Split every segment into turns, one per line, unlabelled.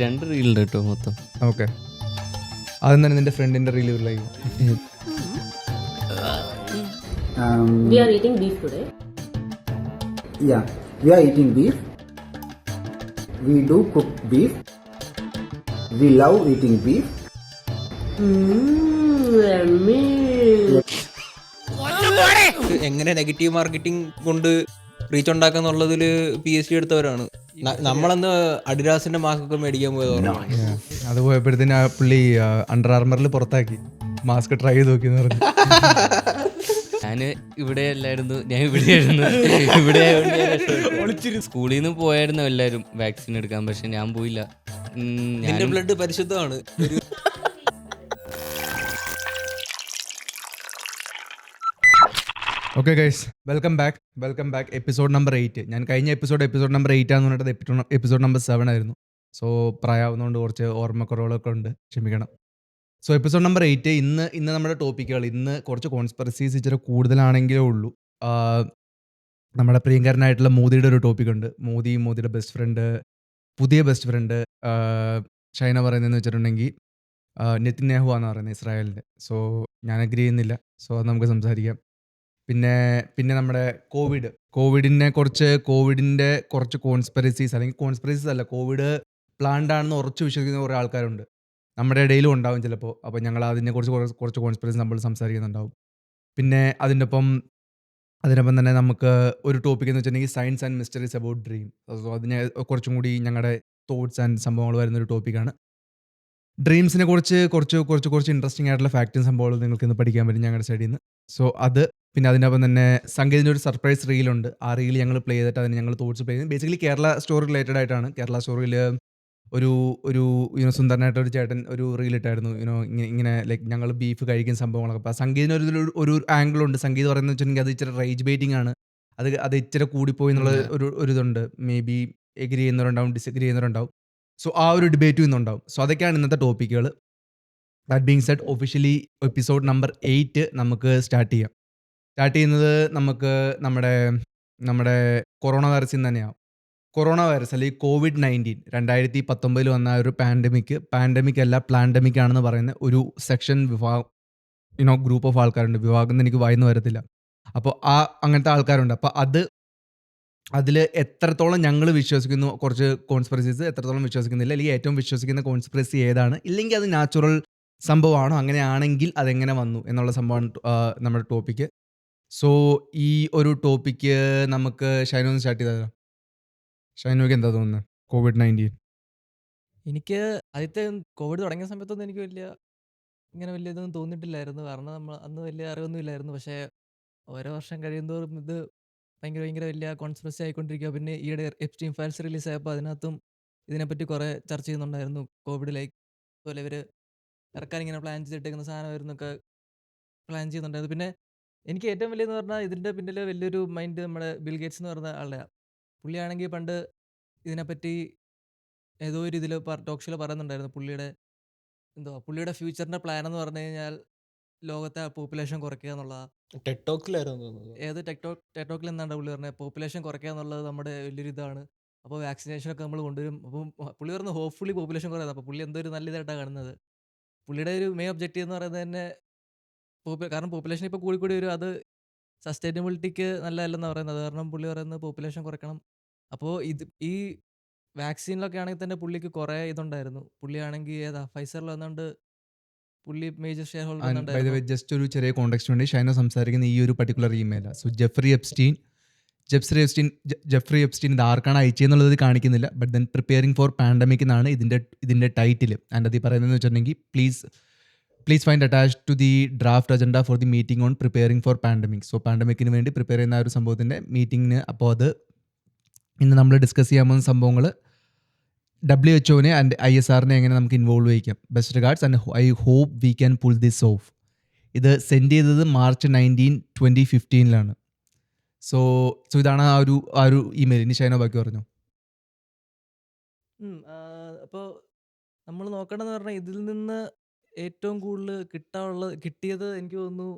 2 റീലുണ്ട് കേട്ടോ മൊത്തം.
ഓക്കെ, ആദ്യം തന്നെ നിന്റെ ഫ്രണ്ടിന്റെ relieve live.
We are eating beef today.
Yeah, we are eating beef. We do cook beef. We love eating beef.
Yummy.
എങ്ങനെ negative marketing കൊണ്ട് റീച്ച് ഉണ്ടാക്കാന്നുള്ളതിൽ PhD എടുത്തവരാണ്. നമ്മളന്ന് അഡിഡാസിന്റെ മാസ്കൊക്കെ മേടിക്കാൻ പോയത്.
അത് പോയപ്പോഴത്തേന് ആ പുള്ളി അണ്ടർ ആർമറിൽ പുറത്താക്കി, മാസ്ക് ട്രൈ ചെയ്ത് നോക്കിയെന്ന് പറഞ്ഞു.
ഞാൻ ഇവിടെ അല്ലായിരുന്നു, ഞാൻ ഇവിടെയായിരുന്നു. ഇവിടെ സ്കൂളിൽ നിന്ന് പോയായിരുന്നു എല്ലാവരും വാക്സിൻ എടുക്കാൻ, പക്ഷെ ഞാൻ പോയില്ല.
എന്റെ ബ്ലഡ് പരിശുദ്ധമാണ്.
Okay guys, welcome back. Episode number 8. ഞാൻ കഴിഞ്ഞ എപ്പിസോഡ് നമ്പർ 8 ആണെന്ന് പറഞ്ഞിട്ട് എപ്പിസോഡ് നമ്പർ 7 ആയിരുന്നു. സോ പ്രായമാവുന്നതുകൊണ്ട് കുറച്ച് ഓർമ്മക്കുറവുകളൊക്കെ ഉണ്ട്, ക്ഷമിക്കണം. So episode number 8. ഇന്ന് നമ്മുടെ ടോപ്പിക്കുകൾ, ഇന്ന് കുറച്ച് കോൺസ്പിറസീസ് ഇച്ചിരി കൂടുതലാണെങ്കിലേ ഉള്ളൂ. നമ്മുടെ പ്രിയങ്കരനായിട്ടുള്ള മോദിയുടെ ഒരു ടോപ്പിക് ഉണ്ട്. മോദിയുടെ ബെസ്റ്റ് ഫ്രണ്ട്, പുതിയ ബെസ്റ്റ് ഫ്രണ്ട് ചൈന പറയുന്നതെന്ന് വെച്ചിട്ടുണ്ടെങ്കിൽ നെതന്യാഹു ആണെന്ന് പറയുന്നത്, ഇസ്രായേലിൻ്റെ. സോ ഞാൻ അഗ്രി ചെയ്യുന്നില്ല. സോ അത് നമുക്ക് സംസാരിക്കാം. പിന്നെ നമ്മുടെ കോവിഡിൻ്റെ കുറച്ച് കോൺസ്പിറസീസ്, അല്ലെങ്കിൽ കോൺസ്പിറസീസ് അല്ല, കോവിഡ് പ്ലാൻഡ് ആണെന്ന് ഉറച്ചു വിശ്വസിക്കുന്ന കുറേ ആൾക്കാരുണ്ട്. നമ്മുടെ ഇടയിലും ഉണ്ടാവും ചിലപ്പോൾ. അപ്പോൾ ഞങ്ങൾ കുറച്ച് കോൺസ്പിറസീസ് നമ്മൾ സംസാരിക്കുന്നുണ്ടാവും. പിന്നെ അതിനൊപ്പം തന്നെ നമുക്ക് ഒരു ടോപ്പിക് എന്ന് വെച്ചിട്ടുണ്ടെങ്കിൽ science and mysteries about dream. So അതിന് കുറച്ചും കൂടി ഞങ്ങളുടെ തോട്ട്സ് ആൻഡ് സംഭവങ്ങൾ വരുന്നൊരു ടോപ്പിക്കാണ്. ഡ്രീംസിനെ കുറച്ച് ഇൻട്രസ്റ്റിംഗ് ആയിട്ടുള്ള ഫാക്റ്റും സംഭവങ്ങളും നിങ്ങൾക്ക് ഇന്ന് പഠിക്കാൻ പറ്റും ഞങ്ങളുടെ സൈഡിൽ നിന്ന്. സോ അത്, പിന്നെ അതിനൊപ്പം തന്നെ സംഗീതത്തിൻ്റെ ഒരു സർപ്രൈസ് റീലുണ്ട്. ആ റീൽ ഞങ്ങൾ പ്ലേ ചെയ്തിട്ട് അതിന് ഞങ്ങൾ തോട്ട്സ് പ്ലേ ചെയ്ത്, ബേസിക്കലി കേരള സ്റ്റോറി റിലേറ്റഡ് ആയിട്ടാണ്. കേരള സ്റ്റോറിയിൽ ഒരു സുന്ദരനായിട്ടൊരു ചേട്ടൻ ഒരു റീലിട്ടായിരുന്നു. ഇങ്ങനെ ലൈക്ക് ഞങ്ങൾ ബീഫ് കഴിക്കുന്ന സംഭവങ്ങളൊക്കെ. അപ്പോൾ സംഗീതത്തിന് ഒരു ആംഗിളുണ്ട്. സംഗീതം പറയുന്നത് വെച്ചിട്ടുണ്ടെങ്കിൽ അത് ഇച്ചിരി റേജ് ബെയിറ്റിംഗ് ആണ്. അത് ഇച്ചിരി കൂടിപ്പോയി എന്നുള്ള ഒരു ഇതുണ്ട്. മേ ബി എഗ്രി ചെയ്യുന്നവരുണ്ടാവും, ഡിസഗ്രി ചെയ്യുന്നവരുണ്ടാവും. സോ ആ ഒരു ഡിബേറ്റും ഇന്നുണ്ടാവും. സോ അതൊക്കെയാണ് ഇന്നത്തെ ടോപ്പിക്കുകൾ. That being said, officially episode number 8 നമുക്ക് സ്റ്റാർട്ട് ചെയ്യുന്നത് നമുക്ക് നമ്മുടെ കൊറോണ വൈറസിൽ നിന്ന് തന്നെയാവും. കൊറോണ വൈറസ് അല്ലെങ്കിൽ COVID-19 2019 വന്ന ഒരു പാൻഡമിക് അല്ല, പ്ലാൻഡമിക് ആണെന്ന് പറയുന്ന ഒരു സെക്ഷൻ ഗ്രൂപ്പ് ഓഫ് ആൾക്കാരുണ്ട്. വിഭാഗം എന്ന് എനിക്ക് വായിന്ന് വരത്തില്ല. അപ്പോൾ അങ്ങനത്തെ ആൾക്കാരുണ്ട്. അപ്പോൾ അതിൽ എത്രത്തോളം ഞങ്ങൾ വിശ്വസിക്കുന്നു കുറച്ച് കോൺസ്പിറസീസ്, എത്രത്തോളം വിശ്വസിക്കുന്നില്ല, അല്ലെങ്കിൽ ഏറ്റവും വിശ്വസിക്കുന്ന കോൺസ്പിറസി ഏതാണ്, ഇല്ലെങ്കിൽ അത് നാച്ചുറൽ സംഭവമാണോ, അങ്ങനെയാണെങ്കിൽ അതെങ്ങനെ വന്നു എന്നുള്ള സംഭവമാണ് നമ്മുടെ ടോപ്പിക്ക്. സോ ഈ ഒരു ടോപ്പിക്ക് നമുക്ക് ഷൈനോന്ന് സ്റ്റാർട്ട് ചെയ്താലോ? ഷൈനോക്ക് എന്താ തോന്നുന്നത് COVID-19?
എനിക്ക് ആദ്യത്തെ കോവിഡ് തുടങ്ങിയ സമയത്തൊന്നും എനിക്ക് ഇങ്ങനെ വലിയ ഇതൊന്നും തോന്നിയിട്ടില്ലായിരുന്നു. കാരണം അന്ന് വലിയ അറിവൊന്നും ഇല്ലായിരുന്നു. പക്ഷേ ഓരോ വർഷം കഴിയുന്തോറും ഇത് ഭയങ്കര വലിയ കോൺസ്പിറസി ആയിക്കൊണ്ടിരിക്കുക. പിന്നെ ഈയിടെ എപ്സ്റ്റീൻ ഫയൽസ് റിലീസ് ആയപ്പോൾ അതിനകത്തും ഇതിനെപ്പറ്റി കുറേ ചർച്ച ചെയ്യുന്നുണ്ടായിരുന്നു. കോവിഡ് പോലെ ഇവർ ഇറക്കാൻ ഇങ്ങനെ പ്ലാൻ ചെയ്തിട്ടേക്കുന്ന സാധനമായിരുന്നൊക്കെ പ്ലാൻ ചെയ്യുന്നുണ്ടായിരുന്നു. പിന്നെ എനിക്ക് ഏറ്റവും വലിയതെന്ന് പറഞ്ഞാൽ ഇതിൻ്റെ പിന്നിൽ വലിയൊരു മൈൻഡ് നമ്മുടെ ബിൽ ഗേറ്റ്സ് എന്ന് പറഞ്ഞ ആളുടെയാണ്. പുള്ളിയാണെങ്കിൽ പണ്ട് ഇതിനെപ്പറ്റി ഏതോ ഒരു ഇതിൽ ടോക്ക് ഷോയിൽ പറയുന്നുണ്ടായിരുന്നു. പുള്ളിയുടെ ഫ്യൂച്ചറിൻ്റെ പ്ലാൻ എന്ന് പറഞ്ഞു കഴിഞ്ഞാൽ ലോകത്തെ പോപ്പുലേഷൻ കുറയ്ക്കുക എന്നുള്ളതാണ്.
ടെക്ടോക്കിലായിരുന്നു തോന്നുന്നത്.
ഏത് ടെക്ടോക്കിൽ എന്താണ്ട് പുള്ളി പറഞ്ഞത്, പോപ്പുലേഷൻ കുറയ്ക്കുക എന്നുള്ളത് നമ്മുടെ വലിയൊരു ഇതാണ്. അപ്പോൾ വാക്സിനേഷനൊക്കെ നമ്മൾ കൊണ്ടുവരും. അപ്പം പുള്ളി പറഞ്ഞു ഹോപ്പ്ഫുള്ളി പോപ്പുലേഷൻ കുറയുന്നത്. അപ്പോൾ പുള്ളി എന്തോ ഒരു നല്ല ഇതായിട്ടാണ് കാണുന്നത്. പുള്ളിയുടെ ഒരു മെയിൻ ഒബ്ജക്റ്റീവ് എന്ന് പറയുന്നത് തന്നെ കാരണം പോപ്പുലേഷൻ ഇപ്പോൾ കൂടി വരും. അത് സസ്റ്റൈനബിലിറ്റിക്ക് നല്ലതല്ലെന്നാണ് പറയുന്നത്. കാരണം പുള്ളി പറയുന്നത് പോപ്പുലേഷൻ കുറയ്ക്കണം. അപ്പോൾ ഈ വാക്സിനിലൊക്കെ ആണെങ്കിൽ തന്നെ പുള്ളിക്ക് കുറേ ഇതുണ്ടായിരുന്നു. പുള്ളിയാണെങ്കിൽ ഫൈസറിൽ വന്നുകൊണ്ട് പുള്ളി major shareholder
by the way, just ഒരു ചെറിയ കോണ്ടെക്സ്റ്റ് വേണ്ടി ഷൈന സംസാരിക്കുന്ന ഈ ഒരു പർട്ടിക്കുലർ ഇമെയിലാണ്. സോ ജെഫ്രി എപ്സ്റ്റീൻ ഇത് ആർക്കാണ് അയച്ചെന്നുള്ളത് കാണിക്കുന്നില്ല. But then preparing for pandemic എന്നാണ് ഇതിൻ്റെ ടൈറ്റിൽ. ആൻഡ് അത് പറയുന്നതെന്ന് വെച്ചിട്ടുണ്ടെങ്കിൽ please find attached to the draft agenda for the meeting on preparing for pandemic. So പാൻഡമിക്കിന് വേണ്ടി പ്രിപ്പയർ ചെയ്യുന്ന ആ ഒരു സംഭവത്തിൻ്റെ മീറ്റിങ്ങിന്. അപ്പോൾ അത് ഇന്ന് നമ്മൾ ഡിസ്കസ് ചെയ്യാൻ പോകുന്ന സംഭവങ്ങൾ WHO ആൻഡ് ISRനെ എങ്ങനെ നമുക്ക് ഇൻവോൾവ് ചെയ്യിക്കാം. Best regards and I hope we can pull this off. ഇത് സെൻഡ് ചെയ്തത് March 19, 2015 സോ ഇതാണ് ആ ഒരു ഇമെയിൽ. ഇനി ഷൈനോ ബാക്കി പറഞ്ഞു.
അപ്പോൾ നമ്മൾ നോക്കേണ്ടതെന്ന് പറഞ്ഞാൽ ഇതിൽ നിന്ന് ഏറ്റവും കൂടുതൽ കിട്ടിയത് എനിക്ക് തോന്നുന്നു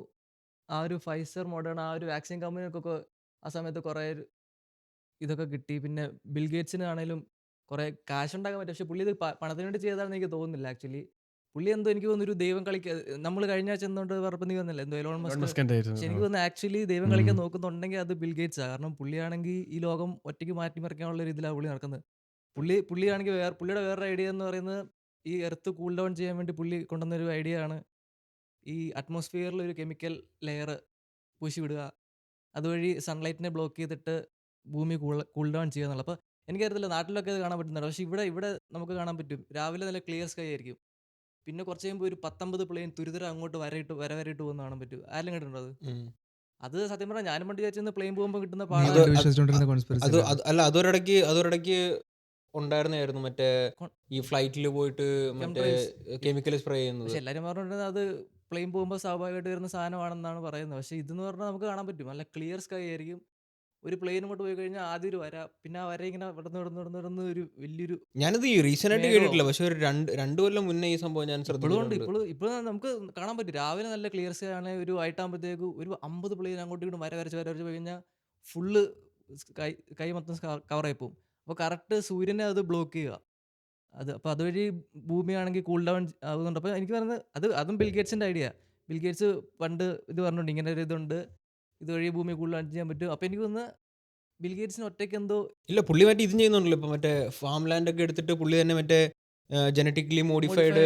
ആ ഒരു ഫൈസർ മോഡേൺ ആ ഒരു വാക്സിൻ കമ്പനികൾക്കൊക്കെ ആ സമയത്ത് കുറേ ഇതൊക്കെ കിട്ടി. പിന്നെ ബിൽ ഗേറ്റ്സിനാണേലും കുറെ കാശ് ഉണ്ടാക്കാൻ പറ്റും. പക്ഷെ പുള്ളി ഇത് പണത്തിന് വേണ്ടി ചെയ്തതാണെന്ന് എനിക്ക് തോന്നുന്നില്ല ആക്ച്വലി. പുള്ളി എന്തോ എനിക്ക് തോന്നുന്നു ഒരു ദൈവം കളിക്കുക. നമ്മൾ കഴിഞ്ഞ ആഴ്ച എന്തുകൊണ്ട് പറഞ്ഞ നീ വന്നല്ലേ എന്തോ എലോൺ മസ്ക്. പക്ഷെ എനിക്ക് തോന്നുന്നു ആക്ച്വലി ദൈവം കളിക്കാൻ നോക്കുന്നുണ്ടെങ്കിൽ അത് ബിൽ ഗേറ്റ്സാ. കാരണം പുള്ളിയാണെങ്കിൽ ഈ ലോകം ഒറ്റയ്ക്ക് മാറ്റിമറിക്കാനുള്ള ഒരു ഇതിലാണ് പുള്ളി നടക്കുന്നത്. പുള്ളിയാണെങ്കിൽ പുള്ളിയുടെ വേറൊരു ഐഡിയ എന്ന് പറയുന്നത് ഈ എർത്ത് കൂൾ ഡൗൺ ചെയ്യാൻ വേണ്ടി പുള്ളി കൊണ്ടുവന്നൊരു ഐഡിയ ആണ് ഈ അറ്റ്മോസ്ഫിയറിൽ ഒരു കെമിക്കൽ ലെയർ പൂശി വിടുക. അതുവഴി സൺലൈറ്റിനെ ബ്ലോക്ക് ചെയ്തിട്ട് ഭൂമി കൂൾ ഡൗൺ ചെയ്യുക എന്നുള്ളത്. അപ്പോൾ എനിക്കറിയത്തില്ല നാട്ടിലൊക്കെ അത് കാണാൻ പറ്റുന്നുണ്ട്. പക്ഷേ ഇവിടെ നമുക്ക് കാണാൻ പറ്റും. രാവിലെ നല്ല ക്ലിയർ സ്കൈ ആയിരിക്കും. പിന്നെ കുറച്ച് കഴിയുമ്പോൾ ഒരു 19 പ്ലെയിൻ തുരിതര അങ്ങോട്ട് വരയിട്ട് പോകുന്ന കാണാൻ പറ്റും. ആരെങ്കിലും കണ്ടിട്ടുണ്ടോ അത്? അത് സത്യം പറഞ്ഞാൽ ഞാനും പണ്ട് വിചാരിച്ചെന്ന് പ്ലെയിൻ പോകുമ്പോൾ കിട്ടുന്ന
നീ
പാടാണ്.
പണ്ട് വിശ്വസിച്ചോണ്ടിരുന്ന conspiracy
അത്
അല്ലേ?
അല്ല അതൊരിടയ്ക്ക് ഉണ്ടായിരുന്നായിരുന്നു മറ്റേ
കൊ-
ഈ ഫ്ലൈറ്റിൽ പോയിട്ട് മറ്റേ
Chemtrails.
കെമിക്കൽ സ്പ്രേ ചെയ്യുന്നത്.
പക്ഷെ എല്ലാവരും പറഞ്ഞിട്ടുണ്ടെങ്കിൽ അത് പ്ലെയിൻ പോകുമ്പോൾ സ്വാഭാവികമായിട്ട് വരുന്ന സാധനമാണെന്നാണ് പറയുന്നത്. പക്ഷെ ഇതെന്ന് പറഞ്ഞാൽ നമുക്ക് കാണാൻ പറ്റും. നല്ല ക്ലിയർ സ്കൈ ആയിരിക്കും. ഒരു പ്ലെയിൻ അങ്ങോട്ട് പോയി കഴിഞ്ഞാൽ ആദ്യം ഒരു വര, പിന്നെ ആ വര ഇങ്ങനെ ഇവിടുന്ന് ഒരു വലിയൊരു
ഞാനിത് ഈ റീസെന്റ് ആയിട്ട്
മേഘമോ
കേട്ടിട്ടില്ല, പക്ഷെ ഒരു രണ്ട് കൊല്ലം മുന്നേ ഈ സംഭവം ഞാൻ
ഇപ്പോഴും ഉണ്ട്.
ശ്രദ്ധിച്ചിട്ടുണ്ട്.
ഇപ്പോൾ നമുക്ക് കാണാൻ പറ്റും. രാവിലെ നല്ല ക്ലിയർ സ്കൈ ആണ്. ഒരു വൈകിട്ടാകുമ്പോഴത്തേക്ക് ഒരു 50 പ്ലെയിൻ അങ്ങോട്ടും ഇങ്ങോട്ടും വര വരച്ച് പോയി കഴിഞ്ഞാൽ ഫുള്ള് കൈ മൊത്തം കവർ ആയി പോകും. അപ്പോൾ കറക്റ്റ് സൂര്യനെ അത് ബ്ലോക്ക് ചെയ്യുക. അപ്പോൾ അതുവഴി ഭൂമിയാണെങ്കിൽ കൂൾ ഡൗൺ ആവുന്നുണ്ട്. അപ്പോൾ എനിക്ക് പറയുന്നത് അതും ബിൽ ഗേറ്റ്സിൻ്റെ ഐഡിയ. ബിൽ ഗേറ്റ്സ് പണ്ട് ഇത് പറഞ്ഞിട്ടുണ്ട്, ഇങ്ങനെ ഒരു ഇതുണ്ട്, ഇതുവഴി ഭൂമി കൂൾ ഡൗൺ ചെയ്യാൻ പറ്റും. അപ്പോൾ എനിക്ക് തോന്നുന്നത് ബിൽ ഗേറ്റ്സിന് ഒറ്റയ്ക്ക് എന്തോ
ഇല്ല, പുള്ളി മറ്റേ ഇത് ചെയ്യുന്നുണ്ടല്ലോ ഇപ്പൊ, മറ്റേ ഫാം ലാൻഡ് ഒക്കെ എടുത്തിട്ട് പുള്ളി തന്നെ മറ്റേ ജനറ്റിക്കലി മോഡിഫൈഡ്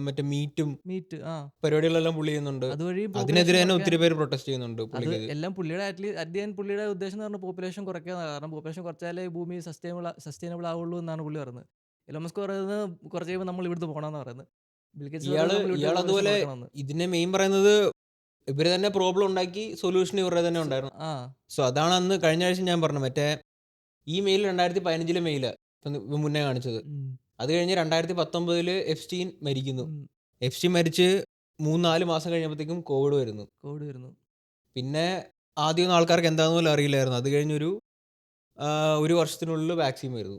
മറ്റേ മീറ്റും
മീറ്റ്
പരിപാടികളെല്ലാം പുള്ളി ചെയ്യുന്നുണ്ട്.
അതുവഴി
അതിനെതിരെ തന്നെ
പോപ്പുലേഷൻ
ഒത്തിരി
കുറയ്ക്കാൻ.
പേര് പ്രൊട്ടസ്റ്റ് ചെയ്യുന്നുണ്ട്
അത്
പുള്ളിക്ക്.
എല്ലാം പുള്ളിയുടെ അറ്റ് പുള്ളിയുടെ ഉദ്ദേശം എന്ന് പറഞ്ഞാൽ പോപ്പുലേഷൻ കുറയ്ക്കുക. കാരണം പോപ്പുലേഷൻ കുറച്ചാലേ ഭൂമി സസ്റ്റൈനബിൾ ആവുള്ളൂ എന്നാണ് പുള്ളി പറയുന്നത്. എലോൺ മസ്ക് പറയുന്നത് കുറച്ച് കഴിയുമ്പോൾ നമ്മൾ ഇവിടുന്ന് പോകണമെന്ന് പറയുന്നത്. ബിൽ ഗേറ്റ്സ് പറയുന്നത് നമ്മൾ ഇവിടുത്തെ
ഇയാളതുപോലെ
population കുറയ്ക്കണമെന്ന്.
ഇതിനെ മെയിൻ പറയുന്നത് ഇവര് തന്നെ പ്രോബ്ലം ഉണ്ടാക്കി സൊല്യൂഷൻ ഇവരുടെ തന്നെ ഉണ്ടായിരുന്നു.
ആ
സോ അതാണ് അന്ന് കഴിഞ്ഞ ആഴ്ച ഞാൻ പറഞ്ഞു, മറ്റേ ഈ മെയിൽ 2015 മെയില് മുന്നേ കാണിച്ചത്.
ഉം,
അത് കഴിഞ്ഞ് 2019 എഫ്സ്റ്റീൻ മരിക്കുന്നു.
ഉം.
എഫ്സ്റ്റീൻ മരിച്ച് 3-4 മാസം കഴിഞ്ഞപ്പോഴത്തേക്കും കോവിഡ് വരുന്നു.
കോവിഡ് വരുന്നു.
പിന്നെ ആദ്യമൊന്നും ആൾക്കാർക്ക് എന്താണെന്ന് പോലും അറിയില്ലായിരുന്നു. അത് കഴിഞ്ഞൊരു ഒരു വർഷത്തിനുള്ളിൽ വാക്സിൻ വരുന്നു.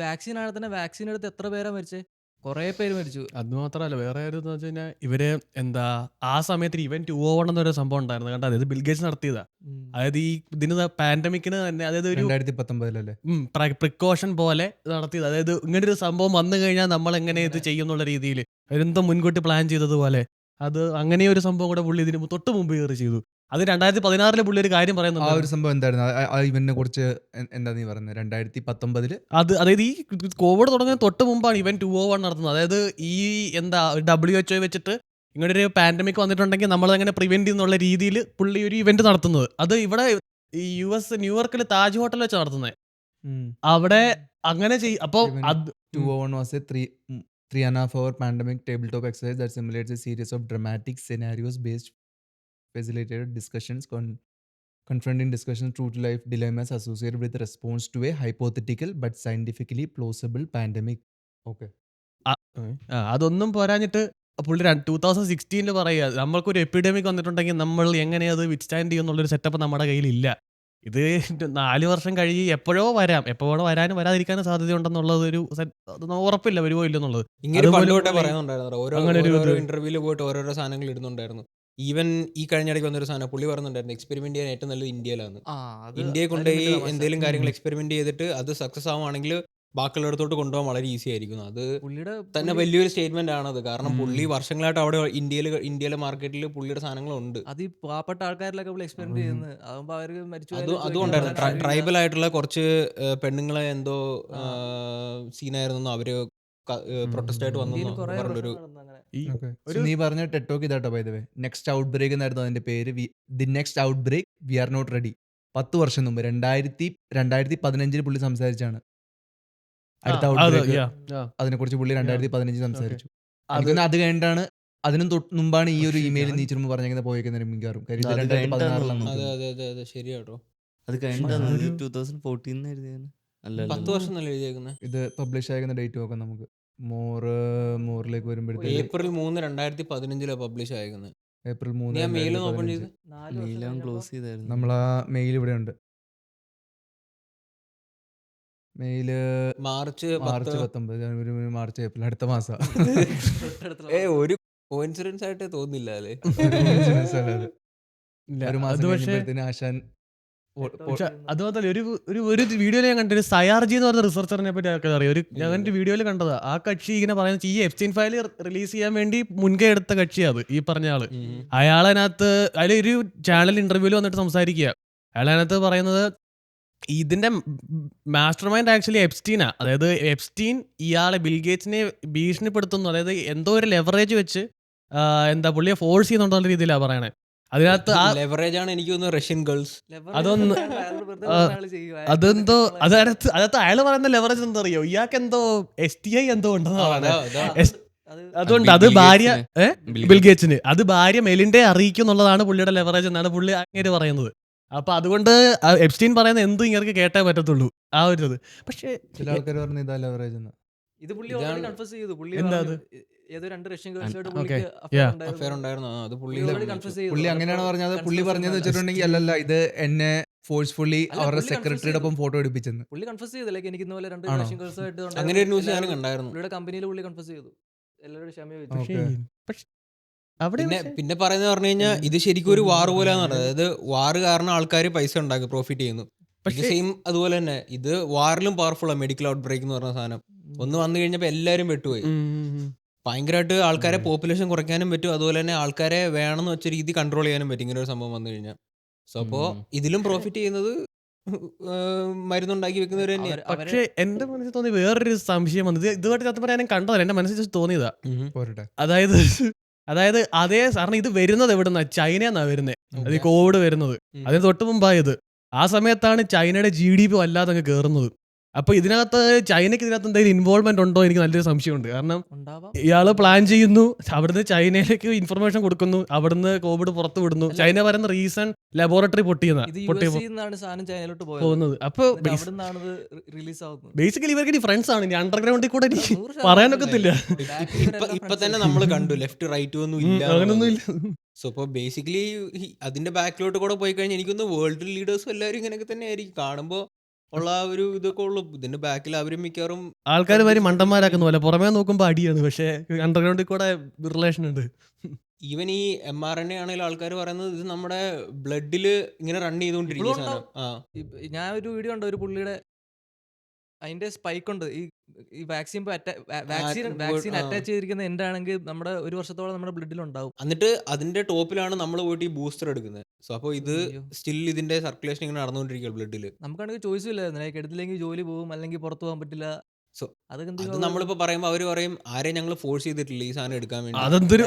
വാക്സിൻ ആണ് തന്നെ. വാക്സിൻ എടുത്ത് എത്ര പേരാ മരിച്ചേ? കുറേ പേര് മരിച്ചു.
അത് മാത്രമല്ല വേറെ കാര്യം എന്ന് വെച്ച് കഴിഞ്ഞാൽ ഇവര് ആ സമയത്ത് ഇവന്റ് 201 എന്നൊരു സംഭവം ഉണ്ടായിരുന്നു കണ്ടോ. അതായത് ബിൽഗേറ്റ്സ് നടത്തിയതാ.
ഉം.
അതായത് ഈ ഇതിന് പാൻഡമിക്കിന് തന്നെ അതായത് ഒരു
2019
പ്രിക്കോഷൻ പോലെ നടത്തിയത്. അതായത് ഇങ്ങനെ ഒരു സംഭവം വന്നു കഴിഞ്ഞാൽ നമ്മൾ എങ്ങനെ ഇത് ചെയ്യും എന്നുള്ള രീതിയിൽ അവരെന്തോ മുൻകൂട്ടി പ്ലാൻ ചെയ്തതുപോലെ അത് അങ്ങനെ ഒരു സംഭവം കൂടെ പുള്ളി ഇതിന് തൊട്ട് മുമ്പ് കയറി ചെയ്തു. അത് 2016 പുള്ളി ഒരു കാര്യം
ആ
പറയുന്നുണ്ട്.
ഒരു സംഭവം എന്തായിരുന്നു? ആ ഇവന്റിനെ കുറിച്ച് എന്താ നീ പറയുന്നത്? 2019
അതായത് ഈ കോവിഡ് തുടങ്ങുന്ന തൊട്ട് മുമ്പാണ് ഇവൻ 201 നടത്തുന്നത്. അതായത് ഈ WHO വെച്ചിട്ട് ഇങ്ങനെ ഒരു പാൻഡമിക് വന്നിട്ടുണ്ടെങ്കിൽ നമ്മൾ അങ്ങനെ പ്രിവെന്റ് ചെയ്യുന്നുള്ള രീതിയിൽ പുള്ളി ഒരു ഇവന്റ് നടത്തുന്നത്. അത് ഇവിടെ ഈ US ന്യൂയോർക്കിൽ താജ് ഹോട്ടൽ വെച്ച് നടത്തുന്നത്. അവിടെ അങ്ങനെ അപ്പോൾ
Even
അത്
201 was a 3.5 hour pandemic tabletop exercise that simulates a series of dramatic scenarios based facilitated discussions confronting discussions true to life dilemmas associated with response to a hypothetical but scientifically plausible pandemic. Okay.
അതൊന്നും പോരാഞ്ഞിട്ട് പുള്ളി 2016 പറയുക നമ്മൾക്കൊരു epidemic വന്നിട്ടുണ്ടെങ്കിൽ നമ്മൾ എങ്ങനെ അത് withstand ചെയ്യും എന്നുള്ളൊരു സെറ്റപ്പ് നമ്മുടെ കയ്യിലില്ല. ഇത് 4 വർഷം കഴിഞ്ഞ് എപ്പോഴോ വരാനും വരാതിരിക്കാനും സാധ്യതയുണ്ടെന്നുള്ളത് അതൊന്നും ഉറപ്പില്ല വരുമോ ഇല്ലെന്നുള്ളത്.
ഇങ്ങനെ
അതുപോലെ
പണ്ട് തൊട്ടേ
പുള്ളി
പറയുന്നുണ്ടായിരുന്നു.
അങ്ങനെ ഒരു
ഓരോ
ഇത്
ഇന്റർവ്യൂല് പോയിട്ട് ഓരോരോ സാധനങ്ങൾ ഇടുന്നുണ്ടായിരുന്നു. ഈവൻ ഈ കഴിഞ്ഞിടയ്ക്ക് വന്നൊരു സാധനം പുള്ളി പറയുന്നുണ്ടായിരുന്നു, എക്സ്പെരിമെന്റ് ചെയ്യാൻ ഏറ്റവും നല്ലത് ഇന്ത്യയിലാണ്. ഇന്ത്യയെ കൊണ്ടുപോയി എന്തെങ്കിലും കാര്യങ്ങൾ എക്സ്പെരിമെന്റ് ചെയ്തിട്ട് അത് സക്സസ് ആവുകയാണെങ്കിൽ ബാക്കിയുള്ളിടത്തോട്ട് കൊണ്ടുപോകാൻ വളരെ ഈസി ആയിരിക്കും. അത്
പുള്ളിയുടെ
തന്നെ വലിയൊരു സ്റ്റേറ്റ്മെന്റ് ആണത്. കാരണം പുള്ളി വർഷങ്ങളായിട്ട് അവിടെ ഇന്ത്യയിലെ മാർക്കറ്റിൽ പുള്ളിയുടെ സാധനങ്ങളുണ്ട്.
അത് ഈ പാവപ്പെട്ട ആൾക്കാരിലൊക്കെ പുള്ളി എക്സ്പെരിമെന്റ് ചെയ്യുന്നത്. അതാകുമ്പോ അവർക്ക് മരിച്ചു
അതും ഉണ്ടായിരുന്നു. ട്രൈബൽ ആയിട്ടുള്ള കുറച്ച് പെണ്ണുങ്ങളെ എന്തോ സീനായിരുന്നു, അവര് പ്രൊട്ടസ്റ്റ് ആയിട്ട് വന്നു പറഞ്ഞൊരു
ഈ
Okay. So
ഒരു
നീ പറഞ്ഞ ടെറ്റോക്ക് ഇതാട്ടോ by the way. Next outbreak എന്നായിരുന്നു അതിന്റെ പേര്. The next outbreak we are not ready. 10 വർഷം മുമ്പ് 2015 പുള്ളി സംസാരിച്ചാണ് അടുത്ത ഔട്ട് ബ്രേക്ക്. അതിനെക്കുറിച്ച് പുള്ളി 2015 സംസാരിച്ചു. അത് കഴിഞ്ഞിട്ടാണ് അതിനും മുമ്പാണ് ഈ ഒരു ഇമെയിൽ നീച്ചിരുമ്പ് പറഞ്ഞേക്കുന്നത് പോയേക്കുന്നതിന് മിക്കവാറും. കാര്യം ഇത്
അത്
2016
അതെ അതെ അതെ അതെ ശരിയാട്ടോ.
അത് കഴിഞ്ഞിട്ടാണ് 2014 എഴുതിയാണ്.
10 വർഷം നല്ല എഴുതിയേക്കുന്നത്.
ഇത് പബ്ലിഷ് ആകുന്ന ഡേറ്റ് നോക്കാം നമുക്ക്. മോറിലേക്ക് വരുമ്പോഴത്തേക്ക്
April 3, 2015 പബ്ലിഷ് ആയേക്കുന്നത്.
April 3
ഞാൻ മെയിൽ ഓപ്പൺ ചെയ്ത്
4 വർഷം
മെയിലാൻ ക്ലോസ്
കഴിഞ്ഞപ്പോ
ചെയ്തായിരുന്നു.
നമ്മളാ മെയിൽ ഇവിടെ ഉണ്ട്. Mail
March
March
10.
19 ജനുവരി മാർച്ച് ഏപ്രിൽ അടുത്ത മാസം.
തൊട്ടടുത്തുള്ള
ഒരു കോയിൻസിഡൻസ് ആയിട്ട് തോന്നില്ല അല്ലേ?
ഒരു coincidence അല്ല അത്.
ഇല്ല,
ഒരു മാസം
അത് പക്ഷേ
കഴിഞ്ഞപ്പോഴത്തേന് ആശാൻ
പക്ഷെ അതുപോലെ ഒരു വീഡിയോയിൽ ഞാൻ കണ്ടൊരു സയാർജി എന്ന് പറഞ്ഞ റിസർച്ചറിനെ പറ്റി ഒക്കെ അറിയാം. ഞാൻ ഒരു വീഡിയോയിൽ കണ്ടതാ. ആ കക്ഷി ഇങ്ങനെ പറയുന്നത് ഈ എപ്സ്റ്റൈൻ ഫയൽ റിലീസ് ചെയ്യാൻ വേണ്ടി മുൻകൈ എടുത്ത കക്ഷിയാണ് ഈ പറഞ്ഞ ആള്. അയാളതിനകത്ത് അതിലൊരു ചാനൽ ഇന്റർവ്യൂവിൽ വന്നിട്ട് സംസാരിക്കുക. അയാളതിനകത്ത് പറയുന്നത് ഇതിന്റെ മാസ്റ്റർ മൈൻഡ് ആക്ച്വലി എപ്സ്റ്റീനാ. അതായത് എപ്സ്റ്റീൻ ഇയാളെ ബിൽഗേറ്റ്സിനെ ഭീഷണിപ്പെടുത്തുന്നു. അതായത് എന്തോ ഒരു ലെവറേജ് വെച്ച് എന്താ പുള്ളിയെ ഫോഴ്സ് ചെയ്യുന്നുണ്ടെന്ന രീതിയിലാണ് പറയണേ. അതിനകത്ത് ആ
ലെവറേജ് ആണ് എനിക്ക് തോന്നുന്നു റഷ്യൻ ഗേൾസ്.
അതൊന്ന് അതെന്തോ അതകത്ത് അയാൾ പറയുന്ന ലെവറേജ് എന്താ അറിയോ, ഇയാൾക്ക് എന്തോ STI എന്തോ ഉണ്ടെന്ന് പറയുന്നത്. അതുകൊണ്ട് അത് ഭാര്യ ബിൽഗേറ്റ്സിന് അത് ഭാര്യ മെലിൻഡെ അറിയിക്കും എന്നുള്ളതാണ് പുള്ളിയുടെ ലെവറേജ് എന്നാണ് പുള്ളി അങ്ങനെ പറയുന്നത്. അപ്പൊ അതുകൊണ്ട് എപ്സ്റ്റീൻ പറയുന്ന എന്തും ഇങ്ങനെ കേട്ടേ പറ്റത്തുള്ളൂ ആ ഒരു ഇത്. പക്ഷേ
ചില ആൾക്കാർ പറഞ്ഞ ഇതാ ലെവറേജ് എന്ന്.
ഇത് പുള്ളി കൺഫ്യൂസ് ചെയ്തു. പുള്ളി
എന്താ അത്?
ഏതോ 2 റഷ്യൻ
അഫയർ ഉണ്ടായിരുന്നു. അത് പുള്ളി
പുള്ളി അങ്ങനെയാണ് പറഞ്ഞത്. പുള്ളി പറഞ്ഞത് വെച്ചിട്ടുണ്ടെങ്കിൽ അല്ലല്ല ഇത് എന്നെ ഫോഴ്സ്ഫുള്ളി അവരുടെ സെക്രട്ടറിയുടെ ഒപ്പം ഫോട്ടോ എടുപ്പിച്ചെന്ന്.
പുള്ളി കൺഫ്യൂസ് ചെയ്തു. ലൈക്ക് എനിക്ക് ഇന്ന പോലെ 2
ആണോ?
റഷ്യൻ ഗേൾസായിട്ട്
അങ്ങനെ ഒരു ന്യൂസ് ഞാനും കണ്ടായിരുന്നു.
പുള്ളിയുടെ കമ്പനിയിൽ പുള്ളി കൺഫ്യൂസ് ചെയ്തു. എല്ലാവരോടും ക്ഷമ ചോദിച്ചു.
പക്ഷേ അവിടെ
പിന്നെ പറയുന്നത് പറഞ്ഞു കഴിഞ്ഞാൽ ഇത് ശരിക്കും ഒരു വാർ പോലെയാന്ന് പറഞ്ഞത്. അതായത് വാർ കാരണം ആൾക്കാർ പൈസ ഉണ്ടാക്കി പ്രോഫിറ്റ് ചെയ്യുന്നു. പക്ഷേ സെയിം അതുപോലെ തന്നെ ഇത് വാറിലും പവർഫുൾ ആണ് മെഡിക്കൽ ഔട്ട് ബ്രേക്ക് എന്ന് പറഞ്ഞ സാധനം. ഒന്ന് വന്നു കഴിഞ്ഞപ്പോൾ എല്ലാവരും പെട്ടുപോയി. ഭയങ്കരമായിട്ട് ആൾക്കാരെ പോപ്പുലേഷൻ കുറയ്ക്കാനും പറ്റും, അതുപോലെ തന്നെ ആൾക്കാരെ വേണമെന്ന് വെച്ച രീതി കൺട്രോൾ ചെയ്യാനും പറ്റും ഇങ്ങനെ ഒരു സംഭവം വന്നു കഴിഞ്ഞാൽ. സോ അപ്പോൾ ഇതിലും പ്രോഫിറ്റ് ചെയ്യുന്നത് മരുന്നുണ്ടാക്കി വെക്കുന്നവർ തന്നെയാണ്.
പക്ഷേ എന്റെ മനസ്സിൽ തോന്നി വേറൊരു സംശയം വന്നത്. ഇതുമായിട്ട് സത്യം പറയാൻ കണ്ടതല്ല, എന്റെ മനസ്സിൽ തോന്നിയതാ. അതായത് അതേ കാരണം ഇത് വരുന്നത് എവിടുന്ന ചൈനന്നാ വരുന്നത്. അത് കോവിഡ് വരുന്നത് അതിന് തൊട്ട് മുമ്പായത്. ആ സമയത്താണ് ചൈനയുടെ GDP വല്ലാതെ അങ്ങ് കയറുന്നത്. അപ്പൊ ഇതിനകത്ത് ചൈനക്ക് ഇതിനകത്ത് എന്തെങ്കിലും ഇൻവോൾവ്മെന്റ് ഉണ്ടോ എനിക്ക് നല്ലൊരു സംശയമുണ്ട്. കാരണം ഇയാള് പ്ലാൻ ചെയ്യുന്നു, അവിടുന്ന് ചൈനയിലേക്ക് ഇൻഫർമേഷൻ കൊടുക്കുന്നു, അവിടുന്ന് കോവിഡ് പുറത്തു വിടുന്നു. ചൈന പറയുന്ന റീസൺ ലബോറട്ടറി പോകുന്നത്. അപ്പൊ ബേസിക്കലി ഇവർക്ക് ഫ്രണ്ട്സ് ആണ്. ഇനി അണ്ടർഗ്രൗണ്ടിൽ കൂടെ പറയാനൊക്കത്തില്ല.
ഇപ്പൊ തന്നെ നമ്മൾ കണ്ടു ലെഫ്റ്റ് റൈറ്റ് ഒന്നും ഇല്ല,
അങ്ങനൊന്നും ഇല്ല.
സോ ഇപ്പോൾ ബേസിക്കലി അതിന്റെ ബാക്കിലോട്ട് കൂടെ പോയി കഴിഞ്ഞാൽ എനിക്കൊന്ന് വേൾഡ് ലീഡേഴ്സും എല്ലാവരും ഇങ്ങനെയൊക്കെ തന്നെ ആയിരിക്കും കാണുമ്പോൾ ഉള്ള ഒരു ഇതൊക്കെ ഉള്ളു. ഇതിന്റെ ബാക്കിൽ അവരും മിക്കവാറും
ആൾക്കാർ വരെ മണ്ടന്മാരാക്കുന്ന പോലെ പുറമേ നോക്കുമ്പോൾ അടിയാണ്, പക്ഷേ അണ്ടർഗ്രൗണ്ടിൽ കൂടെ റിലേഷൻ ഉണ്ട്.
ഈവൻ ഈ mRNA ആണെങ്കിലും ആൾക്കാർ പറയുന്നത് ഇത് നമ്മുടെ ബ്ലഡില് ഇങ്ങനെ റൺ ചെയ്തുകൊണ്ടിരിക്കുന്ന സാധനം.
ഞാൻ ഒരു വീഡിയോ ഉണ്ട്, ഒരു പുള്ളിയുടെ അതിന്റെ സ്പൈക്ക് ഉണ്ട്. ഈ വാക്സിൻ അറ്റാച്ച് ചെയ്തിരിക്കുന്ന എൻഡ് ആണെങ്കിൽ നമ്മുടെ 1 വർഷത്തോളം നമ്മുടെ ബ്ലഡിൽ ഉണ്ടാവും.
എന്നിട്ട് അതിന്റെ ടോപ്പിലാണ് നമ്മൾ പോയിട്ട് ഈ ബൂസ്റ്റർ എടുക്കുന്നത്. സോ അപ്പോൾ ഇത് സ്റ്റിൽ ഇതിന്റെ സർക്കുലേഷൻ ഇങ്ങനെ നടന്നുകൊണ്ടിരിക്കുക ബ്ലഡിൽ.
നമുക്കാണെങ്കിൽ ചോയ്സും ഇല്ലായിരുന്നു. എടുത്തില്ലെങ്കിൽ ജോലി പോകും, അല്ലെങ്കിൽ പുറത്തു പോകാൻ പറ്റില്ല.
സോ അത് നമ്മളിപ്പോ പറയുമ്പോൾ അവര് പറയും ആരെയും ഞങ്ങൾ ഫോഴ്സ് ചെയ്തിട്ടില്ല ഈ സാധനം എടുക്കാൻ വേണ്ടി.
അതൊരു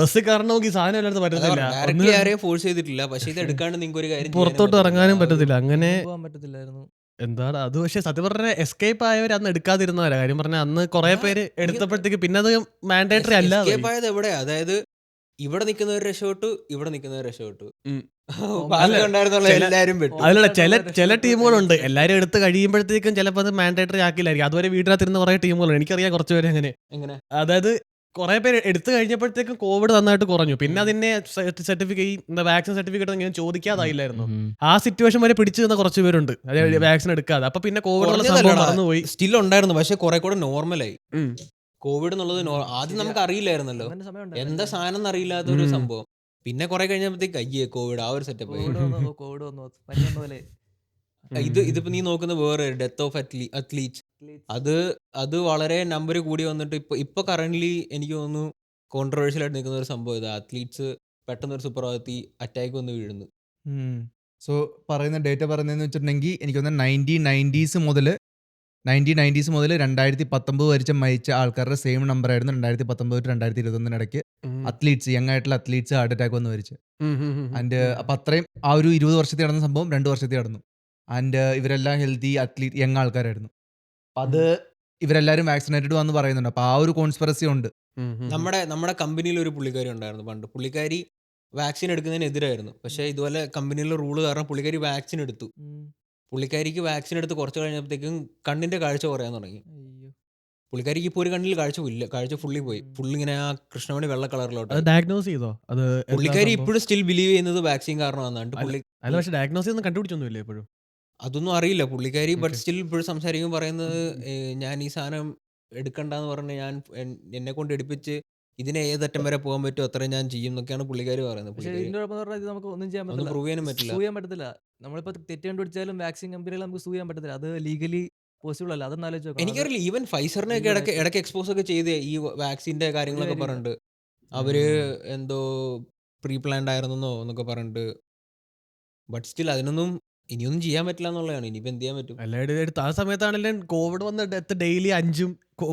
ബസ് കാരണമെങ്കിൽ സാധനം
ആരെയും ഫോഴ്സ് ചെയ്തിട്ടില്ല, പക്ഷെ ഇത് എടുക്കാണ്ട് നിങ്ങൾക്ക് ഒരു കാര്യം
പുറത്തോട്ട് ഇറങ്ങാനും പറ്റത്തില്ല, അങ്ങനെ
പോകാൻ പറ്റത്തില്ലായിരുന്നു.
എന്താണ് അത്. പക്ഷെ സത്യം പറഞ്ഞ എസ്കേപ്പ് ആയവർ അന്ന് എടുക്കാതിരുന്നവരാ. കാര്യം പറഞ്ഞാൽ അന്ന് കുറെ പേര് എടുത്തപ്പോഴത്തേക്ക് പിന്നെ അത് മാൻഡേറ്ററി അല്ല.
എസ്കേപ്പ് ആയത് എവിടെയാ? അതായത് ഇവിടെ നിൽക്കുന്നവർ രക്ഷപ്പെട്ടു, ഇവിടെ നിൽക്കുന്നവർ രക്ഷപ്പെട്ടു.
അതിലുള്ള ചില ടീമുകളുണ്ട് എല്ലാരും എടുത്ത് കഴിയുമ്പോഴത്തേക്കും ചിലപ്പോൾ അത് മാൻഡേറ്ററി ആക്കില്ലായിരിക്കും. അതുവരെ വീട്ടിനകത്തിരുന്ന് കുറെ ടീമുകളുണ്ട്. എനിക്കറിയാം കുറച്ചുപേരെ അങ്ങനെ. അതായത് കുറെ പേര് എടുത്തു കഴിഞ്ഞപ്പോഴത്തേക്കും കോവിഡ് നന്നായിട്ട് കുറഞ്ഞു. പിന്നെ അതിന്റെ സർട്ടിഫിക്കറ്റ് വാക്സിൻ സർട്ടിഫിക്കറ്റ് ഇങ്ങനെ ചോദിക്കാതായില്ലായിരുന്നു. ആ സിറ്റുവേഷൻ വരെ പിടിച്ചു നിന്ന കുറച്ച് പേരുണ്ട് വാക്സിൻ എടുക്കാതെ. അപ്പൊ പിന്നെ കോവിഡ് മറന്നുപോയി.
സ്റ്റിൽ ഉണ്ടായിരുന്നു, പക്ഷെ കുറെ കൂടെ നോർമലായി. കോവിഡ് എന്നുള്ളത് ആദ്യം നമുക്ക് അറിയില്ലായിരുന്നല്ലോ, എന്താ സാധനം എന്നറിയില്ലാത്ത ഒരു സംഭവം. പിന്നെ കുറെ കഴിഞ്ഞപ്പോഴത്തേക്ക് അയ്യേ കോവിഡ് ആ ഒരു സെറ്റപ്പ്. ഇതിപ്പോ നീ നോക്കുന്ന വേറെ ഡെത്ത് ഓഫ് അത്ലീറ്റ്സ്, അത് വളരെ നമ്പർ കൂടി വന്നിട്ട് ഇപ്പൊ കറന്റ്ലി എനിക്ക് തോന്നുന്നു കോൺട്രവേഴ്ഷ്യൽ ആയിട്ട് നിൽക്കുന്ന ഒരു സംഭവം ഇതാ. അത്ലീറ്റ്സ് പെട്ടെന്ന് ഒരു സുപ്രഭാതത്തിൽ അറ്റാക്ക് വന്ന് വീഴുന്നു.
സോ പറയുന്ന ഡേറ്റ പറയുന്നതെന്ന് വെച്ചിട്ടുണ്ടെങ്കിൽ എനിക്ക് തോന്നുന്നു 1990s മുതൽ 2019 മരിച്ച ആൾക്കാരുടെ സെയിം നമ്പർ ആയിരുന്നു 2019 2021 ഇടയ്ക്ക് അത്ലീറ്റ്സ്, യങ് ആയിട്ടുള്ള അത്ലീറ്റ്സ് ഹാർട്ട് അറ്റാക്ക് വന്ന് മരിച്ചു. ആൻഡ് അപ്പം അത്രയും ആ ഒരു 20 വർഷത്തിൽ നടന്ന സംഭവം 2 വർഷത്തിൽ നടന്നു. ആൻഡ് ഇവരെല്ലാം ഹെൽത്തി അത്ലീറ്റ് യങ് ആൾക്കാരായിരുന്നു. അപ്പം അത് ഇവരെല്ലാവരും വാക്സിനേറ്റഡ് വന്ന് പറയുന്നുണ്ട്. അപ്പം ആ ഒരു കോൺസ്പിറസി ഉണ്ട്.
നമ്മുടെ കമ്പനിയിൽ ഒരു പുള്ളിക്കാരി ഉണ്ടായിരുന്നു പണ്ട്. പുള്ളിക്കാരി വാക്സിൻ എടുക്കുന്നതിനെതിരായിരുന്നു, പക്ഷേ ഇതുപോലെ കമ്പനിയിലെ റൂള് കാരണം പുള്ളിക്കാരി വാക്സിൻ എടുത്തു. പുള്ളിക്കാരിക്ക് വാക്സിൻ എടുത്ത് കുറച്ച് കഴിഞ്ഞപ്പോഴത്തേക്കും കണ്ണിന്റെ കാഴ്ച കുറയാൻ തുടങ്ങി. പുള്ളിക്കാരിക്ക് ഇപ്പോൾ ഒരു കണ്ണിൽ കാഴ്ച ഫുള്ളി പോയി. ഫുള്ളിങ്ങനെ ആ കൃഷ്ണമണി വെള്ള കളറിലോട്ട്.
ഡയഗ്നോസ് ചെയ്തോ? അത്
പുള്ളിക്കാരി ഇപ്പോഴും സ്റ്റിൽ ബിലീവ് ചെയ്യുന്നത് വാക്സിൻ കാരണമാണ്.
പക്ഷേ ഡയഗ്നോസ് ഒന്നും കണ്ടുപിടിച്ചൊന്നുമില്ല ഇപ്പോഴും.
അതൊന്നും അറിയില്ല പുള്ളിക്കാരി. ബട്ട് സ്റ്റിൽ ഇപ്പോഴും സംസാരിക്കുമ്പോൾ പറയുന്നത് ഞാൻ ഈ സാധനം എടുക്കണ്ടെന്ന് പറഞ്ഞ് ഞാൻ എന്നെ കൊണ്ട് എടുപ്പിച്ച് ഇതിനെ ഏതറ്റം വരെ പോകാൻ പറ്റുമോ അത്രയും ഞാൻ ചെയ്യും എന്നൊക്കെയാണ് പുള്ളിക്കാർ പറയുന്നത്.
പക്ഷേ ഇതിന്റെ കുഴപ്പം എന്ന് പറഞ്ഞാൽ ഇത് നമുക്ക് ഒന്നും ചെയ്യാൻ
ഒന്നും
പറ്റില്ല.
പ്രൂവ് ചെയ്യാനും പറ്റില്ല.
സൂ ചെയ്യാൻ പറ്റത്തില്ല. നമ്മളിപ്പോൾ തെറ്റ് കണ്ടുപിടിച്ചാലും വാക്സിൻ കമ്പനികൾ നമുക്ക് സൂ ചെയ്യാൻ പറ്റത്തില്ല. അത് ലീഗലി പോസിബിൾ അല്ല. അതൊന്നും ആലോചിച്ച് നോക്കണം. അത്
എനിക്കറിയില്ല, ഈവൻ ഫൈസറിനെയൊക്കെ ഇടയ്ക്ക് എക്സ്പോസ് ഒക്കെ ചെയ്ത് ഈ വാക്സിന്റെ കാര്യങ്ങളൊക്കെ
കാര്യമില്ല.
പറഞ്ഞിട്ട് അവര് എന്തോ പ്രീ പ്ലാൻഡ് ആയിരുന്നോ എന്നൊക്കെ പറഞ്ഞിട്ട്. ബട്ട് സ്റ്റിൽ അതിനൊന്നും ഇനിയൊന്നും ചെയ്യാൻ പറ്റില്ല എന്നുള്ളതാണ്. ഇനിയിപ്പോൾ എന്ത് ചെയ്യാൻ പറ്റും?
എല്ലാവരും എടുത്ത് ആ സമയത്താണെങ്കിലും കോവിഡ് വന്ന ഡെത്ത് ഡെയിലി 5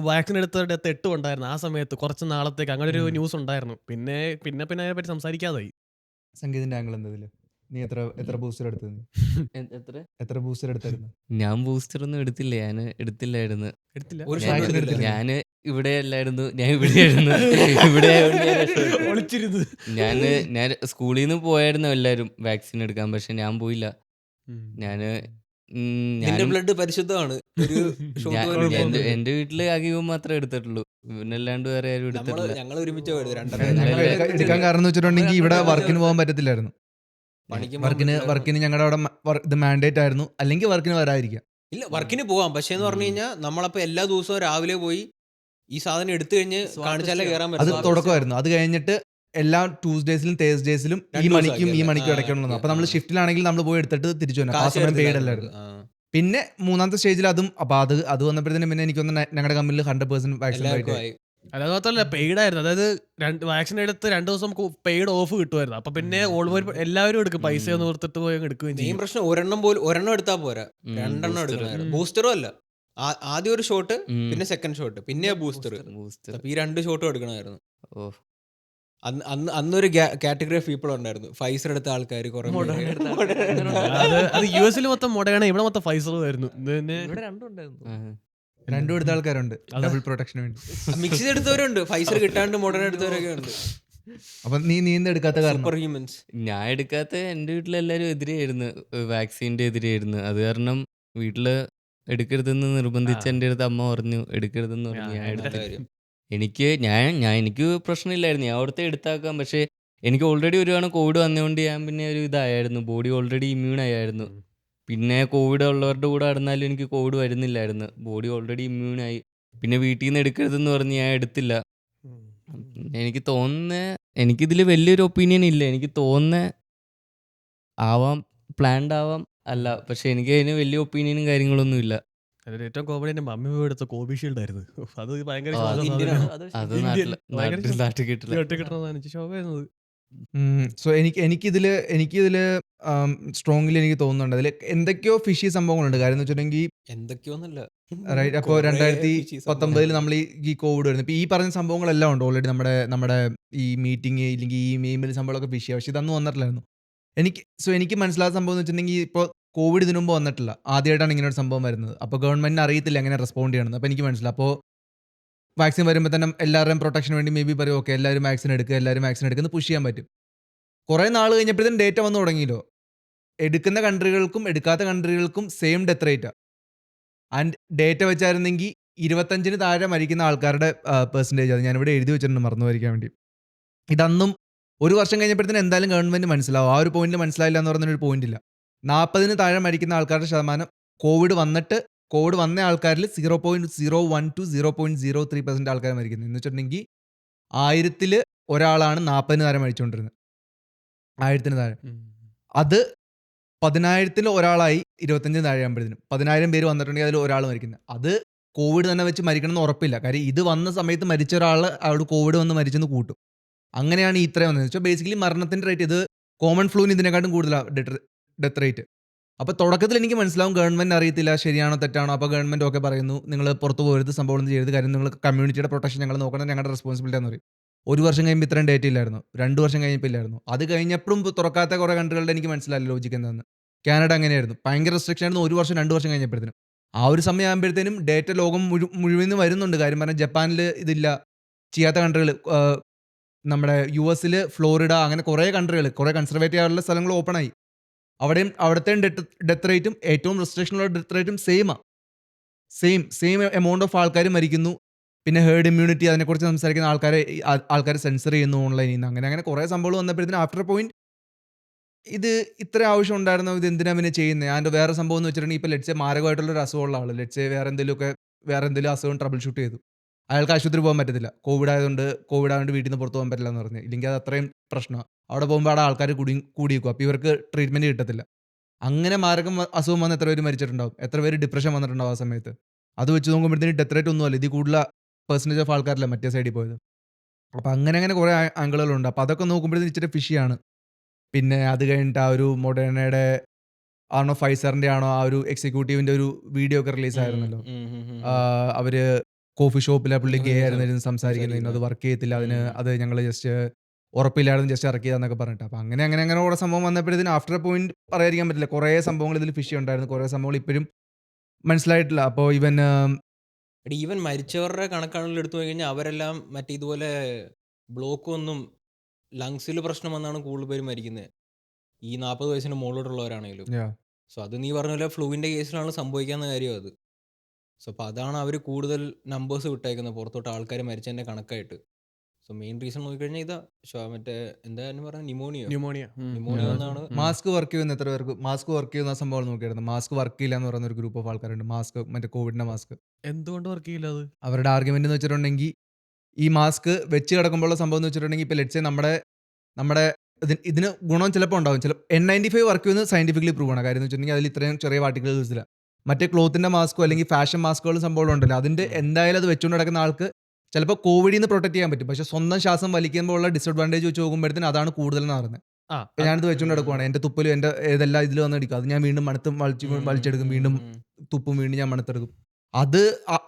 വാക്സിൻ എടുത്ത ഡെത്ത് 8 ഉണ്ടായിരുന്നു ആ സമയത്ത് കുറച്ച് നാളത്തേക്ക്. അങ്ങനെ ഒരു ന്യൂസ് ഉണ്ടായിരുന്നു. പിന്നെ അതിനെ പറ്റി സംസാരിക്കാതായി.
സംഗീതിന്റെ ആംഗിൾ എന്താ ഇതില്? നീ എത്ര ബൂസ്റ്റർ എടുത്തത്? എത്ര ബൂസ്റ്റർ എടുത്തായിരുന്നു?
ഞാൻ ബൂസ്റ്റർ ഒന്നും എടുത്തില്ല, ഞാൻ എടുത്തില്ലായിരുന്നു.
എടുത്തില്ല.
ഒരു
vaccine
ഷോട്ടും
എടുത്തില്ല.
എടുത്തില്ല.
ഞാൻ ഇവിടെ അല്ലായിരുന്നു, ഞാൻ ഇവിടെയായിരുന്നു. ഇവിടെ ആയതുകൊണ്ട് ഞാൻ രക്ഷപ്പെട്ടു.
ഒളിച്ചിരുന്ന്.
ഞാൻ സ്കൂളിൽ നിന്ന് പോയായിരുന്നു എല്ലാവരും വാക്സിൻ എടുക്കാൻ, പക്ഷെ ഞാൻ പോയില്ല. ഞാന്
നിന്റെ ബ്ലഡ് പരിശുദ്ധമാണ്. ഒരു ഷോട്ട് പോലും ഇല്ല.
എന്റെ വീട്ടില് അകീവം മാത്രമേ എടുത്തിട്ടുള്ളൂ, പിന്നല്ലാണ്ട് വേറെ ആരും എടുത്തിട്ടില്ല.
ഞങ്ങൾ ഒരുമിച്ച് പോയത്
ഞങ്ങൾ എടുക്കാൻ കാരണം എന്ന് വെച്ചിട്ടുണ്ടെങ്കിൽ ഇവിടെ വർക്കിന് പോകാൻ പറ്റത്തില്ലായിരുന്നു. വർക്കിന് ഞങ്ങളുടെ അവിടെ ഇത് മാൻഡേറ്റ് ആയിരുന്നു, അല്ലെങ്കിൽ വർക്കിന് വരാതിരിക്കാം.
ഇല്ല, വർക്കിന് പോവാം. പക്ഷേ എന്ന് പറഞ്ഞു കഴിഞ്ഞാൽ നമ്മളപ്പോ എല്ലാ ദിവസവും രാവിലെ പോയി ഈ സാധനം എടുത്തു കഴിഞ്ഞ് കാണിച്ചാലേ കയറാൻ
അത്
പറ്റും.
തുടക്കമായിരുന്നു. അത് കഴിഞ്ഞിട്ട് എല്ലാ ട്യൂസ്ഡേസിലും തേഴ്സ്ഡേസിലും ഈ
രണ്ട്
മണിക്കും ഈ
ദിവസം
മണിക്കും
ആ,
ഇടയ്ക്കുള്ളൂ. അപ്പൊ നമ്മൾ
ആ.
ഷിഫ്റ്റിലാണെങ്കിൽ നമ്മൾ പോയി എടുത്തിട്ട് തിരിച്ചു വന്നു. ആ
കാശ്
സമയം പെയ്ഡ്
എടുത്തില്ലായിരുന്നു.
അല്ലായിരുന്നു. പിന്നെ മൂന്നാമത്തെ സ്റ്റേജിൽ അതും അപ്പൊ അത് വന്നപ്പോഴത്തേനും പിന്നെ എനിക്കൊന്ന് ഞങ്ങളുടെ കമ്പനിയിൽ 100% വാക്സിൻ
എല്ലാവർക്കും
ആയി.
ആയി.
അല്ലാതെ മാത്രമല്ല പെയ്ഡ് ആയിരുന്നു. അതായത് വാക്സിൻ എടുത്ത് 2 ദിവസം പെയ്ഡ് ഓഫ് കിട്ടുമായിരുന്നു. അപ്പൊ പിന്നെ ഓൾമോസ്റ്റ് എല്ലാവരും എടുക്കും. പൈസ ഒന്ന് ഓർത്തിട്ട് പോയി അങ്ങ് എടുക്കുകയും
മെയിൻ
ചെയ്യും.
പ്രശ്നം ഒരെണ്ണം എടുത്താൽ പോരാ, 2 എണ്ണം എടുക്കണം. ബൂസ്റ്ററും അല്ല, ആദ്യം ഒരു ഷോട്ട്, പിന്നെ സെക്കൻഡ് ഷോട്ട്, പിന്നെ ബൂസ്റ്റർ.
ബൂസ്റ്റർ.
അപ്പൊ ഈ 2 ഷോട്ടും എടുക്കണമായിരുന്നു.
ഓ,
അന്നൊരു കാറ്റഗറി ഓഫ് പീപ്പിൾ ഉണ്ടായിരുന്നു. ഫൈസർ എടുത്ത ആൾക്കാർ കുറെ
Moderna എടുത്ത ആൾക്കാര്.
അത് US മൊത്തം മൊടയാണ്, ഇവിടെ മൊത്തം ഫൈസർ ആയിരുന്നു. പിന്നെ
ഇവിടെ രണ്ടും ഉണ്ടായിരുന്നു.
രണ്ടും എടുത്ത ആൾക്കാരുണ്ട് ഡബിൾ പ്രൊട്ടക്ഷന് വേണ്ടി.
മിക്സ് എടുത്തവരുണ്ട്, ഫൈസർ കിട്ടാണ്ട് മോഡേൺ എടുത്തവരൊക്കെ ഉണ്ട്.
അപ്പൊ നീ എടുക്കാത്ത കാരണം
സൂപ്പർ ഹ്യൂമൻസ്.
ഞാൻ എടുക്കാത്ത എൻ്റെ വീട്ടിലെല്ലാവരും എതിരെയായിരുന്നു, വാക്സിൻ്റെ എതിരെയായിരുന്നു. അത് കാരണം വീട്ടില് എടുക്കരുതെന്ന് നിർബന്ധിച്ച് എൻ്റെ അടുത്ത് അമ്മ പറഞ്ഞു എടുക്കരുതെന്ന് പറഞ്ഞു. ഞാൻ
എടുത്ത
എടുത്തില്ല.
കാര്യം.
എനിക്ക് പ്രശ്നമില്ലായിരുന്നു, ഞാൻ അവിടുത്തെ എടുത്താക്കാം. പക്ഷേ എനിക്ക് ഓൾറെഡി ഒരു തവണ കോവിഡ് വന്നുകൊണ്ട് ഞാൻ പിന്നെ ഒരു ഇതായിരുന്നു, ബോഡി ഓൾറെഡി ഇമ്മ്യൂൺ ആയിരുന്നു. പിന്നെ കോവിഡ് ഉള്ളവരുടെ കൂടെ നടന്നാലും എനിക്ക് കോവിഡ് വരുന്നില്ലായിരുന്നു, ബോഡി ഓൾറെഡി ഇമ്മ്യൂൺ ആയി. പിന്നെ വീട്ടിൽ നിന്ന് എടുക്കരുതെന്ന് പറഞ്ഞ് ഞാൻ എടുത്തില്ല. എനിക്ക് എനിക്കിതിൽ വലിയൊരു ഒപ്പീനിയൻ ഇല്ല. എനിക്ക് ആവാം, പ്ലാൻഡ് ആവാം അല്ല, പക്ഷെ എനിക്ക് അതിന് വലിയ ഒപ്പീനിയനും കാര്യങ്ങളൊന്നും ഇല്ല.
അതിൽ ഏറ്റവും കോമഡി എൻ്റെ മമ്മി എടുത്ത കോവിഷീൽഡ് ആയിരുന്നു. അത് ഭയങ്കര
ആ,
ശ്വാസം
ഇന്ത്യൻ
സാധനം.
അത്
അത്
ഇന്ത്യൻ ഭയങ്കര
നാട്ടിൽ കിട്ടില്ല.
ഒറ്റ കിട്ടണതാണ് ശോഭയുന്നത്.
സോ എനിക്കിതില് സ്ട്രോങ്ലി എനിക്ക് തോന്നുന്നുണ്ട് അതിൽ എന്തൊക്കെയോ ഫിഷി സംഭവങ്ങളുണ്ട്. കാര്യം എന്ന് വെച്ചിട്ടുണ്ടെങ്കിൽ
എന്തൊക്കെയോന്നല്ല,
റൈറ്റ്, അപ്പോൾ 2019 നമ്മൾ ഈ കോവിഡ് വരുന്നത്, ഇപ്പൊ ഈ പറഞ്ഞ സംഭവങ്ങളെല്ലാം ഉണ്ട് ഓൾറെഡി. നമ്മുടെ ഈ മീറ്റിംഗ് ഇല്ലെങ്കിൽ ഈ മെയിൽ സംഭവങ്ങളൊക്കെ ഫിഷിയാണ്, പക്ഷെ ഇതൊന്നും വന്നിട്ടില്ലായിരുന്നു. എനിക്ക് മനസ്സിലാത്ത സംഭവം എന്ന് വെച്ചിട്ടുണ്ടെങ്കിൽ ഇപ്പോൾ കോവിഡ് ഇതിനു മുമ്പ് വന്നിട്ടില്ല, ആദ്യമായിട്ടാണ് ഇങ്ങനെ ഒരു സംഭവം വരുന്നത്. അപ്പോൾ ഗവൺമെന്റിന് അറിയത്തില്ല എങ്ങനെ റെസ്പോണ്ട് ചെയ്യണമെന്ന്. അപ്പോൾ എനിക്ക് മനസ്സിലായി, അപ്പോൾ വാക്സിൻ വരുമ്പോൾ തന്നെ എല്ലാവരുടെയും പ്രൊട്ടക്ഷന് വേണ്ടി മേ ബി പറയും ഓക്കെ എല്ലാവരും വാക്സിൻ എടുക്കുന്ന പുഷ് ചെയ്യാൻ പറ്റും. കുറേ നാൾ കഴിഞ്ഞപ്പോഴത്തേനും ഡേറ്റ വന്നു തുടങ്ങിയല്ലോ, എടുക്കുന്ന കൺട്രികൾക്കും എടുക്കാത്ത കൺട്രികൾക്കും സെയിം ഡെത്ത് റേറ്റാണ്. ആൻഡ് ഡേറ്റ വെച്ചായിരുന്നെങ്കിൽ 25-ന് താഴെ മരിക്കുന്ന ആൾക്കാരുടെ പെർസെൻറ്റേജ്, അത് ഞാനിവിടെ എഴുതി വെച്ചിട്ടുണ്ട് മറന്നു വരിക്കാൻ വേണ്ടി. ഇതന്നും ഒരു വർഷം കഴിഞ്ഞപ്പോഴത്തേനും എന്തായാലും ഗവൺമെന്റ് മനസ്സിലാവും. ആ ഒരു പോയിന്റിൽ മനസ്സിലായില്ല എന്ന് പറഞ്ഞൊരു പോയിന്റ് ഇല്ല. 40-ന് താഴെ മരിക്കുന്ന ആൾക്കാരുടെ ശതമാനം കോവിഡ് വന്ന ആൾക്കാരിൽ 0.01 to 0.03% ആൾക്കാർ മരിക്കുന്നത്. എന്ന് വെച്ചിട്ടുണ്ടെങ്കിൽ 1000-ൽ ഒരാളാണ് 40-ന് താഴെ മരിച്ചുകൊണ്ടിരുന്നത്. 1000-ന് താഴെ. അത് 10,000-ൽ ഒരാളായി 25-ന് താഴെ ആകുമ്പോഴത്തേനും 10,000 പേര് വന്നിട്ടുണ്ടെങ്കിൽ അതിൽ ഒരാൾ മരിക്കുന്നത്. അത് കോവിഡ് തന്നെ വെച്ച് മരിക്കണമെന്ന് ഉറപ്പില്ല. കാര്യം ഇത് വന്ന സമയത്ത് മരിച്ച ഒരാൾ അവിടെ കോവിഡ് വന്ന് മരിച്ചെന്ന് കൂട്ടും. അങ്ങനെയാണ് ഈ ഇത്രയും വന്നത്. വെച്ചാൽ ബേസിക്കലി മരണത്തിൻ്റെ റേറ്റ് ഇത് കോമൺ ഫ്ലൂവിന് ഇതിനെക്കാട്ടും കൂടുതലാണ് ഡെത്ത് റേറ്റ്. അപ്പോൾ തുടക്കത്തിൽ എനിക്ക് മനസ്സിലാവും ഗവൺമെൻറ് അറിയത്തില്ല ശരിയാണോ തെറ്റാണോ. അപ്പോൾ ഗവൺമെൻറ് ഒക്കെ പറയുന്നു നിങ്ങൾ പുറത്ത് പോകരുത്, സംഭവം ഒന്നും ചെയ്യരുത്, കാര്യം നിങ്ങൾ കമ്മ്യൂണിറ്റിയുടെ പ്രൊട്ടക്ഷൻ ഞങ്ങൾ നോക്കണം, ഞങ്ങളുടെ റെസ്പോൺസിബിലിറ്റി എന്ന് പറയും. ഒരു വർഷം കഴിയുമ്പോൾ ഇത്രയും ഡേറ്റ് ഇല്ലായിരുന്നു, 2 വർഷം കഴിഞ്ഞപ്പോൾ ഇല്ലായിരുന്നു. അത് കഴിഞ്ഞപ്പോഴും തുറക്കാത്ത കുറേ കൺട്രികളുടെ എനിക്ക് മനസ്സിലായില്ല ലോജിക്ക് എന്താണെന്ന്. കാനഡ അങ്ങനെയായിരുന്നു, ഭയങ്കര റെസ്ട്രിക്ഷൻ ആയിരുന്നു 1 വർഷം 2 വർഷം കഴിഞ്ഞപ്പോഴത്തേനും. ആ ഒരു സമയം ആകുമ്പോഴത്തേനും ഡേറ്റ ലോകം മുഴുവൻ വരുന്നുണ്ട്. കാര്യം പറഞ്ഞാൽ ജപ്പാനിൽ ഇതില്ല, ചെയ്യാത്ത കൺട്രികൾ, നമ്മുടെ US-ൽ ഫ്ലോറിഡ, അങ്ങനെ കുറേ കൺട്രികൾ, കുറേ കൺസർവേറ്റീവ് ആയിട്ടുള്ള സ്ഥലങ്ങൾ ഓപ്പൺ ആയി. അവിടുത്തെ ഡെത്ത് റേറ്റും ഏറ്റവും റെസ്ട്രിക്ഷനുള്ള ഡെത്ത് റേറ്റും സെയിം എമൗണ്ട് ഓഫ് ആൾക്കാർ മരിക്കുന്നു. പിന്നെ ഹേർഡ് ഇമ്മ്യൂണിറ്റി, അതിനെക്കുറിച്ച് സംസാരിക്കുന്ന ആൾക്കാരെ സെൻസർ ചെയ്യുന്നു ഓൺലൈനിൽ നിന്ന്. അങ്ങനെ കുറേ സംഭവങ്ങൾ വന്നപ്പോഴത്തേനും ആഫ്റ്റർ പോയിന്റ് ഇത് ഇത്ര ആവശ്യം ഉണ്ടായിരുന്നോ, ഇത് എന്തിനാ പിന്നെ ചെയ്യുന്നത്. അതിൻ്റെ വേറെ സംഭവം എന്ന് വെച്ചിട്ടുണ്ടെങ്കിൽ ഇപ്പോൾ ലെറ്റ്സേ മാരകമായിട്ടുള്ളൊരു അസുഖമുള്ള ആൾ, ലെറ്റ്സേ വേറെ എന്തെങ്കിലും അസുഖം ട്രബിൾ ഷൂട്ട് ചെയ്തു, അയാൾക്ക് ആശുപത്രി പോകാൻ പറ്റത്തില്ല. കോവിഡ് ആയതുകൊണ്ട് വീട്ടിൽ നിന്ന് പുറത്ത് പോകാൻ പറ്റില്ല എന്ന് പറഞ്ഞു. ഇല്ലെങ്കിൽ അത് അത്രയും പ്രശ്നമാണ്. അവിടെ പോകുമ്പോൾ അവിടെ ആൾക്കാർ കൂടിയിരിക്കും. അപ്പോൾ ഇവർക്ക് ട്രീറ്റ്മെൻറ്റ് കിട്ടത്തില്ല. അങ്ങനെ മാരകം അസുഖം വന്ന് എത്ര പേര് മരിച്ചിട്ടുണ്ടാവും, എത്ര പേര് ഡിപ്രഷൻ വന്നിട്ടുണ്ടാവും ആ സമയത്ത്. അത് വെച്ച് നോക്കുമ്പോഴത്തേന് ഡെത്ത് റേറ്റ് ഒന്നുമല്ല, ഇതിൽ കൂടുതൽ പെർസെൻറ്റേജ് ഓഫ് ആൾക്കാരല്ല മറ്റേ സൈഡിൽ പോയത്. അപ്പോൾ അങ്ങനെ കുറേ ആംഗിളുകളുണ്ട്. അപ്പോൾ അതൊക്കെ നോക്കുമ്പോഴത്തേന് ഇച്ചിരി ഫിഷിയാണ്. പിന്നെ അത് കഴിഞ്ഞിട്ട് ആ ഒരു മൊഡേണയുടെ ആണോ ഫൈസറിൻ്റെ ആണോ ആ ഒരു എക്സിക്യൂട്ടീവിൻ്റെ ഒരു വീഡിയോ ഒക്കെ റിലീസായിരുന്നല്ലോ. അവര് കോഫി ഷോപ്പിലെ പുള്ളി ഗേ ആയിരുന്നു സംസാരിക്കുന്നതിന്, അത് വർക്ക് ചെയ്യത്തില്ല, അത് ഞങ്ങൾ ജസ്റ്റ് ഉറപ്പില്ലായിരുന്നു, ജസ്റ്റ് ഇറക്കിയതെന്നൊക്കെ പറഞ്ഞിട്ട്. അപ്പം അങ്ങനെ കുറേ സംഭവം വന്നപ്പോഴത്തേന് ആഫ്റ്റർ എ പോയിന്റ് പറയാതിരിക്കാൻ പറ്റില്ല, കുറേ സംഭവങ്ങൾ ഇതിൽ ഫിഷി ഉണ്ടായിരുന്നു, കുറേ സംഭവങ്ങൾ ഇപ്പോഴും മനസ്സിലായിട്ടില്ല. അപ്പോൾ
ഈവൻ മരിച്ചവരുടെ കണക്കാണെങ്കിലും എടുത്തു കഴിഞ്ഞാൽ അവരെല്ലാം മറ്റേ ഇതുപോലെ ബ്ലോക്കൊന്നും ലങ്സിൽ പ്രശ്നം വന്നാണ് കൂടുതൽ പേര് മരിക്കുന്നത്, ഈ 40 വയസ്സിന് മുകളിലോട്ടുള്ളവരാണെങ്കിലും. സോ അത് നീ പറഞ്ഞ പോലെ ഫ്ലൂവിൻ്റെ കേസിലാണ് സംഭവിക്കാവുന്ന കാര്യം അത്. സോ അപ്പോൾ അതാണ് അവർ കൂടുതൽ നമ്പേഴ്സ് വിട്ടേക്കുന്നത് പുറത്തോട്ട്, ആൾക്കാർ മരിച്ചതിൻ്റെ കണക്കായിട്ട്. സോ മെയിൻ റീസൺ നോക്കിക്കഴിഞ്ഞാൽ ഇതാ മറ്റേ എന്തായാലും പറഞ്ഞ ന്യൂമോണിയ എന്നാണ്.
മാസ്ക് വർക്ക് ചെയ്യുന്ന എത്ര പേർക്ക് മാസ്ക് വർക്ക് ചെയ്യുന്ന സംഭവം നോക്കിയായിരുന്നു. മാസ്ക് വർക്ക് ചെയ്യില്ല എന്ന് പറയുന്ന ഒരു ഗ്രൂപ്പ് ഓഫ് ആൾക്കാരുണ്ട്. മറ്റേ കോവിഡിന്റെ മാസ്ക്
എന്തുകൊണ്ട് വർക്ക് ചെയ്യില്ല അത്?
അവരുടെ ആർഗ്യുമെന്റ് എന്ന് വെച്ചിട്ടുണ്ടെങ്കിൽ ഈ മാസ്ക് വെച്ച് കിടക്കുമ്പോഴുള്ള സംഭവം എന്ന് വെച്ചിട്ടുണ്ടെങ്കിൽ ഇപ്പോൾ ലെറ്റ്സ് സേ നമ്മുടെ ഇതിന് ഗുണം ചിലപ്പോൾ ഉണ്ടാവും. N95 വർക്ക് ചെയ്യുന്നത് സയന്റിഫിക്കലി പ്രൂവ് ആണ്. കാര്യം എന്ന് വെച്ചിട്ടുണ്ടെങ്കിൽ അതിൽ ഇത്രയും ചെറിയ പാർട്ടിക്കിൾ യൂസില്ല. മറ്റേ ക്ലോത്തിന്റെ മാസ്കോ അല്ലെങ്കിൽ ഫാഷൻ മാസ്കുകളും സംഭവം ഉണ്ടല്ലോ, അതിന്റെ എന്തായാലും അത് വെച്ചുകൊണ്ട് നടക്കുന്ന ആൾക്ക് ചിലപ്പോൾ കോവിഡിൽ നിന്ന് പ്രൊട്ടക്ട് ചെയ്യാൻ പറ്റും. പക്ഷെ സ്വന്തം ശ്വാസം വലിക്കുമ്പോൾ ഉള്ള ഡിസഡ്വാൻറ്റേജ് വെച്ച് നോക്കുമ്പോഴത്തേന് അതാണ് കൂടുതലെന്ന് പറയുന്നത്. ഇപ്പം ഞാനിത് വെച്ചുകൊണ്ട് നടക്കുവാണ്, എൻ്റെ തുപ്പലും എൻ്റെ ഏതെല്ലാം ഇതിൽ വന്ന് എടുക്കും, അത് ഞാൻ വീണ്ടും വലിച്ചെടുക്കും, വീണ്ടും തുപ്പും, വീണ്ടും ഞാൻ മണത്തെടുക്കും.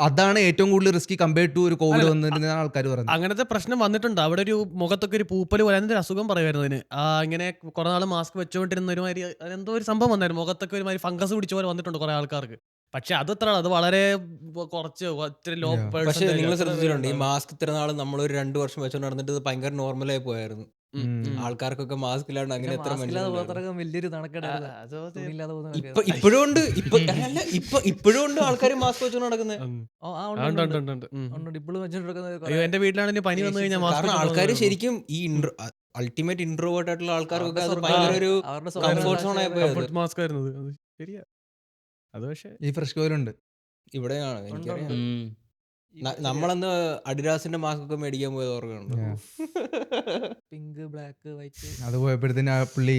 അതാണ് ഏറ്റവും കൂടുതൽ റിസ്കി കമ്പയർ ടു ഒരു കോവിഡ് വന്നിരുന്ന ആൾക്കാർ പറയുന്നത്.
അങ്ങനത്തെ പ്രശ്നം വന്നിട്ടുണ്ട്. അവിടെ ഒരു മുഖത്തൊക്കെ ഒരു പൂപ്പല് പോലെ ഒരു അസുഖം പറയുന്നതിന് ഇങ്ങനെ കുറെ നാൾ മാസ്ക് വെച്ചുകൊണ്ടിരുന്ന ഒരുമാതിരി എന്തോ ഒരു സംഭവം വന്നായിരുന്നു, മുഖത്തൊക്കെ ഒരുമാതിരി ഫംഗസ് പിടിച്ച പോലെ വന്നിട്ടുണ്ട് കുറെ ആൾക്കാർക്ക്. പക്ഷെ അത് വളരെ കുറച്ച് ലോ.
പക്ഷേ നിങ്ങൾ ശ്രദ്ധിച്ചിട്ടുണ്ട് ഈ മാസ്ക് ഇത്ര നാൾ നമ്മളൊരു 2 വർഷം വെച്ചോണ്ട് നടന്നിട്ട് ഇത് ഭയങ്കര നോർമലായി പോയായിരുന്നു. ആൾക്കാർക്കൊക്കെ മാസ്ക് ഇല്ലാണ്ട് അങ്ങനെ എത്ര
വലിയൊരു
ഇപ്പോഴും ഉണ്ട്. ഇപ്പോഴും ഉണ്ട് ആൾക്കാർ മാസ്ക് വെച്ചോണ്ട് നടക്കുന്നത്.
എന്റെ വീട്ടിലാണെങ്കിൽ പനി വന്നു കഴിഞ്ഞാൽ
കാരണം ആൾക്കാർ ശരിക്കും ഈ അൾട്ടിമേറ്റ് ഇൻട്രോവേർട്ട് ആയിട്ടുള്ള ആൾക്കാർക്കൊക്കെ അത് ഭയങ്കര ഒരു കംഫോർട്ട് സോൺ ആയിപ്പോയത്
മാസ്ക് ആയിരുന്നു. അത് ശരിയാ. അത് പക്ഷേ
ഈ ഫ്രഷ് കോയിലുണ്ട്
ഇവിടെയാണ്. എനിക്കറിയാം നമ്മളന്ന് അഡിഡാസിന്റെ മാസ്ക് ഒക്കെ മേടിക്കാൻ പോയത് ഓർക്കുന്നുണ്ട്.
പിങ്ക് ബ്ലാക്ക് വൈറ്റ്
അത് പോയപ്പോഴത്തേന് ആ പുള്ളി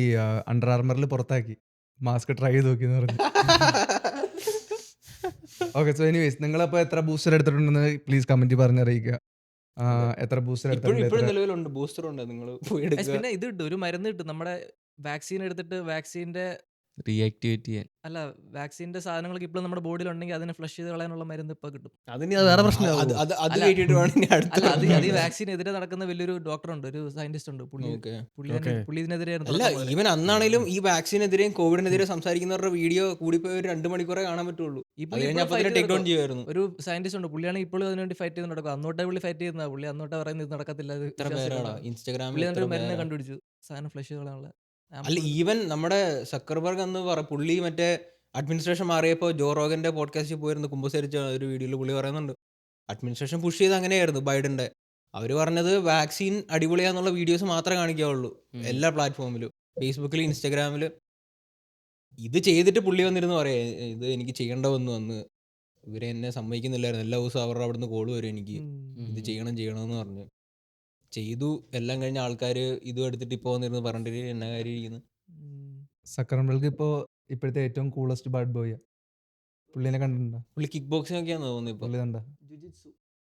അണ്ടർ ആർമറിൽ പുറത്താക്കി, മാസ്ക് ട്രൈ ചെയ്ത് നോക്കി എന്ന് പറഞ്ഞു. ഓക്കെ, സോ എനിവേസ് നിങ്ങളപ്പോൾ എത്ര ബൂസ്റ്റർ എടുത്തിട്ടുണ്ടെന്ന് പ്ലീസ് കമന്റ് പറഞ്ഞറിയിക്കുക. എത്ര ബൂസ്റ്റർ
ഇപ്പോഴും
എടുത്തിട്ടുണ്ട്?
നിലവിലുണ്ട്, ബൂസ്റ്റർ ഉണ്ട്, നിങ്ങൾ പോയി എടുക്കുക.
പിന്നെ ഇത് കിട്ടും, ഒരു മരുന്ന് കിട്ടും, നമ്മുടെ വാക്സിൻ എടുത്തിട്ട് വാക്സിന്റെ
റീആക്ടിവേറ്റ് ചെയ്യാൻ.
അല്ല വാക്സിന്റെ സാധനങ്ങളൊക്കെ ഇപ്പോഴും നമ്മുടെ ബോഡിയിൽ ഉണ്ടെങ്കിൽ അതിനെ ഫ്ലഷ് ചെയ്ത് കളയാനുള്ള മരുന്ന് ഇപ്പൊ കിട്ടും.
അതിന് വേറെ പ്രശ്നമാവും.
അത് കേട്ടിട്ട് വേണം ഇനി അടുത്ത
അല്ല അത് ഈ വാക്സിനെതിരെ നടക്കുന്ന വലിയൊരു ഡോക്ടർ ഉണ്ട്, ഒരു സയന്റിസ്റ്റ് ഉണ്ട്, പുള്ളി ഇതിനെതിരെയായിരുന്നു.
അല്ല ഈവൻ അന്നാണേലും ഈ വാക്സിനെതിരെയും കോവിഡിനെതിരെ സംസാരിക്കുന്നവരുടെ വീഡിയോ കൂടിപ്പോയി ഒരു 2 മണിക്കൂറേ കാണാൻ പറ്റുള്ളൂ. ടേക്ക് ഡൗൺ ചെയ്യുമായിരുന്നു.
ഒരു സയന്റിസ്റ്റ് ഉണ്ട്, പുള്ളിയാണ് ഇപ്പോഴും അതിനുവേണ്ടി ഫൈറ്റ് ചെയ്ത് നടക്കുക. അന്നോട്ടേ പുള്ളി ഫൈറ്റ് ചെയ്യുന്ന പുള്ളി അന്നോട്ടേ പറയുന്നത് ഇത് നടക്കത്തില്ല,
ഇൻസ്റ്റാഗ്രാമിൽ
മരുന്ന് കണ്ടുപിടിച്ചു സാധനം ഫ്ലഷ് ചെയ്ത് കളയാനുള്ള.
അല്ല ഈവൻ നമ്മുടെ സക്കർബർഗ് എന്ന് പുള്ളി മറ്റേ അഡ്മിനിസ്ട്രേഷൻ മാറിയപ്പോൾ ജോ റോഗന്റെ പോഡ്കാസ്റ്റിൽ പോയിരുന്നു കുമ്പസരിച്ച ഒരു വീഡിയോയിൽ പുള്ളി പറയുന്നുണ്ട് അഡ്മിനിസ്ട്രേഷൻ പുഷ് ചെയ്ത് അങ്ങനെയായിരുന്നു ബൈഡന്റെ. അവർ പറഞ്ഞത് വാക്സിൻ അടിപൊളിയാന്നുള്ള വീഡിയോസ് മാത്രമേ കാണിക്കാവുള്ളൂ എല്ലാ പ്ലാറ്റ്ഫോമിലും, ഫേസ്ബുക്കിലും ഇൻസ്റ്റാഗ്രാമിലും. ഇത് ചെയ്തിട്ട് പുള്ളി വന്നിരുന്നു പറയാ ഇത് എനിക്ക് ചെയ്യേണ്ട വന്ന് ഇവരെ എന്നെ സമ്മതിക്കുന്നില്ലായിരുന്നു, എല്ലാ ദിവസവും അവരുടെ അവിടെ നിന്ന് കോള് വരും എനിക്ക് ഇത് ചെയ്യണമെന്ന് പറഞ്ഞു. ചെയ്തു, എല്ലാം കഴിഞ്ഞ ആൾക്കാർ ഇതും എടുത്തിട്ട് ഇപ്പോൾ വന്നിരുന്നു പറഞ്ഞിട്ട് എന്നാ കാര്യം ഇരിക്കുന്നു.
സക്കർബർഗ് ഇപ്പോഴത്തെ ഏറ്റവും കൂളസ്റ്റ് ബാഡ് ബോയ്. പുള്ളിനെ കണ്ടിട്ടുണ്ടോ?
പുള്ളി കിക്ക് ബോക്സിംഗ് ഒക്കെയാന്ന് തോന്നുന്നു ഇപ്പൊ.
പുള്ളി കണ്ട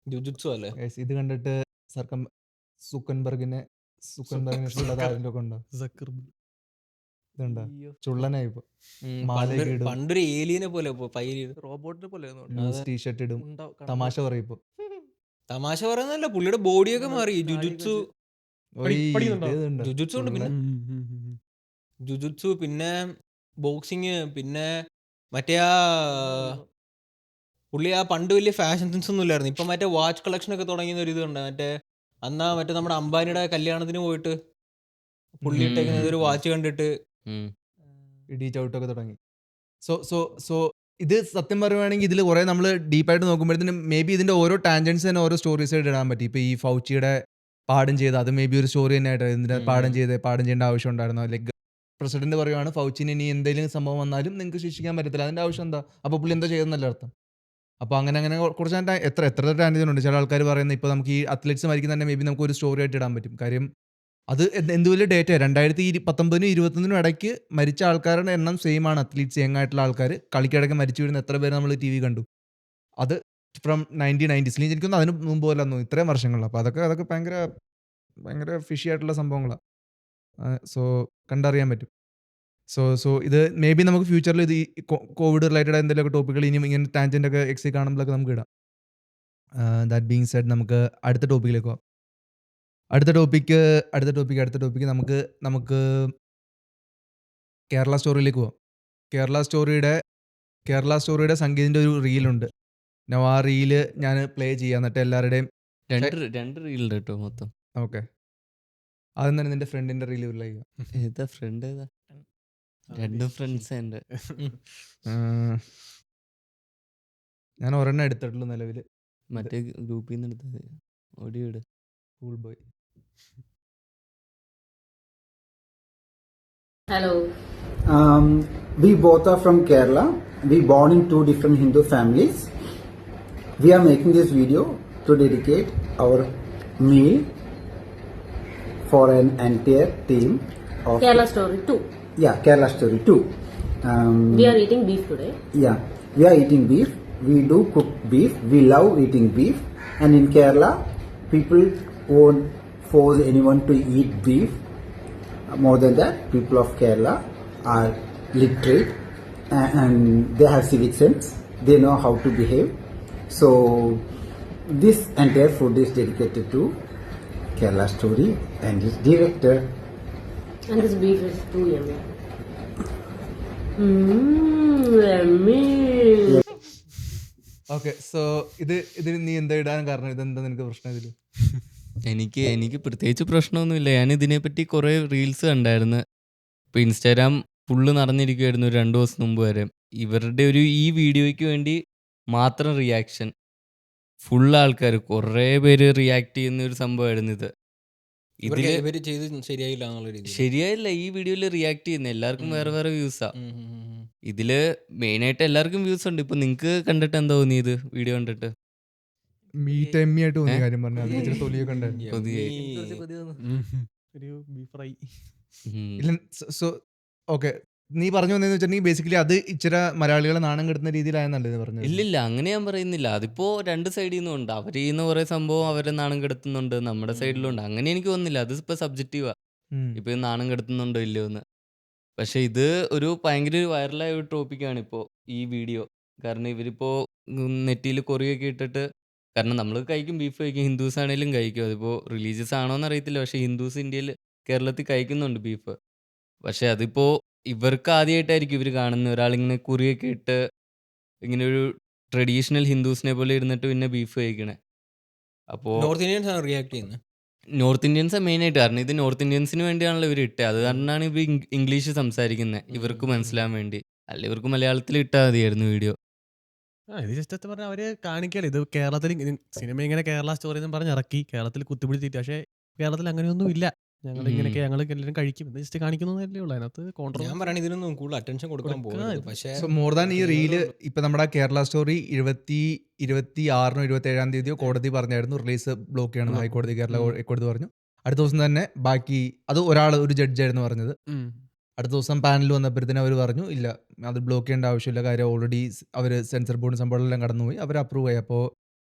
ജുജുത്സു അല്ലേ?
ഇത് കണ്ടിട്ട് സുക്കൻബർഗിനെ ഇഷ്ടമുള്ളത് ആരെങ്കിലും ഒക്കെ ഉണ്ടോ? ഇതുണ്ടോ ചുള്ളനായി ഇപ്പൊ
പണ്ടൊരു ഏലിയനെ പോലെ
റോബോട്ടിനെ പോലെ
ടീഷർട്ട് ഇടും, തമാശ പറയും ഇപ്പൊ.
തമാശ പറയുന്നല്ല, പുള്ളിയുടെ ബോഡിയൊക്കെ മാറി. ജുജുത്സു ഉണ്ട്, പിന്നെ ജുജുത്സു, പിന്നെ ബോക്സിങ്, പിന്നെ മറ്റേ പുള്ളി പണ്ട് വലിയ ഫാഷൻ സെൻസ് ഒന്നും ഇല്ലായിരുന്നു. ഇപ്പൊ മറ്റേ വാച്ച് കളക്ഷൻ ഒക്കെ തുടങ്ങിയ ഒരു ഇതുണ്ട്. മറ്റേ നമ്മുടെ അംബാനിയുടെ കല്യാണത്തിന് പോയിട്ട് പുള്ളി ഇട്ടേക്കുന്നത് ഒരു വാച്ച് കണ്ടിട്ട്
ഇടി ചവിട്ടൊക്കെ തുടങ്ങി. സോ ഇത് സത്യം പറയുവാണെങ്കിൽ ഇതിൽ കുറേ നമ്മൾ ഡീപ്പായിട്ട് നോക്കുമ്പോഴത്തേനും മേ ബി ഇതിൻ്റെ ഓരോ ടാൻജൻസ് തന്നെ ഓരോ സ്റ്റോറീസ് ആയിട്ട് ഇടാൻ പറ്റും. ഇപ്പോൾ ഈ ഫൗച്ചിയുടെ പാഠം ചെയ്ത് അത് മേ ബി ഒരു സ്റ്റോറി തന്നെ ആയിട്ട് ഇതിൻ്റെ പാഠം ചെയ്യേണ്ട ആവശ്യം ഉണ്ടായിരുന്നു. ലൈക്ക് പ്രസിഡന്റ് പറയുവാണ് ഫൗച്ചിന് ഇനി എന്തെങ്കിലും സംഭവം വന്നാലും നിങ്ങൾക്ക് ശിക്ഷിക്കാൻ പറ്റത്തില്ല, അതിൻ്റെ ആവശ്യം എന്താ? അപ്പോൾ പുള്ളി എന്താ ചെയ്തെന്നല്ല അർത്ഥം. അപ്പോൾ അങ്ങനെ കുറച്ച് എത്ര ടാൻജൻ ഉണ്ട്. ചില ആൾക്കാർ പറയുന്നത് ഇപ്പോൾ നമുക്ക് ഈ അത്ലറ്റ്സ് മരിക്കുന്ന തന്നെ മേ ബി നമുക്ക് ഒരു സ്റ്റോറി ആയിട്ട് ഇടാൻ പറ്റും. കാര്യം അത് എന്ത് വലിയ ഡേറ്റ 2019 2021 ഇടയ്ക്ക് മരിച്ച ആൾക്കാരുടെ എണ്ണം സെയിം ആണ്. അത്ലീറ്റ്സ് യങ് ആയിട്ടുള്ള ആൾക്കാർ കളിക്കിടയ്ക്ക് മരിച്ചു വീഴുന്ന എത്ര പേര് നമ്മൾ TV കണ്ടു. അത് ഫ്രം 1990s എനിക്കൊന്നും അതിന് മുമ്പ് പോലെ തോന്നുന്നു ഇത്രയും വർഷങ്ങളിൽ. അപ്പോൾ അതൊക്കെ ഭയങ്കര ഫിഷി ആയിട്ടുള്ള സംഭവങ്ങളാണ്. സോ കണ്ടറിയാൻ പറ്റും. സോ ഇത് മേ ബി നമുക്ക് ഫ്യൂച്ചറിൽ ഇത് ഈ കോവിഡ് റിലേറ്റഡ് എന്തെങ്കിലുമൊക്കെ ടോപ്പിക്കുകൾ ഇനിയും ഇങ്ങനെ ടാൻജൻ്റ് ഒക്കെ എക്സി കാണുമ്പോഴൊക്കെ നമുക്ക് ഇടാം. ദാറ്റ് ബീങ് സെഡ് നമുക്ക് അടുത്ത ടോപ്പിക്കിലേക്ക് പോകാം. അടുത്ത ടോപ്പിക്ക് നമുക്ക് കേരള സ്റ്റോറിയിലേക്ക് പോകാം. കേരള സ്റ്റോറിയുടെ സംഗീതിൻ്റെ ഒരു റീലുണ്ട്. ആ റീല് ഞാൻ പ്ലേ ചെയ്യാം. എന്നിട്ട് എല്ലാവരുടെയും
രണ്ട് റീലുണ്ട് കേട്ടോ മൊത്തം.
ഓക്കെ, ആദ്യം തന്നെ നിന്റെ ഫ്രണ്ടിന്റെ റീൽ ലൈക്ക്
ഏതാ ഫ്രണ്ട് ഏതാ? രണ്ടും ഫ്രണ്ട്സ് ഉണ്ട്.
ഞാൻ ഒരെണ്ണം എടുത്തിട്ടുള്ളൂ നിലവിൽ.
മറ്റേ ഗ്രൂപ്പിൽ നിന്ന് എടുത്തത് audio it.
Cool boy.
Hello.
We both are from Kerala. We born in two different Hindu families. We are making this video to dedicate our meal for an entire team of
Kerala Story 2.
Yeah, Kerala Story 2.
We are eating beef today.
Yeah, we are eating beef. We do cook beef. We love eating beef. And in Kerala, people won't force anyone to eat beef. More than that, people of Kerala are literate and they have civic sense. They know how to behave. So, this entire food is dedicated to Kerala Story and its director.
And this beef is too yummy. Yummy.
Okay, so ഇതിന് നീ എന്താ ഇടാൻ കാരണം? ഇതെന്താ നിനക്ക് പ്രശ്നം ഇതിൽ?
എനിക്ക് പ്രത്യേകിച്ച് പ്രശ്നമൊന്നുമില്ല. ഞാൻ ഇതിനെപ്പറ്റി കുറേ റീൽസ് കണ്ടായിരുന്നു. ഇപ്പോൾ ഇൻസ്റ്റാഗ്രാം ഫുള്ള് നിറഞ്ഞിരിക്കുമായിരുന്നു ഒരു 2 ദിവസം മുമ്പ് വരെ. ഇവരുടെ ഈ വീഡിയോയ്ക്ക് വേണ്ടി മാത്രം റിയാക്ഷൻ. ഫുൾ ആൾക്കാർ കുറേ പേര് റിയാക്ട് ചെയ്യുന്ന ഒരു സംഭവമായിരുന്നു ഇത്. ഇതില്
ഇവര് ചെയ്ത് ശരിയായില്ല എന്നുള്ള രീതിയിൽ.
ശരിയായില്ല ഈ വീഡിയോയിൽ റിയാക്ട് ചെയ്യുന്നത്. എല്ലാവർക്കും വേറെ വേറെ വ്യൂസാ. ഇതില് മെയിനായിട്ട് എല്ലാവർക്കും വ്യൂസ് ഉണ്ട്. ഇപ്പൊ നിങ്ങക്ക് കണ്ടിട്ട് എന്താ തോന്നിയത് വീഡിയോ കണ്ടിട്ട്?
മീറ്റ് എമ്മി ആയിട്ട് തോന്നിയ കാര്യം പറഞ്ഞാൽ അത് ഇച്ചിരി തൊലിയൊക്കെ ഉണ്ടായിരുന്നു.
ഒരു ബീഫ് ഫ്രൈ.
ഇല്ല, സോ ഓക്കെ, നീ പറഞ്ഞു വന്നതെന്ന് വെച്ചിട്ടുണ്ടെങ്കിൽ ബേസിക്കലി അത് ഇച്ചിരി മലയാളികളെ നാണം കെടുത്തുന്ന രീതിയിലായെന്നല്ലേ പറഞ്ഞത്?
ഇല്ലില്ല, അങ്ങനെ ഞാൻ പറയുന്നില്ല. അതിപ്പോ രണ്ട് സൈഡിൽ നിന്നും ഉണ്ട്. അവർ ചെയ്യുന്ന കുറെ സംഭവം അവരെ നാണം കെടുത്തുന്നുണ്ട്, നമ്മുടെ സൈഡിലുണ്ട്. അങ്ങനെ എനിക്ക് തോന്നുന്നില്ല. അത് ഇപ്പൊ സബ്ജക്റ്റീവാ. ഇപ്പൊ ഇത് നാണം കെടുത്തുന്നുണ്ടോ ഇല്ലയോ എന്ന്. പക്ഷെ ഇത് ഒരു ഭയങ്കര വൈറലായ ഒരു ടോപ്പിക്കാണ് ഇപ്പോൾ ഈ വീഡിയോ. കാരണം ഇവരിപ്പോ നെറ്റിയിൽ കൊറിയൊക്കെ ഇട്ടിട്ട്, കാരണം നമ്മൾ കഴിക്കും, ബീഫ് കഴിക്കും, ഹിന്ദുസ് ആണെങ്കിലും കഴിക്കും. അതിപ്പോൾ റിലീജിയസ് ആണോ എന്ന് അറിയത്തില്ല. പക്ഷേ ഹിന്ദുസ് ഇന്ത്യയിൽ കേരളത്തിൽ കഴിക്കുന്നുണ്ട് ബീഫ്. പക്ഷെ അതിപ്പോൾ ഇവർക്ക് ആദ്യമായിട്ടായിരിക്കും ഇവർ കാണുന്നത്. ഒരാളിങ്ങനെ കുറിയൊക്കെ ഇട്ട് ഇങ്ങനെ ഒരു ട്രഡീഷണൽ ഹിന്ദുസിനെ പോലെ ഇരുന്നിട്ട് പിന്നെ ബീഫ് കഴിക്കണേ. അപ്പോൾ
നോർത്ത് ഇന്ത്യൻസ് ആണ് റിയാക്ട് ചെയ്യുന്നത്.
നോർത്ത് ഇന്ത്യൻസ് മെയിനായിട്ട്, കാരണം ഇത് നോർത്ത് ഇന്ത്യൻസിന് വേണ്ടിയാണല്ലോ ഇവർ ഇട്ടത്. അത് കാരണമാണ് ഇവർ ഇംഗ്ലീഷ് സംസാരിക്കുന്നത്, ഇവർക്ക് മനസ്സിലാൻ വേണ്ടി. അല്ല ഇവർക്ക് മലയാളത്തിൽ ഇട്ടാൽ മതിയായിരുന്നു വീഡിയോ.
ഇത് ജസ്റ്റ് പറഞ്ഞാൽ അവര് കാണിക്കല്ലേ, ഇത് കേരളത്തിൽ സിനിമ ഇങ്ങനെ കേരള സ്റ്റോറി എന്ന് പറഞ്ഞ് ഇറക്കി, കേരളത്തിൽ കുത്തിപ്പിടിച്ചിട്ട്. പക്ഷേ കേരളത്തിൽ അങ്ങനെയൊന്നും ഇല്ല. ഞങ്ങൾ ഇങ്ങനെയൊക്കെ ഞങ്ങൾ എല്ലാവരും കഴിക്കും എന്ന് ജസ്റ്റ് കാണിക്കുന്നതല്ലേ ഉള്ളൂ. അതിനകത്ത്
ഞാൻ പറയുന്നത് ഇതിനൊന്നും കൂടുതൽ അറ്റൻഷൻ കൊടുക്കാൻ പോകുന്നത്. പക്ഷേ
സോ മോർ ദാൻ ഈ റീല് ഇപ്പൊ നമ്മുടെ കേരള സ്റ്റോറി 26-നോ 27-ാം തീയതിയോ കോടതി പറഞ്ഞായിരുന്നു റിലീസ് ബ്ലോക്ക് ചെയ്യണം. ഹൈക്കോടതി കേരള ഹൈക്കോടതി പറഞ്ഞു. അടുത്ത ദിവസം തന്നെ ബാക്കി അത് ഒരു ജഡ്ജായിരുന്നു പറഞ്ഞത്. അടുത്ത ദിവസം പാനൽ വന്നപ്പോഴത്തേനും അവർ പറഞ്ഞു ഇല്ല, അത് ബ്ലോക്ക് ചെയ്യേണ്ട ആവശ്യമില്ല, കാര്യം ഓൾറെഡി അവർ സെൻസർ ബോർഡ് സംഭവങ്ങളെല്ലാം കടന്നുപോയി, അവർ അപ്രൂവ് ആയി. അപ്പോൾ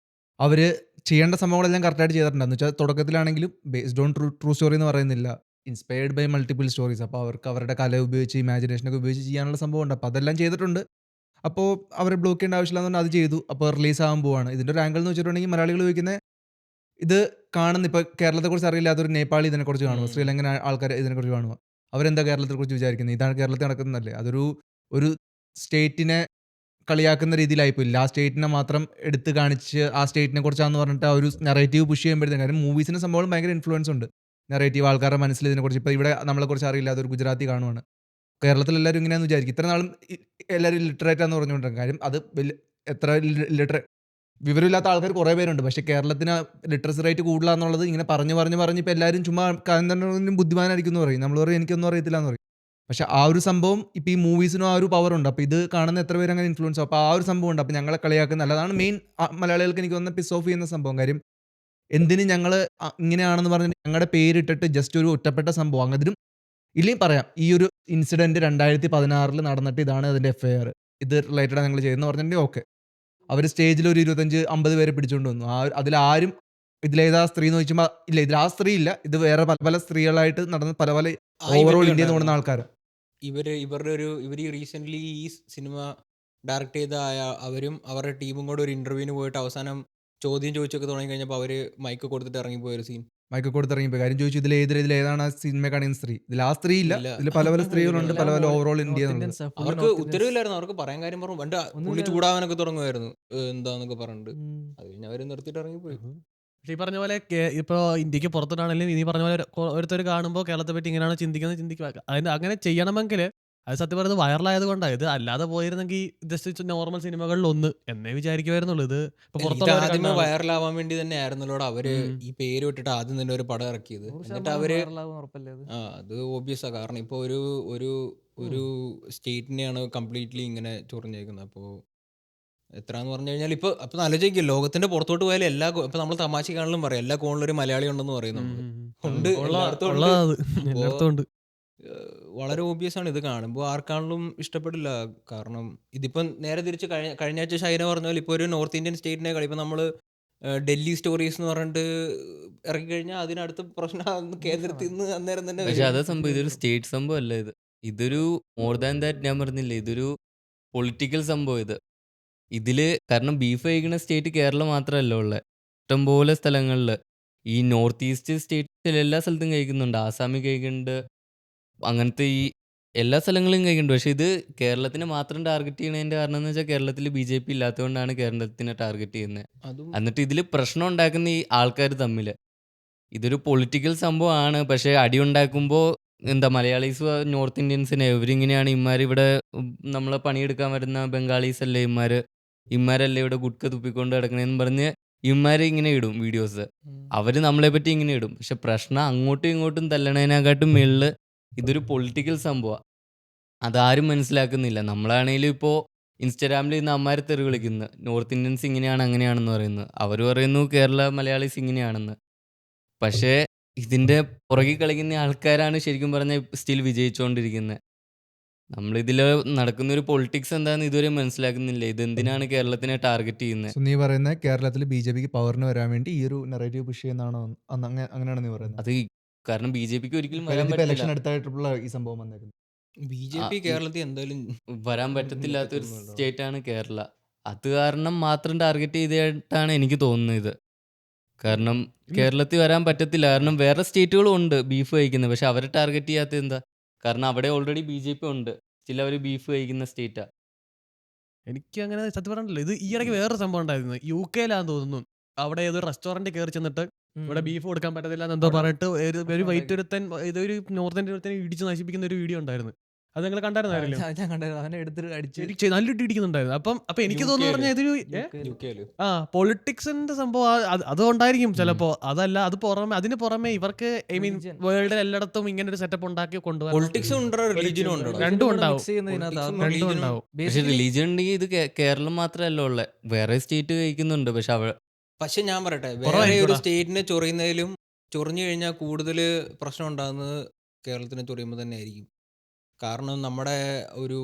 അവർ ചെയ്യേണ്ട സംഭവങ്ങളെല്ലാം കറക്റ്റായിട്ട് ചെയ്തിട്ടുണ്ട്. എന്ന് വെച്ചാൽ തുടക്കത്തിലാണെങ്കിലും ബേസ്ഡ് ഓൺ ട്രൂ സ്റ്റോറി എന്ന് പറയുന്നില്ല, ഇൻസ്പയർഡ് ബൈ മൾട്ടിപ്പിൾ സ്റ്റോറീസ്. അപ്പോൾ അവർക്ക് അവരുടെ കല ഉപയോഗിച്ച് ഇമാജിനേഷനൊക്കെ ഉപയോഗിച്ച് ചെയ്യാനുള്ള സംഭവമുണ്ട്. അപ്പോൾ അതെല്ലാം ചെയ്തിട്ടുണ്ട്. അപ്പോൾ അവർ ബ്ലോക്ക് ചെയ്യേണ്ട ആവശ്യമില്ല എന്ന് പറഞ്ഞാൽ അത് ചെയ്തു. അപ്പോൾ റിലീസ് ആകാൻ പോവാണ്. ഇതിൻ്റെ ഒരു ആംഗിൾ എന്ന് വെച്ചിട്ടുണ്ടെങ്കിൽ മലയാളികൾ ചോദിക്കുന്നത് ഇത് കാണുന്ന, ഇപ്പോൾ കേരളത്തെക്കുറിച്ച് അറിയില്ലാത്തൊരു നേപ്പാളി ഇതിനെക്കുറിച്ച് കാണുക, ശ്രീലങ്കൻ ആൾക്കാർ ഇതിനെക്കുറിച്ച് കാണുക, അവരെന്താ കേരളത്തെക്കുറിച്ച് വിചാരിക്കുന്നത്? ഇതാണ് കേരളത്തിൽ നടക്കുന്നതല്ലേ? ഒരു സ്റ്റേറ്റിനെ കളിയാക്കുന്ന രീതിയിലായിപ്പോയില്ല. ആ സ്റ്റേറ്റിനെ മാത്രം എടുത്ത് കാണിച്ച് ആ സ്റ്റേറ്റിനെ കുറിച്ചാണെന്ന് പറഞ്ഞിട്ട് ആ ഒരു നെറേറ്റീവ് പുഷ് ചെയ്യുമ്പോഴത്തേക്കും, കാര്യം മൂവീസിൻ്റെ സംഭവം ഭയങ്കര ഇൻഫ്ലുവൻസ് ഉണ്ട്. നെറേറ്റീവ് ആൾക്കാരുടെ മനസ്സിൽ ഇതിനെക്കുറിച്ച്. ഇപ്പോൾ ഇവിടെ നമ്മളെക്കുറിച്ച് അറിയില്ലാത്ത ഒരു ഗുജറാത്തി കാണുവാണ്, കേരളത്തിൽ എല്ലാവരും ഇങ്ങനെയാണെന്ന് വിചാരിക്കും. ഇത്ര നാളും എല്ലാവരും ലിറ്ററേറ്റ് ആണെന്ന് പറഞ്ഞുകൊണ്ടിരിക്കും. കാര്യം അത് എത്ര വിവരമില്ലാത്ത ആൾക്കാർ കുറേ പേരുണ്ട്. പക്ഷേ കേരളത്തിന് ലിറ്ററസി റേറ്റ് കൂടുതലാണെന്നുള്ളത് ഇങ്ങനെ പറഞ്ഞ് ഇപ്പോൾ എല്ലാവരും ചുമ്മാ ബുദ്ധിമാനായിരിക്കും എന്ന് പറയും. നമ്മൾ പറയും എനിക്കൊന്നും അറിയത്തില്ല എന്ന് പറയും. പക്ഷെ ആ ഒരു സംഭവം ഇപ്പം ഈ മൂവീസിനും ആ ഒരു പവർ ഉണ്ട്. അപ്പോൾ ഇത് കാണുന്ന എത്ര പേര് അങ്ങനെ ഇൻഫ്ലുവൻസ് ആവും. അപ്പോൾ ആ ഒരു സംഭവം ഉണ്ട്. അപ്പോൾ ഞങ്ങളെ കളിയാക്കുന്ന അതാണ് മെയിൻ മലയാളികൾക്ക് എനിക്ക് തോന്നുന്ന പിസ് ഓഫ് ചെയ്യുന്ന സംഭവം. കാര്യം എന്തിന് ഞങ്ങൾ ഇങ്ങനെയാണെന്ന് പറഞ്ഞിട്ട് ഞങ്ങളുടെ പേരിട്ടിട്ട് ജസ്റ്റ് ഒരു ഒറ്റപ്പെട്ട സംഭവം അതിനും ഇല്ലെങ്കിൽ പറയാം ഈ ഒരു ഇൻസിഡന്റ് 2016 നടന്നിട്ട് ഇതാണ് അതിന്റെ FIR, ഇത് റിലേറ്റഡ് ഞങ്ങൾ ചെയ്യുന്ന പറഞ്ഞിട്ടുണ്ടെങ്കിൽ ഓക്കെ. അവർ സ്റ്റേജിൽ ഒരു 25-50 പേരെ പിടിച്ചുകൊണ്ട് വന്നു. അതിലാരും ഇതിലേതാ സ്ത്രീ എന്ന് ചോദിച്ചുമ്പോൾ ഇല്ല, ഇതിൽ ആ സ്ത്രീ ഇല്ല, ഇത് വേറെ പല പല സ്ത്രീകളായിട്ട് നടന്ന പല പല ഓവറോൾ ഇന്ത്യയിൽ നിന്ന് ഓടുന്ന ആൾക്കാർ.
ഇവർ റീസെന്റ് ഈ സിനിമ ഡയറക്ട് ചെയ്ത അവരും അവരുടെ ടീമും കൂടെ ഒരു ഇന്റർവ്യൂവിന് പോയിട്ട് അവസാനം ചോദ്യം ചോദിച്ചൊക്കെ തുടങ്ങി കഴിഞ്ഞപ്പോൾ അവര് മൈക്ക് കൊടുത്തിട്ട് ഇറങ്ങിപ്പോയ ഒരു സീൻ.
മൈക്ക് കൊടുത്തിറങ്ങിപ്പോയി. കാര്യം ചോദിച്ചു ഇതിലേതാണ് ആ സിനിമ കാണുന്ന സ്ത്രീ. ഇതിൽ ആ സ്ത്രീ ഇല്ല, ഇതിൽ പല പല സ്ത്രീകളുണ്ട്, പല പല ഓവറോൾ ഇന്ത്യ എന്നുള്ളത്.
അവർക്ക് ഉത്തരവില്ലായിരുന്നു, അവർക്ക് പറയാൻ കാര്യം പറഞ്ഞു. പണ്ട് പുള്ളി ചൂടാവാനൊക്കെ തുടങ്ങുമായിരുന്നു എന്താന്നൊക്കെ പറഞ്ഞിട്ട്. അത് കഴിഞ്ഞ് അവര് നിർത്തിയിട്ട് ഇറങ്ങിപ്പോയി.
പക്ഷേ ഈ പറഞ്ഞ പോലെ ഇപ്പോൾ ഇന്ത്യക്ക് പുറത്തോട്ടാണെങ്കിലും ഇനി പറഞ്ഞ പോലെ ഓരോരുത്തർ കാണുമ്പോൾ കേരളത്തെ പറ്റി ഇങ്ങനെയാണ് ചിന്തിക്കുക. അതിന് അങ്ങനെ ചെയ്യണമെങ്കിൽ അത് സത്യം പറയുന്നത് വൈറലായത് കൊണ്ടാണ്. ഇത് അല്ലാതെ പോയിരുന്നെങ്കിൽ ജസ്റ്റ് നോർമൽ സിനിമകളിൽ ഒന്ന് എന്നേ വിചാരിക്കുമായിരുന്നുള്ളൂ. ഇത്
ആദ്യമേ വൈറലാവാൻ വേണ്ടി തന്നെ ആയിരുന്നല്ലോ അവര് ഈ പേര് വിട്ടിട്ട് ആദ്യം തന്നെ ഒരു പടം ഇറക്കിയത്. എന്നിട്ട് അവര് അത് ഓബിയസ് ആ. കാരണം ഇപ്പൊ ഒരു സ്റ്റേറ്റിനെയാണ് കംപ്ലീറ്റ്ലി ഇങ്ങനെ ചൊറിഞ്ഞേക്കുന്നത്. അപ്പോൾ എത്രന്ന് പറഞ്ഞു കഴിഞ്ഞാൽ ഇപ്പൊ ആലോചിക്കുക, ലോകത്തിന്റെ പുറത്തോട്ട് പോയാലും ഇപ്പൊ നമ്മൾ തമാശക്കാണെങ്കിലും പറയാം എല്ലാ കോണിലും ഒരു മലയാളി ഉണ്ടെന്ന് പറയുന്നു. വളരെ ഓബിയസ് ആണ്. ഇത് കാണുമ്പോൾ ആർക്കാണെങ്കിലും ഇഷ്ടപ്പെടില്ല. കാരണം ഇതിപ്പം നേരെ തിരിച്ച് കഴിഞ്ഞ ആഴ്ച ഷൈന പറഞ്ഞ പോലെ ഇപ്പോൾ ഒരു നോർത്ത് ഇന്ത്യൻ സ്റ്റേറ്റിനെ കളി ഇപ്പം നമ്മൾ ഡൽഹി സ്റ്റോറീസ് എന്ന് പറഞ്ഞിട്ട് ഇറക്കി കഴിഞ്ഞാൽ അതിനടുത്ത് പ്രശ്നം കേന്ദ്രത്തിൽ നിന്ന് അന്നേരം തന്നെ.
പക്ഷെ അതേ സംഭവം ഇതൊരു സ്റ്റേറ്റ് സംഭവം അല്ല. ഇതൊരു മോർ ദാൻ ദാറ്റ് ഞാൻ പറഞ്ഞില്ലേ, ഇതൊരു പൊളിറ്റിക്കൽ സംഭവം. ഇതില് കാരണം ബീഫ് കഴിക്കുന്ന സ്റ്റേറ്റ് കേരളം മാത്രമല്ല ഉള്ളത്, ഇഷ്ടംപോലെ സ്ഥലങ്ങളിൽ ഈ നോർത്ത് ഈസ്റ്റ് സ്റ്റേറ്റ്സിൽ എല്ലാ സ്ഥലത്തും കഴിക്കുന്നുണ്ട്. ആസാമിൽ കഴിക്കുന്നുണ്ട്, അങ്ങനത്തെ ഈ എല്ലാ സ്ഥലങ്ങളിലും കഴിക്കുന്നുണ്ട്. പക്ഷെ ഇത് കേരളത്തിനെ മാത്രം ടാർഗറ്റ് ചെയ്യണതിന്റെ കാരണം എന്ന് വെച്ചാൽ കേരളത്തിൽ BJP ഇല്ലാത്തതുകൊണ്ടാണ് കേരളത്തിനെ ടാർഗറ്റ് ചെയ്യുന്നത്. എന്നിട്ട് ഇതിൽ പ്രശ്നം ഉണ്ടാക്കുന്ന ഈ ആൾക്കാർ തമ്മിൽ. ഇതൊരു പൊളിറ്റിക്കൽ സംഭവമാണ്. പക്ഷെ അടി ഉണ്ടാക്കുമ്പോൾ എന്താ മലയാളീസ് നോർത്ത് ഇന്ത്യൻസിനെ ഇവരിങ്ങനെയാണ്, ഇവിടെ നമ്മളെ പണിയെടുക്കാൻ വരുന്ന ബംഗാളീസ് അല്ലേ ഇമ്മാരല്ലേ ഇവിടെ ഗുഡ്ക തുപ്പിക്കൊണ്ട് കിടക്കണേന്ന് പറഞ്ഞ് ഇമ്മാരെ ഇങ്ങനെ ഇടും വീഡിയോസ്. അവര് നമ്മളെ പറ്റി ഇങ്ങനെ ഇടും. പക്ഷെ പ്രശ്നം അങ്ങോട്ടും ഇങ്ങോട്ടും തല്ലണേനെക്കാട്ടും മേളില് ഇതൊരു പൊളിറ്റിക്കൽ സംഭവമാണ്. അതാരും മനസ്സിലാക്കുന്നില്ല. നമ്മളാണെങ്കിലും ഇപ്പോൾ ഇൻസ്റ്റാഗ്രാമിൽ ഇന്ന് അമ്മാരെ തെറി വിളിക്കുന്നു, നോർത്ത് ഇന്ത്യൻസ് ഇങ്ങനെയാണ് അങ്ങനെയാണെന്ന് പറയുന്നു. അവർ പറയുന്നു കേരള മലയാളീസ് ഇങ്ങനെയാണെന്ന്. പക്ഷേ ഇതിന്റെ പുറകിൽ കളിക്കുന്ന ആൾക്കാരാണ് ശരിക്കും പറഞ്ഞാൽ സ്റ്റിൽ വിജയിച്ചുകൊണ്ടിരിക്കുന്നത്. നമ്മളിതിൽ നടക്കുന്ന ഒരു പൊളിറ്റിക്സ് എന്താണെന്ന് ഇതുവരെ മനസ്സിലാക്കുന്നില്ല. ഇതെന്തിനാണ് കേരളത്തിനെ ടാർഗറ്റ് ചെയ്യുന്നത്?
നീ പറയുന്നത് കേരളത്തിൽ BJPക്ക് പവറിന് വരാൻ വേണ്ടി ഈ ഒരു നെറേറ്റീവ് പുഷ് ചെയ്യുന്നതാണോ? അങ്ങനെയാണ് നീ പറയുന്നത്?
അത് കാരണം BJPക്ക് ഒരിക്കലും
ഇലക്ഷൻ അടുത്തായിട്ടുള്ള ഈ സംഭവം വന്നേക്കുന്നത്.
BJP കേരളത്തിൽ എന്തായാലും
വരാൻ പറ്റത്തില്ലാത്തൊരു സ്റ്റേറ്റ് ആണ് കേരള. അത് കാരണം മാത്രം ടാർഗറ്റ് ചെയ്തിട്ടാണ് എനിക്ക് തോന്നുന്നത്. കാരണം കേരളത്തിൽ വരാൻ പറ്റത്തില്ല. കാരണം വേറെ സ്റ്റേറ്റുകളും ഉണ്ട് ബീഫ് കഴിക്കുന്നത്. പക്ഷെ അവരെ ടാർഗറ്റ് ചെയ്യാത്തത് എന്താ? കാരണം അവിടെ ഓൾറെഡി BJP ഉണ്ട്, ചില അവർ ബീഫ് കഴിക്കുന്ന സ്റ്റേറ്റാ.
എനിക്ക് അങ്ങനെ സത്യം പറഞ്ഞില്ല. ഇത് ഈ ഇടയ്ക്ക് വേറൊരു സംഭവം ഉണ്ടായിരുന്നു, UK-ലാന്ന് തോന്നുന്നു. അവിടെ ഏതൊരു റെസ്റ്റോറൻറ്റ് കയറി ചെന്നിട്ട് ഇവിടെ ബീഫ് കൊടുക്കാൻ പറ്റത്തില്ല എന്നെന്തോ പറഞ്ഞിട്ട് ഒരു വൈറ്റ് ഒരുത്തൻ ഇതൊരു നോർത്ത് ഇന്ത്യൻ ഒരുത്തനെ ഇടിച്ച് നശിപ്പിക്കുന്ന ഒരു വീഡിയോ ഉണ്ടായിരുന്നു. അത് നിങ്ങൾ കണ്ടായിരുന്നല്ലോ?
ഞാൻ കണ്ടായിരുന്നു. അവനെ എടുത്തിട്ട് അടിച്ച്
നല്ല ഇടി ഇടിക്കുന്നുണ്ടായിരുന്നു. അപ്പൊ എനിക്ക് തോന്നുന്നു പറഞ്ഞാൽ ഇതൊരു പൊളിറ്റിക്സിന്റെ സംഭവം അതുകൊണ്ടായിരിക്കും ചിലപ്പോ. അതല്ല, അത് പുറമെ അതിന് പുറമെ ഇവർക്ക് ഐ മീൻ വേൾഡിൽ എല്ലായിടത്തും ഇങ്ങനെ ഒരു സെറ്റപ്പ് ഉണ്ടാക്കി കൊണ്ടുപോകാൻ രണ്ടും ഉണ്ടാവും.
പക്ഷെ റിലീജിയൻ ഉണ്ടെങ്കിൽ ഇത് കേരളം മാത്രമല്ല ഉള്ളത്, വേറെ സ്റ്റേറ്റ് കഴിക്കുന്നുണ്ട്.
പക്ഷെ ഞാൻ പറയട്ടെ, വേറെ ഒരു സ്റ്റേറ്റിനെ ചൊറിയുന്നതിലും ചൊറിഞ്ഞു കഴിഞ്ഞാൽ കൂടുതൽ പ്രശ്നം ഉണ്ടാകുന്നത് കേരളത്തിനെ ചൊറിയുമ്പോൾ തന്നെ ആയിരിക്കും. കാരണം നമ്മുടെ ഒരു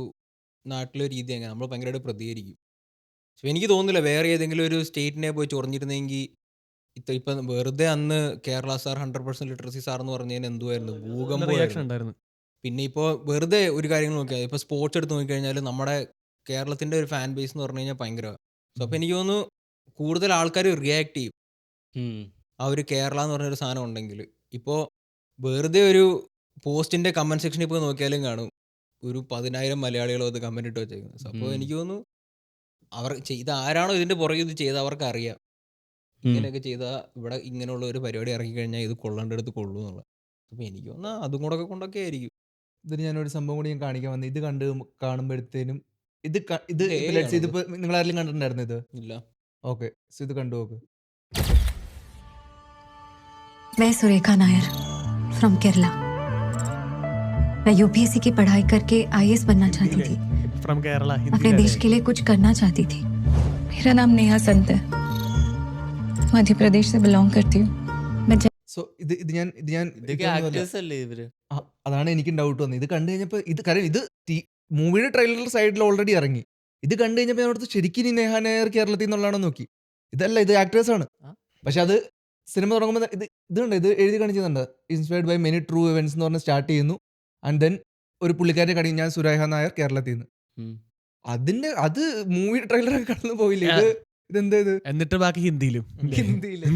നാട്ടിലെ രീതി അങ്ങനെ നമ്മൾ ഭയങ്കരമായിട്ട് പ്രതികരിക്കും. പക്ഷെ എനിക്ക് തോന്നുന്നില്ല വേറെ ഏതെങ്കിലും ഒരു സ്റ്റേറ്റിനെ പോയി ചൊറിഞ്ഞിരുന്നെങ്കിൽ ഇപ്പം വെറുതെ അന്ന് കേരള സാർ 100% ലിറ്ററസി സാർ എന്ന് പറഞ്ഞതിന് എന്തുവായിരുന്നു ഭൂകമ്പം. പിന്നെ ഇപ്പോൾ വെറുതെ ഒരു കാര്യങ്ങൾ നോക്കിയാൽ ഇപ്പോൾ സ്പോർട്സ് എടുത്ത് നോക്കിക്കഴിഞ്ഞാൽ നമ്മുടെ കേരളത്തിൻ്റെ ഒരു ഫാൻ ബേസ് എന്ന് പറഞ്ഞു കഴിഞ്ഞാൽ ഭയങ്കരമാണ്. സോ അപ്പോൾ എനിക്ക് തോന്നുന്നു കൂടുതൽ ആൾക്കാർ റിയാക്ട് ചെയ്യും ആ ഒരു കേരള എന്ന് പറഞ്ഞൊരു സാധനം ഉണ്ടെങ്കിൽ. ഇപ്പോൾ വെറുതെ ഒരു പോസ്റ്റിന്റെ കമന്റ് സെക്ഷനിൽ പോയി നോക്കിയാലും കാണും ഒരു 10,000 മലയാളികളോ അത് കമന്റ് ഇട്ട് വെച്ചേക്കുന്നത്. അപ്പോൾ എനിക്ക് തോന്നുന്നു അവർ ഇത് ആരാണോ ഇതിന്റെ പുറകെ ഇത് ചെയ്ത് അവർക്ക് അറിയാം ഇങ്ങനെയൊക്കെ ചെയ്താൽ ഇവിടെ ഇങ്ങനെയുള്ള ഒരു പരിപാടി ഇറക്കി കഴിഞ്ഞാൽ ഇത് കൊള്ളേണ്ടടുത്ത് കൊള്ളൂ എന്നുള്ളത്. അപ്പോൾ എനിക്ക് തോന്നുന്നു അതും കൂടെ കൊണ്ടൊക്കെ ആയിരിക്കും.
ഇതിന് ഞാനൊരു സംഭവം കൂടി ഞാൻ കാണിക്കാൻ വന്നത്. ഇത് കാണുമ്പോഴത്തേനും ഇതിപ്പോ നിങ്ങൾ ആരെങ്കിലും കണ്ടിട്ടുണ്ടായിരുന്നു? ഇത്
ഇല്ല.
ഓക്കെ, ഇത് കണ്ടു നോക്ക്.
मैं सुरेखा नायर फ्रॉम केरला. मैं यूपीएससी की पढ़ाई करके आईएएस बनना चाहती थी,
ഫ്രം കേരള
अपने देश के लिए कुछ करना चाहती थी. मेरा नाम नेहा संत है, मध्य प्रदेश से बिलोंग करती हूँ. मैं
സോ ഇത് ഞാൻ
ഇതൊക്കെ ആക്ടേഴ്സ് അല്ലേ ഇവര്?
അതാണ് എനിക്കും ഡൗട്ട് വന്നത്. ഇത് കണ്ടു കഴിഞ്ഞപ്പോൾ ഇത് കാര്യം ഇത് മൂവിയുടെ ട്രെയിലർ സൈഡിൽ ഓൾറെഡി ഇറങ്ങി. ഇത് കണ്ടു കഴിഞ്ഞപ്പോൾ ഞാൻ ഓർത്ത് ശരിക്കും ഇനി നേഹാ നായർ കേരളത്തിൽ നിന്നുള്ളതാണോ നോക്കി. ഇതല്ല, ഇത് ആക്ടേഴ്സ് ആണ്. പക്ഷെ അത് സിനിമ തുടങ്ങുമ്പോൾ ഇത് എഴുതി കാണിക്കുന്നുണ്ട്. Inspired by many true events എന്ന് പറഞ്ഞ് സ്റ്റാർട്ട് ചെയ്യുന്നു. ആൻഡ് ദെൻ ഒരു പുള്ളിക്കാരനെ കടി ഞാൻ സുരേഹ നായർ കേരളത്തിൽ നിന്ന്. അത് മൂവി ട്രെയിലറൊക്കെ കടന്നു പോയില്ലേ. ഇതെന്താ ഇത്?
എന്നിട്ട് ബാക്കി ഹിന്ദിയിലും.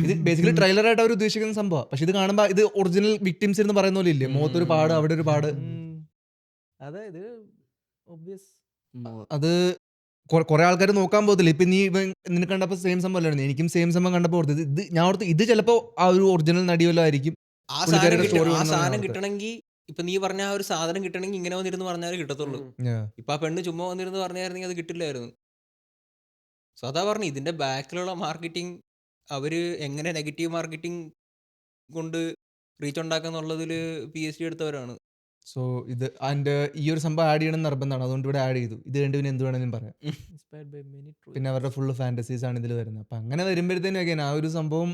ഇത് ബേസിക്കലി ട്രെയിലറായിട്ട് അവർ ഉദ്ദേശിക്കുന്ന സംഭവം. പക്ഷെ ഇത് കാണുമ്പോൾ ഇത് ഒറിജിനൽ വിക്ടിംസ് എന്ന് പറയുന്ന പോലെ ഇല്ലേ, മുഖത്തൊരു പാട് അവിടെ ഒരു പാട്.
അതായത് ഒബ്വിയസ്
അത് കുറെ ആൾക്കാർ നോക്കാൻ പോകത്തില്ല. ഇപ്പൊ നീ നിനക്ക് കണ്ടപ്പോ സെയിം സംഭവം അല്ലായിരുന്നു, എനിക്കും സെയിം സംഭവം കണ്ടപ്പോ ഓർത്തത് ഇത് ഞാൻ ഓർത്ത് ഇത് ചിലപ്പോ ആ ഒരു ഒറിജിനൽ നടിയല്ലോ ആയിരിക്കും.
ആ സാധനം കിട്ടണമെങ്കിൽ ഇപ്പൊ നീ പറഞ്ഞ ആ ഒരു സാധനം കിട്ടണമെങ്കിൽ ഇങ്ങനെ വന്നിരുന്ന് പറഞ്ഞാലേ കിട്ടത്തുള്ളൂ. ഇപ്പൊ ആ പെണ്ണ് ചുമ്മാ വന്നിരുന്ന് പറഞ്ഞായിരുന്നെങ്കിൽ അത് കിട്ടില്ലായിരുന്നു. സോ അതാ പറഞ്ഞു, ഇതിന്റെ ബാക്കിലുള്ള മാർക്കറ്റിംഗ് അവര് എങ്ങനെ നെഗറ്റീവ് മാർക്കറ്റിംഗ് കൊണ്ട് റീച്ച് ഉണ്ടാക്കാന്നുള്ളതിൽ PhD എടുത്തവരാണ്.
സോ ഇത് ആൻഡ് ഈ ഒരു സംഭവം ആഡ് ചെയ്യണം നിർബന്ധമാണ്, അതുകൊണ്ട് ഇവിടെ ആഡ് ചെയ്തു. ഇത് കണ്ടു പിന്നെ എന്ത് വേണമെങ്കിലും പറയാം. പിന്നെ അവരുടെ ഫുള്ള് ഫാന്റസീസ് ആണ് ഇതിൽ വരുന്നത്. അപ്പൊ അങ്ങനെ വരുമ്പോഴത്തേനും ആ ഒരു സംഭവം.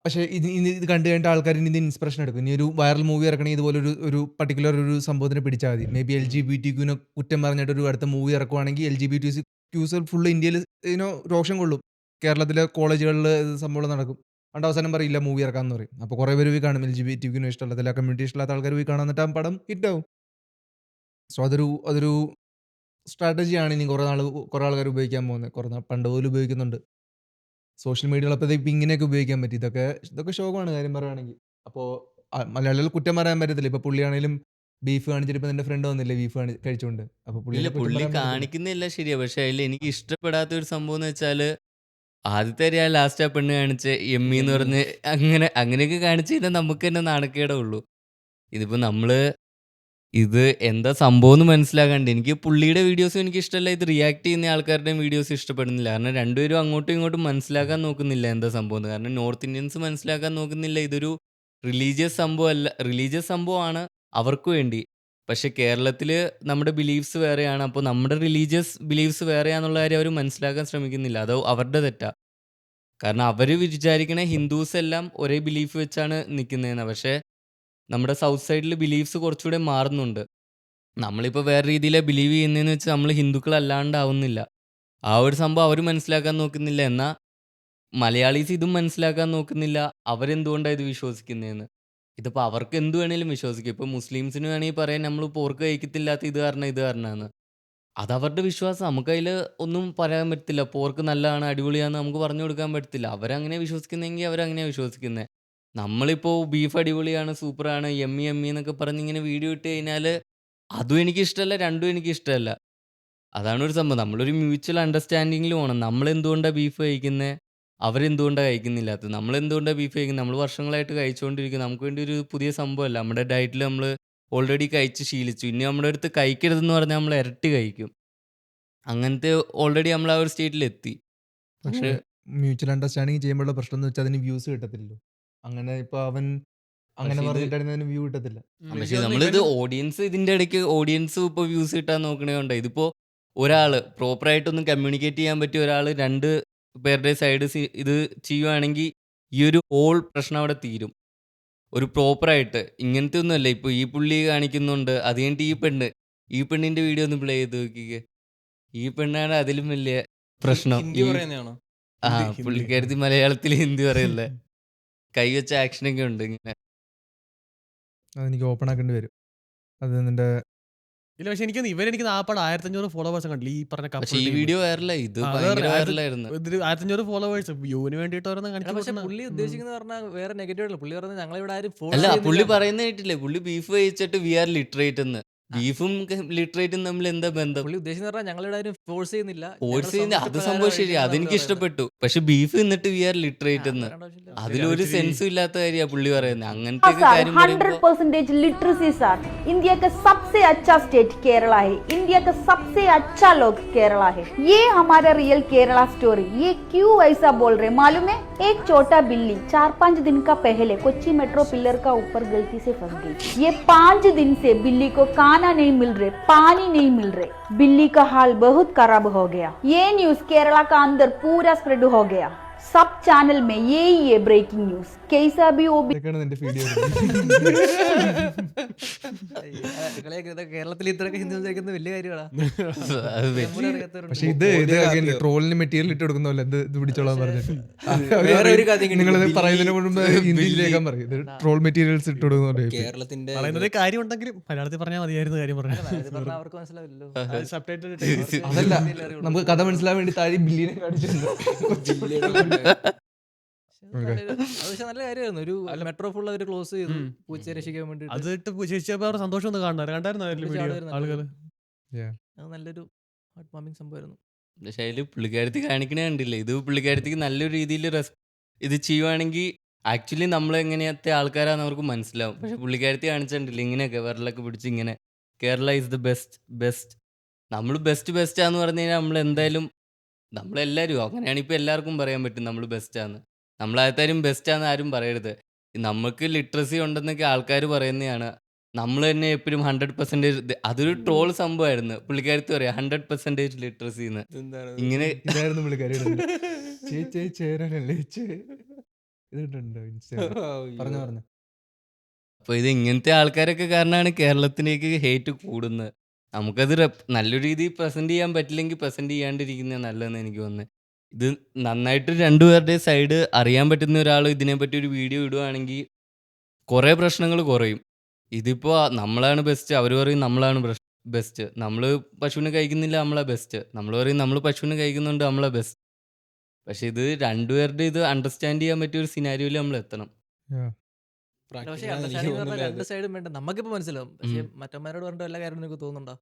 പക്ഷേ ഇത് കണ്ടു കഴിഞ്ഞിട്ട് ആൾക്കാർ ഇനി ഇൻസ്പിറേഷൻ എടുക്കും. ഇനി ഒരു വൈറൽ മൂവി ഇറക്കണമെങ്കിൽ ഇതുപോലെ ഒരു പർട്ടിക്കുലർ ഒരു സംഭവത്തിന് പിടിച്ചാൽ മതി. മേ ബി LGBTQ കുറ്റം പറഞ്ഞിട്ട് ഒരു അടുത്ത മൂവി ഇറക്കുവാണെങ്കിൽ LGBTQs ഫുള്ള് ഇന്ത്യയിൽ രോഷം കൊള്ളും. കേരളത്തിലെ കോളേജുകളിൽ സംഭവം നടക്കും. അതുകൊണ്ട് അവസാനം പറയില്ല മൂവി ഇറക്കാമെന്ന് പറയും. അപ്പോൾ കുറേ പേര് പോയി കാണും. LGBTQ ഇഷ്ടമല്ലാത്ത കമ്മ്യൂണിറ്റി ഇഷ്ടമില്ലാത്ത ആൾക്കാർ പോയി കാണാൻ, എന്നിട്ട് ആ പടം ഹിറ്റാവും. സോ അതൊരു സ്ട്രാറ്റജിയാണ് ഇനി കുറേ ആൾക്കാർ ഉപയോഗിക്കാൻ പോകുന്നത്. പണ്ട് പോലും ഉപയോഗിക്കുന്നുണ്ട്. സോഷ്യൽ മീഡിയകളപ്പോൾ ഇപ്പം ഇങ്ങനെയൊക്കെ ഉപയോഗിക്കാൻ പറ്റി. ഇതൊക്കെ ശോകമാണ് കാര്യം പറയുകയാണെങ്കിൽ. അപ്പോൾ മലയാളികൾ കുറ്റം പറയാൻ പറ്റത്തില്ല. ഇപ്പോൾ പുള്ളിയാണെങ്കിലും ബീഫ് കാണിച്ചിട്ട് ഇപ്പം എൻ്റെ ഫ്രണ്ട് വന്നില്ലേ ബീഫ് കഴിച്ചുകൊണ്ട്. അപ്പോൾ
പുള്ളി കാണിക്കുന്നില്ല ശരിയാ. പക്ഷെ അതിൽ എനിക്ക് ഇഷ്ടപ്പെടാത്ത ഒരു സംഭവം എന്ന് വെച്ചാൽ ആദ്യത്തെ അറിയാൻ ലാസ്റ്റ് ആ പെണ്ണ് കാണിച്ച് എമ്മി എന്ന് പറഞ്ഞ് അങ്ങനെയൊക്കെ കാണിച്ചു കഴിഞ്ഞാൽ നമുക്ക് തന്നെ നാണക്കേടേ ഉള്ളൂ. ഇതിപ്പോൾ ഇത് എന്താ സംഭവം എന്ന് മനസ്സിലാക്കാണ്ട്. എനിക്ക് പുള്ളിയുടെ വീഡിയോസും എനിക്ക് ഇഷ്ടമല്ല, ഇത് റിയാക്ട് ചെയ്യുന്ന ആൾക്കാരുടെയും വീഡിയോസ് ഇഷ്ടപ്പെടുന്നില്ല. കാരണം രണ്ടുപേരും അങ്ങോട്ടും ഇങ്ങോട്ടും മനസ്സിലാക്കാൻ നോക്കുന്നില്ല എന്താ സംഭവം. കാരണം നോർത്ത് ഇന്ത്യൻസ് മനസ്സിലാക്കാൻ നോക്കുന്നില്ല. ഇതൊരു റിലീജിയസ് സംഭവമല്ല, റിലീജിയസ് സംഭവമാണ് അവർക്ക് വേണ്ടി. പക്ഷെ കേരളത്തിൽ നമ്മുടെ ബിലീഫ്സ് വേറെയാണ്. അപ്പോൾ നമ്മുടെ റിലീജിയസ് ബിലീഫ്സ് വേറെയാണെന്നുള്ള കാര്യം അവർ മനസ്സിലാക്കാൻ ശ്രമിക്കുന്നില്ല. അത് അവരുടെ തെറ്റാ. കാരണം അവർ വിചാരിക്കണ ഹിന്ദുസ് എല്ലാം ഒരേ ബിലീഫ് വെച്ചാണ് നിൽക്കുന്നതെന്ന്. പക്ഷേ നമ്മുടെ സൗത്ത് സൈഡിൽ ബിലീഫ്സ് കുറച്ചുകൂടെ മാറുന്നുണ്ട്. നമ്മളിപ്പോൾ വേറെ രീതിയിലാണ് ബിലീവ് ചെയ്യുന്നതെന്ന് വെച്ചാൽ നമ്മൾ ഹിന്ദുക്കളല്ലാണ്ടാവുന്നില്ല. ആ ഒരു സംഭവം അവർ മനസ്സിലാക്കാൻ നോക്കുന്നില്ല. എന്നാൽ മലയാളീസ് ഇതും മനസ്സിലാക്കാൻ നോക്കുന്നില്ല. അവരെന്തുകൊണ്ടാണ് ഇത് വിശ്വസിക്കുന്നതെന്ന്. ഇതിപ്പോൾ അവർക്ക് എന്ത് വേണേലും വിശ്വസിക്കും. ഇപ്പോൾ മുസ്ലിംസിന് വേണമെങ്കിൽ പറയാൻ നമ്മൾ പോർക്ക് കഴിക്കത്തില്ലാത്ത ഇത് കാരണമാണ്. അതവരുടെ വിശ്വാസം. നമുക്കതിൽ ഒന്നും പറയാൻ പറ്റില്ല. പോർക്ക് നല്ലതാണ് അടിപൊളിയാണെന്ന് നമുക്ക് പറഞ്ഞു കൊടുക്കാൻ പറ്റത്തില്ല. അവരങ്ങനെ വിശ്വസിക്കുന്നെങ്കിൽ അവരങ്ങനെയാണ് വിശ്വസിക്കുന്നത്. നമ്മളിപ്പോൾ ബീഫ് അടിപൊളിയാണ്, സൂപ്പറാണ്, എമ്മി എന്നൊക്കെ പറഞ്ഞ് ഇങ്ങനെ വീഡിയോ ഇട്ട് കഴിഞ്ഞാൽ അതും എനിക്കിഷ്ടമല്ല, രണ്ടും എനിക്കിഷ്ടമല്ല. അതാണ് ഒരു സംഭവം. നമ്മളൊരു മ്യൂച്വൽ അണ്ടർസ്റ്റാൻഡിങ്ങിൽ പോകണം. നമ്മളെന്തുകൊണ്ടാണ് ബീഫ് കഴിക്കുന്നത്, അവരെന്തുകൊണ്ടാണ് കഴിക്കുന്നില്ലാത്തത്. നമ്മളെന്തുകൊണ്ടാണ് ബീഫ് കഴിക്കുന്നത്, നമ്മൾ വർഷങ്ങളായിട്ട് കഴിച്ചുകൊണ്ടിരിക്കുന്നത്. നമുക്ക് വേണ്ടി ഒരു പുതിയ സംഭവമല്ല. നമ്മുടെ ഡയറ്റിൽ നമ്മൾ ഓൾറെഡി കഴിച്ച് ശീലിച്ചു. ഇനി നമ്മുടെ അടുത്ത് കഴിക്കരുതെന്ന് പറഞ്ഞാൽ നമ്മൾ ഇരട്ടി കഴിക്കും. അങ്ങനത്തെ ഓൾറെഡി നമ്മൾ ആ ഒരു സ്റ്റേറ്റിലെത്തി. പക്ഷേ
മ്യൂച്വൽ അണ്ടർസ്റ്റാൻഡിങ് ചെയ്യുമ്പോഴുള്ള പ്രശ്നം എന്ന് വെച്ചാൽ അതിന് വ്യൂസ് കിട്ടത്തില്ലല്ലോ. അങ്ങനെ ഇപ്പോൾ അവൻ അങ്ങനെ പറഞ്ഞിട്ടായിരുന്നു വ്യൂ കിട്ടത്തില്ല.
പക്ഷെ നമ്മളിത് ഓഡിയൻസ് ഇതിൻ്റെ ഇടയ്ക്ക് ഓഡിയൻസ് ഇപ്പോൾ വ്യൂസ് കിട്ടാൻ നോക്കണേണ്ട. ഇതിപ്പോൾ ഒരാൾ പ്രോപ്പറായിട്ടൊന്നും കമ്മ്യൂണിക്കേറ്റ് ചെയ്യാൻ പറ്റിയ ഒരാൾ രണ്ട് പേരുടെ സൈഡ് ഇത് ചെയ്യുവാണെങ്കിൽ ഈ ഒരു ഹോൾ പ്രശ്നം അവിടെ തീരും. ഒരു പ്രോപ്പറായിട്ട് ഇങ്ങനത്തെ ഒന്നുമല്ല. ഇപ്പോൾ ഈ പുള്ളി കാണിക്കുന്നുണ്ട്, അത് കഴിഞ്ഞിട്ട് ഈ പെണ്ണിൻ്റെ വീഡിയോ ഒന്ന് പ്ലേ ചെയ്ത് നോക്കിക്കേ. ഈ പെണ്ണാണ് അതിലും വലിയ പ്രശ്നം. പുള്ളിക്കാരത്തി മലയാളത്തിൽ ഹിന്ദി പറയല്ലേ, കൈവച്ച ആക്ഷനൊക്കെ ഉണ്ട്. ഇങ്ങനെ
അതെനിക്ക് ഓപ്പൺ ആക്കേണ്ടി വരും. അത് നിന്റെ
ഇല്ല, പക്ഷെ എനിക്ക് 1500 ഫോളോവേഴ്സ് കണ്ടില്ല ഈ പറഞ്ഞ
പക്ഷേ ഈ വീഡിയോ വൈറലായി. ഇത് ഭയങ്കര വൈറലായിരുന്നു.
1500 ഫോളോവേഴ്സ് വ്യൂവിന് വേണ്ടിയിട്ട് ഓരോന്ന്
പക്ഷെ
കാണിച്ചു.
പുള്ളി ഉദ്ദേശിക്കുന്നത് പറഞ്ഞാൽ വേറെ നെഗറ്റീവ് അല്ല. പുള്ളി പറഞ്ഞത് ഞങ്ങളിവിടെ ആരും
അല്ല, പുള്ളി പറയുന്ന കേട്ടില്ലേ, പുള്ളി ബീഫ് കഴിച്ചിട്ട് വി ആർ ലിറ്ററേറ്റ് എന്ന്. ബീഫും ലിറ്ററേറ്റും തമ്മിൽ എന്താ ബന്ധം?
പുള്ളി ഉദ്ദേശിക്കുന്നത് പറഞ്ഞാൽ ഞങ്ങളിവിടെ ആരും ഫോഴ്സ് ചെയ്യുന്നില്ല.
ഫോഴ്സ് ചെയ്യുന്ന അത് സംഭവം ശരി, അതെനിക്ക് ഇഷ്ടപ്പെട്ടു. പക്ഷെ ബീഫ് എന്നിട്ട് വി ആർ ലിറ്ററേറ്റ് എന്ന് അതിലൊരു സെൻസും ഇല്ലാത്ത കാര്യമാണ് പുള്ളി പറയുന്നത്. അങ്ങനത്തെ കാര്യം
100% लिटरेसी सर। इंडिया का सबसे अच्छा स्टेट केरला है। इंडिया का सबसे अच्छा लोग केरला है। ये हमारा रियल केरला स्टोरी। ये क्यों ऐसा बोल रहे मालूम है? एक छोटा बिल्ली 4-5 दिन का पहले कोच्चि मेट्रो पिलर का ऊपर गलती से फंस गई। ये 5 दिन से बिल्ली को खाना नहीं मिल रहे, पानी नहीं मिल रहे, बिल्ली का हाल बहुत खराब हो गया। ये न्यूज केरला का अंदर पूरा स्प्रेड हो गया। सब चैनल में यही है ब्रेकिंग न्यूज। कैसा भी वो भी
ഇതൊക്കെയാണ് നിന്റെ ഫീഡ്
കേരളത്തിൽ ഇത്രയൊക്കെ ഹിന്ദി സംസാരിക്കുന്നത് വലിയ കാര്യമാണ്.
അത് വലിയ-
പക്ഷെ ഇത് ട്രോളിന് മെറ്റീരിയൽ ഇട്ട് കൊടുക്കുന്ന പോലെ ഇത് പിടിച്ചോളാൻ പറഞ്ഞിട്ട്
വേറെ ഒരു കഥ ഇങ്ങനെ
നിങ്ങൾ
ബില്ലി-
പറയുന്നതിന് മുമ്പ് ഹിന്ദിയിലേക്കാൻ പറയും ഇത് ട്രോൾ മെറ്റീരിയൽസ് ഇട്ട് കൊടുക്കുന്ന പോലെ
കേരളത്തിന്റെ
പറയുന്നത് കാര്യം ഉണ്ടെങ്കിലും മലയാളത്തിൽ പറഞ്ഞാൽ മതിയായിരുന്നു കാര്യം പറഞ്ഞു.
ഇത് പറഞ്ഞാൽ അവർക്ക് മനസ്സിലാവില്ലല്ലോ.
അതല്ല നമുക്ക് കഥ മനസ്സിലാൻ വേണ്ടി താഴെ ബില്ലിനെ കാണിച്ചിട്ടുണ്ട്.
അത് പക്ഷെ നല്ല കാര്യമായിരുന്നു. ഒരു മെട്രോ ഫുൾ അവർ ക്ലോസ് ചെയ്തു പൂച്ചയെ രക്ഷിക്കാൻ വേണ്ടിട്ട്.
അത് ഇട്ട് ചേച്ചിയപ്പോ അവരുടെ സന്തോഷം ഒന്ന് കണ്ടായിരുന്നു വീഡിയോ ആളുകൾ.
അത് നല്ലൊരു ഹാർട്ട് വാമിങ് സംഭവമായിരുന്നു.
പക്ഷെ അതിൽ പുള്ളിക്കാരത്തി കാണിക്കണേ കണ്ടില്ലേ, ഇത് പുള്ളിക്കാരത്തിക്ക് നല്ലൊരു രീതിയിൽ ഇത് ചെയ്യുവാണെങ്കിൽ ആക്ച്വലി നമ്മൾ എങ്ങനെയത്തെ ആൾക്കാരാന്ന് അവർക്ക് മനസ്സിലാവും. പക്ഷെ പുള്ളിക്കാരത്തി കാണിച്ചിട്ടില്ല ഇങ്ങനെയൊക്കെ വിരലൊക്കെ പിടിച്ച് ഇങ്ങനെ കേരള ഈസ് ദ ബെസ്റ്റ് നമ്മൾ ബെസ്റ്റ് ആന്ന് പറഞ്ഞു കഴിഞ്ഞാൽ നമ്മൾ എന്തായാലും നമ്മളെല്ലാവരും അങ്ങനെയാണ് ഇപ്പോൾ എല്ലാവർക്കും പറയാൻ പറ്റും നമ്മൾ ബെസ്റ്റാന്ന്. നമ്മളാരും ബെസ്റ്റാന്ന് ആരും പറയരുത്. നമുക്ക് ലിറ്ററസി ഉണ്ടെന്നൊക്കെ ആൾക്കാർ പറയുന്നതാണ്. നമ്മൾ തന്നെ എപ്പോഴും 100% അതൊരു ട്രോൾ സംഭവമായിരുന്നു. പുള്ളിക്കാരത്തി പറയാം 100% ലിറ്ററസി എന്ന്. ഇങ്ങനെ
ഇതായിരുന്നു പുള്ളിക്കാരി ചേരാനല്ലേ ഇതിട്ടുണ്ടോ പറഞ്ഞു
അപ്പോൾ ഇത് ഇങ്ങനത്തെ ആൾക്കാരൊക്കെ കാരണമാണ് കേരളത്തിലേക്ക് ഹേറ്റ് കൂടുന്നത്. നമുക്കത് നല്ലൊരു രീതിയിൽ പ്രസൻറ്റ് ചെയ്യാൻ പറ്റില്ലെങ്കിൽ പ്രസൻറ്റ് ചെയ്യാണ്ടിരിക്കുന്നത് നല്ലതെന്ന് എനിക്ക് തോന്നുന്നത്. ഇത് നന്നായിട്ട് രണ്ടുപേരുടെ സൈഡ് അറിയാൻ പറ്റുന്ന ഒരാൾ ഇതിനെപ്പറ്റി ഒരു വീഡിയോ ഇടുവാണെങ്കിൽ കുറേ പ്രശ്നങ്ങൾ കുറയും. ഇതിപ്പോൾ നമ്മളാണ് ബെസ്റ്റ്, അവർ പറയും നമ്മളാണ് ബെസ്റ്റ്, നമ്മൾ പശുവിനെ കഴിക്കുന്നില്ല നമ്മളാ ബെസ്റ്റ്, നമ്മൾ പറയും നമ്മൾ പശുവിനെ കഴിക്കുന്നുണ്ട് നമ്മളാ ബെസ്റ്റ്. പക്ഷെ ഇത് രണ്ടുപേരുടെ ഇത് അണ്ടർസ്റ്റാൻഡ് ചെയ്യാൻ പറ്റിയ ഒരു സിനാരിയോയിൽ നമ്മൾ എത്തണം.
പക്ഷേ അണ്ടർസ്റ്റാൻഡിംഗ് എന്ന് പറഞ്ഞാൽ രണ്ട് സൈഡും വേണ്ട. നമുക്കിപ്പോ മനസ്സിലാവും. പക്ഷെ മറ്റന്മാരോട് പറഞ്ഞിട്ട് വല്ല കാര്യം നിങ്ങൾക്ക് തോന്നുന്നുണ്ടോ?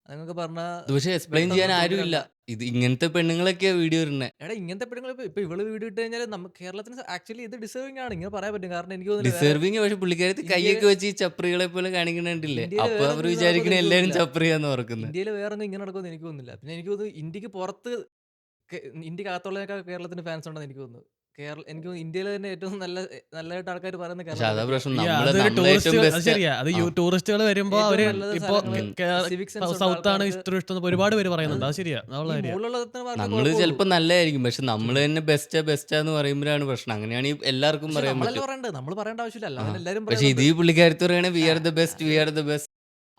അതൊക്കെ പറഞ്ഞാൽ
ഇത് പക്ഷെ എക്സ്പ്ലെയിൻ ചെയ്യാൻ ആരും ഇല്ല. ഇത് ഇങ്ങനത്തെ പെണ്ണുങ്ങളൊക്കെയാ വീഡിയോ ഇടുന്നത്.
എടാ ഇങ്ങനത്തെ പെണ്ണുങ്ങൾ ഇപ്പൊ ഇവള് വീഡിയോ ഇട്ട് കഴിഞ്ഞാൽ നമുക്ക് കേരളത്തിന് ആക്ച്വലി ഇത് ഡിസേർവിംഗ് ആണ്. ഇങ്ങനെ പറയാൻ പറ്റും. കാരണം എനിക്ക് തോന്നുന്നു
ഡിസേർവിങ്. പക്ഷെ പുള്ളിക്കാരത്ത് കൈയൊക്കെ വെച്ച് ഈ ചപ്രികളെ പോലെ കാണിക്കണ്ടില്ലേ,
ഇന്ത്യയില്
അപ്പൊ അവർ
വേറെ
വിചാരിക്കണ
ഒന്നും
എല്ലാവരും
നടക്കുന്നില്ല.
ചപ്രിയാന്ന് ഓർക്കുന്നത്.
ഇന്ത്യയിൽ വേറെ ഒന്നും ഇങ്ങനെ നടക്കുമെന്ന് എനിക്ക് തോന്നുന്നില്ല. പിന്നെ എനിക്ക് തോന്നുന്നു ഇന്ത്യക്ക് പുറത്ത് ഇന്ത്യക്ക് അകത്തുള്ളതിനേക്കാൾ കേരളത്തിന് ഫാൻസ് ഉണ്ടെന്ന് എനിക്ക് തോന്നുന്നു. എനിക്ക് തോന്നുന്നു ഇന്ത്യയിൽ തന്നെ ഏറ്റവും നല്ലതായിട്ട് ആൾക്കാർ പറയുന്നത്
പക്ഷെ അതാ പ്രശ്നം,
അതൊരു
നമ്മളെ ഏറ്റവും
ടൂറിസ്റ്റ്
ബെസ്റ്റ്.
ശരിയാ. അത് ടൂറിസ്റ്റുകൾ വരുമ്പോ
ഏറ്റവും
അവര്
നല്ലത്
ഇപ്പൊ
സ്ഥലങ്ങള് civic sense ഉള്ള
സൗത്ത് ആണ്
ആൾക്കാർക്ക്
ഇഷ്ടം ഒരുപാട് പേര് പറയുന്നുണ്ട്. അത് ശരിയാ. അതുള്ള കാര്യം.
നമ്മള് ചിലപ്പോ നല്ലതായിരിക്കും, പക്ഷെ നമ്മൾ തന്നെ ബെസ്റ്റാന്ന് പറയുമ്പോഴാണ് പ്രശ്നം. അങ്ങനെയാണെങ്കിൽ എല്ലാവർക്കും പറയാൻ പറ്റും.
നമ്മൾ പറയേണ്ട ആവശ്യമില്ല.
ആ.
അല്ലാതെ എല്ലാവരും
പക്ഷെ ഇത് ഈ പുള്ളിക്കാരത്ത് പറയണേ വി ആർ ദ ബെസ്റ്റ്.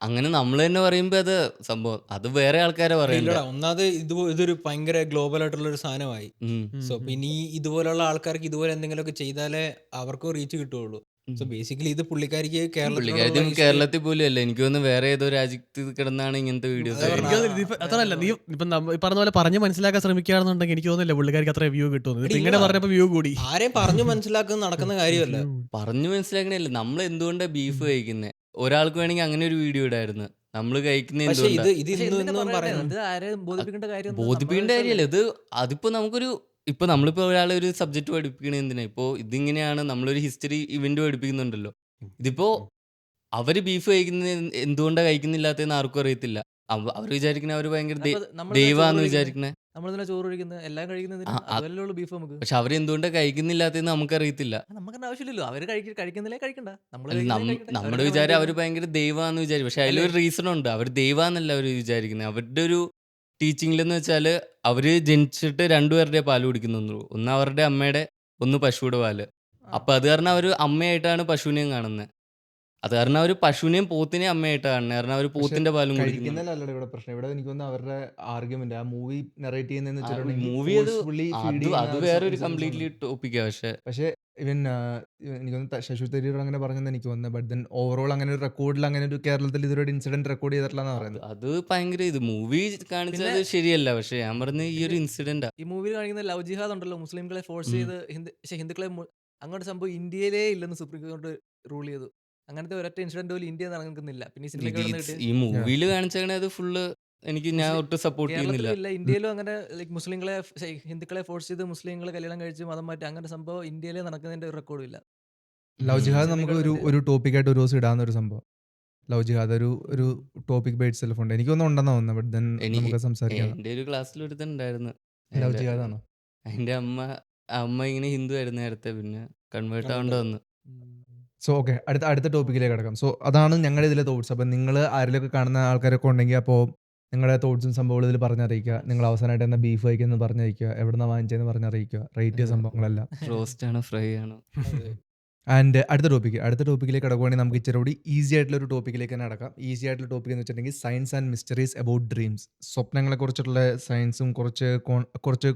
അങ്ങനെ നമ്മൾ തന്നെ പറയുമ്പോ അത് സംഭവം അത് വേറെ ആൾക്കാരെ പറയണ്ട.
ഇല്ലടാ, ഒന്നാമത് ഇതൊരു ഭയങ്കര ഗ്ലോബൽ ആയിട്ടുള്ള ഒരു സാധനമായി. സോ പിന്നെ ഈ ഇതുപോലുള്ള ആൾക്കാർക്ക് ഇതുപോലെ എന്തെങ്കിലുമൊക്കെ ചെയ്താലേ അവർക്കും റീച്ച് കിട്ടുള്ളൂ. സോ ബേസിക്കലി ഇത് പുള്ളിക്കാരിക്ക്
പുള്ളിക്കാരത്തും കേരളത്തിൽ പോലും അല്ല, എനിക്ക് തോന്നുന്നു വേറെ ഏതോ രാജ്യത്ത് കിടന്നാണ് ഇങ്ങനത്തെ വീഡിയോസ്.
എനിക്ക് തോന്നുന്നു ഇതിപ്പോ അത്രല്ല, നീ ഇപ്പൊ ഈ പറഞ്ഞ പോലെ പറഞ്ഞ് മനസ്സിലാക്കാൻ ശ്രമിക്കുകയാണെന്നുണ്ടെങ്കിൽ എനിക്ക് തോന്നുന്നില്ല പുള്ളിക്കാർക്ക് അത്ര വ്യൂ കിട്ടുമെന്ന്. ഇപ്പൊ ഇങ്ങനെ പറഞ്ഞപ്പോ വ്യൂ കൂടി.
ആരെയും പറഞ്ഞു മനസ്സിലാക്കുന്ന നടക്കുന്ന കാര്യമല്ല.
പറഞ്ഞു മനസ്സിലാക്കണല്ലേ നമ്മൾ എന്തുകൊണ്ടാ ബീഫ് കഴിക്കുന്നത്. ഒരാൾക്ക് വേണമെങ്കിൽ അങ്ങനെ ഒരു വീഡിയോ ഇടായിരുന്നു, നമ്മൾ കഴിക്കുന്ന
പക്ഷെ ഇത്
എന്തുകൊണ്ടാ.
ഇന്നും പറയുന്നത്
ബോധിപ്പിക്കേണ്ട കാര്യം
ബോധിപ്പിക്കേണ്ട കാര്യമല്ല ഇത്. അതിപ്പോ നമുക്കൊരു ഇപ്പൊ നമ്മളിപ്പോ ഒരാളെ ഒരു സബ്ജക്ട് പഠിപ്പിക്കണ എന്തിനാ, ഇപ്പോ ഇതിങ്ങനെയാണ് നമ്മളൊരു ഹിസ്റ്ററി ഇവന്റ് പഠിപ്പിക്കുന്നുണ്ടല്ലോ. ഇതിപ്പോ അവര് ബീഫ് കഴിക്കുന്നത് എന്തുകൊണ്ടാണ് കഴിക്കുന്നില്ലാത്തതെന്ന് ആർക്കും അറിയത്തില്ല. അവർ വിചാരിക്കണ അവര് ഭയങ്കര ദൈവാന്ന് വിചാരിക്കണേ.
നമ്മളിതിനെ ചോറ് കഴിക്കുന്നത് എല്ലാം കഴിക്കുന്നതിന് ബീഫ് നമുക്ക്.
പക്ഷെ അവരെന്തുകൊണ്ടാണ് കഴിക്കുന്നില്ലാത്തതെന്ന് നമുക്കറിയത്തില്ല.
നമുക്ക് ആവശ്യമില്ലല്ലോ. അവര് കഴിക്കുന്നില്ലേ കഴിക്കണ്ട.
നമ്മുടെ വിചാരം അവര് ഭയങ്കര ദൈവാന്ന് വിചാരിക്കും. പക്ഷെ അതിലൊരു റീസൺ ഉണ്ട്. അവർ ദൈവാന്നല്ല അവർ വിചാരിക്കുന്നത്. അവരുടെ ഒരു ടീച്ചിങ്ങിലെന്ന് വെച്ചാൽ അവര് ജനിച്ചിട്ട് രണ്ടുപേരുടെ പാല് കുടിക്കുന്നുള്ളൂ. ഒന്ന് അവരുടെ അമ്മയുടെ, ഒന്ന് പശുവിടെ പാല്. അപ്പൊ അത് കാരണം അവർ അമ്മയായിട്ടാണ് പശുവിനെയും കാണുന്നത്. അത് കാരണം അവർ പശുവിനെയും പോത്തിനെയും അമ്മയായിട്ടാണ് കാണുന്നത്. കാരണം അവർ പോത്തിന്റെ പാലും കുടിക്കുന്നു.
കഴിക്കുന്നതല്ല ഇവിടെ പ്രശ്നം. ഇവിടെ എനിക്ക് തോന്നുന്നു അവരുടെ ആർഗ്യുമെന്റ് ആ മൂവി നെറേറ്റ് ചെയ്യുന്നതെന്ന്
മൂവി അത് വേറൊരു കംപ്ലീറ്റ്ലി ടോപ്പിക്കാ.
പക്ഷെ ഇവൻ എനിക്കൊന്ന് ശശി തരൂർ അങ്ങനെ പറഞ്ഞെന്ന് എനിക്ക് തോന്നുന്നത്. ബട്ട് ദെൻ ഓവറോൾ അങ്ങനെ ഒരു റെക്കോർഡിൽ അങ്ങനെ ഒരു കേരളത്തിൽ ഇതൊരു ഇൻസിഡന്റ് റെക്കോർഡ് ചെയ്തിട്ടില്ലെന്ന് പറയുന്നത്.
അത് ഭയങ്കര ഇത് മൂവി കാണിച്ചത് ശരിയല്ല. പക്ഷെ ഞാൻ പറഞ്ഞ ഈ ഒരു ഇൻസിഡന്റ്
ഈ മൂവിയിൽ കാണിക്കുന്ന ലവ് ജിഹാദ് ഉണ്ടല്ലോ, മുസ്ലിംകളെ ഫോഴ്സ് ചെയ്ത് ഹിന്ദുക്കളെ അങ്ങോട്ട് സംഭവം ഇന്ത്യയിലേ ഇല്ലെന്ന് സുപ്രീം കോടതി റൂൾ ചെയ്തു. അങ്ങനത്തെ ഒരൊറ്റ ഇൻസിഡന്റ് പോലും ഇന്ത്യ നടക്കുന്നില്ല. പിന്നെ
ഈ മൂവിയിൽ കാണിച്ചത് ഫുള്ള് ഞാൻ ഒട്ടും സപ്പോർട്ട് ചെയ്യുന്നില്ല.
ഇന്ത്യയിലും അങ്ങനെ മുസ്ലിങ്ങളെ ഹിന്ദുക്കളെ ഫോഴ്സ് ചെയ്ത് മുസ്ലിങ്ങളെ കല്യാണം കഴിച്ച് മതം മാറ്റി അങ്ങനെ സംഭവം ഇന്ത്യയിലെ നടക്കുന്നതിന്റെ ഒരു റെക്കോർഡും ഇല്ല.
ലവ് ജിഹാദ് നമുക്ക് ഒരു ടോപ്പിക്കായിട്ട് ഒരു ദിവസം ഇടാവുന്ന ഒരു സംഭവം. ലവ് ജിഹാദ് ഒരു ടോപ്പിക് ബൈ ഇറ്റ്സെൽഫ് ഉണ്ട്. എനിക്കൊന്നും ഉണ്ടെന്നാ തോന്നുന്നത്. ബട്ട് ദെൻ നമുക്ക് സംസാരിക്കാം.
എന്റെ ഒരു ക്ലാസ്സിൽ ഒരുത്തനുണ്ടായിരുന്നു
ലവ് ജിഹാദ് ആണോ?
അതിന്റെ അമ്മ അമ്മ ഇങ്ങനെ ഹിന്ദു ആയിരുന്നു നേരത്തെ, പിന്നെ കൺവേർട്ട് ആവേണ്ട വന്നു.
സോ ഓക്കെ, അടുത്ത ടോപ്പിക്കിലേക്ക് കിടക്കാം. സോ അതാണ് ഞങ്ങളുടെ ഇതിലെ തോട്ട്സ്. അപ്പം നിങ്ങൾ ആരിലൊക്കെ കാണുന്ന ആൾക്കാരൊക്കെ ഉണ്ടെങ്കിൽ അപ്പോൾ നിങ്ങളുടെ തോട്ട്സും സംഭവങ്ങളും ഇതിൽ പറഞ്ഞറിയിക്കുക. നിങ്ങൾ അവസാനമായിട്ട് എന്താ ബീഫ് കഴിക്കുന്നത് പറഞ്ഞറിയിക്കുക, എവിടെ നിന്നാണ് വാങ്ങിച്ചതെന്ന് പറഞ്ഞറിയിക്കുക, റേറ്റ് സംഭവങ്ങളെല്ലാം.
റോസ്റ്റ് ആണോ ഫ്രൈ ആണോ?
ആൻഡ് അടുത്ത ടോപ്പിക്കിലേക്ക് കിടക്കുവാണെങ്കിൽ നമുക്ക് ഇച്ചിരി കൂടി ഈസി ആയിട്ടുള്ള ഒരു ടോപ്പിക്കിലേക്ക് തന്നെ നടക്കാം. ഈസി ആയിട്ടുള്ള ടോപ്പിക് എന്ന് വെച്ചിട്ടുണ്ടെങ്കിൽ science and mysteries about dreams. സ്വപ്നങ്ങളെ കുറിച്ചിട്ടുള്ള സയൻസും കുറച്ച്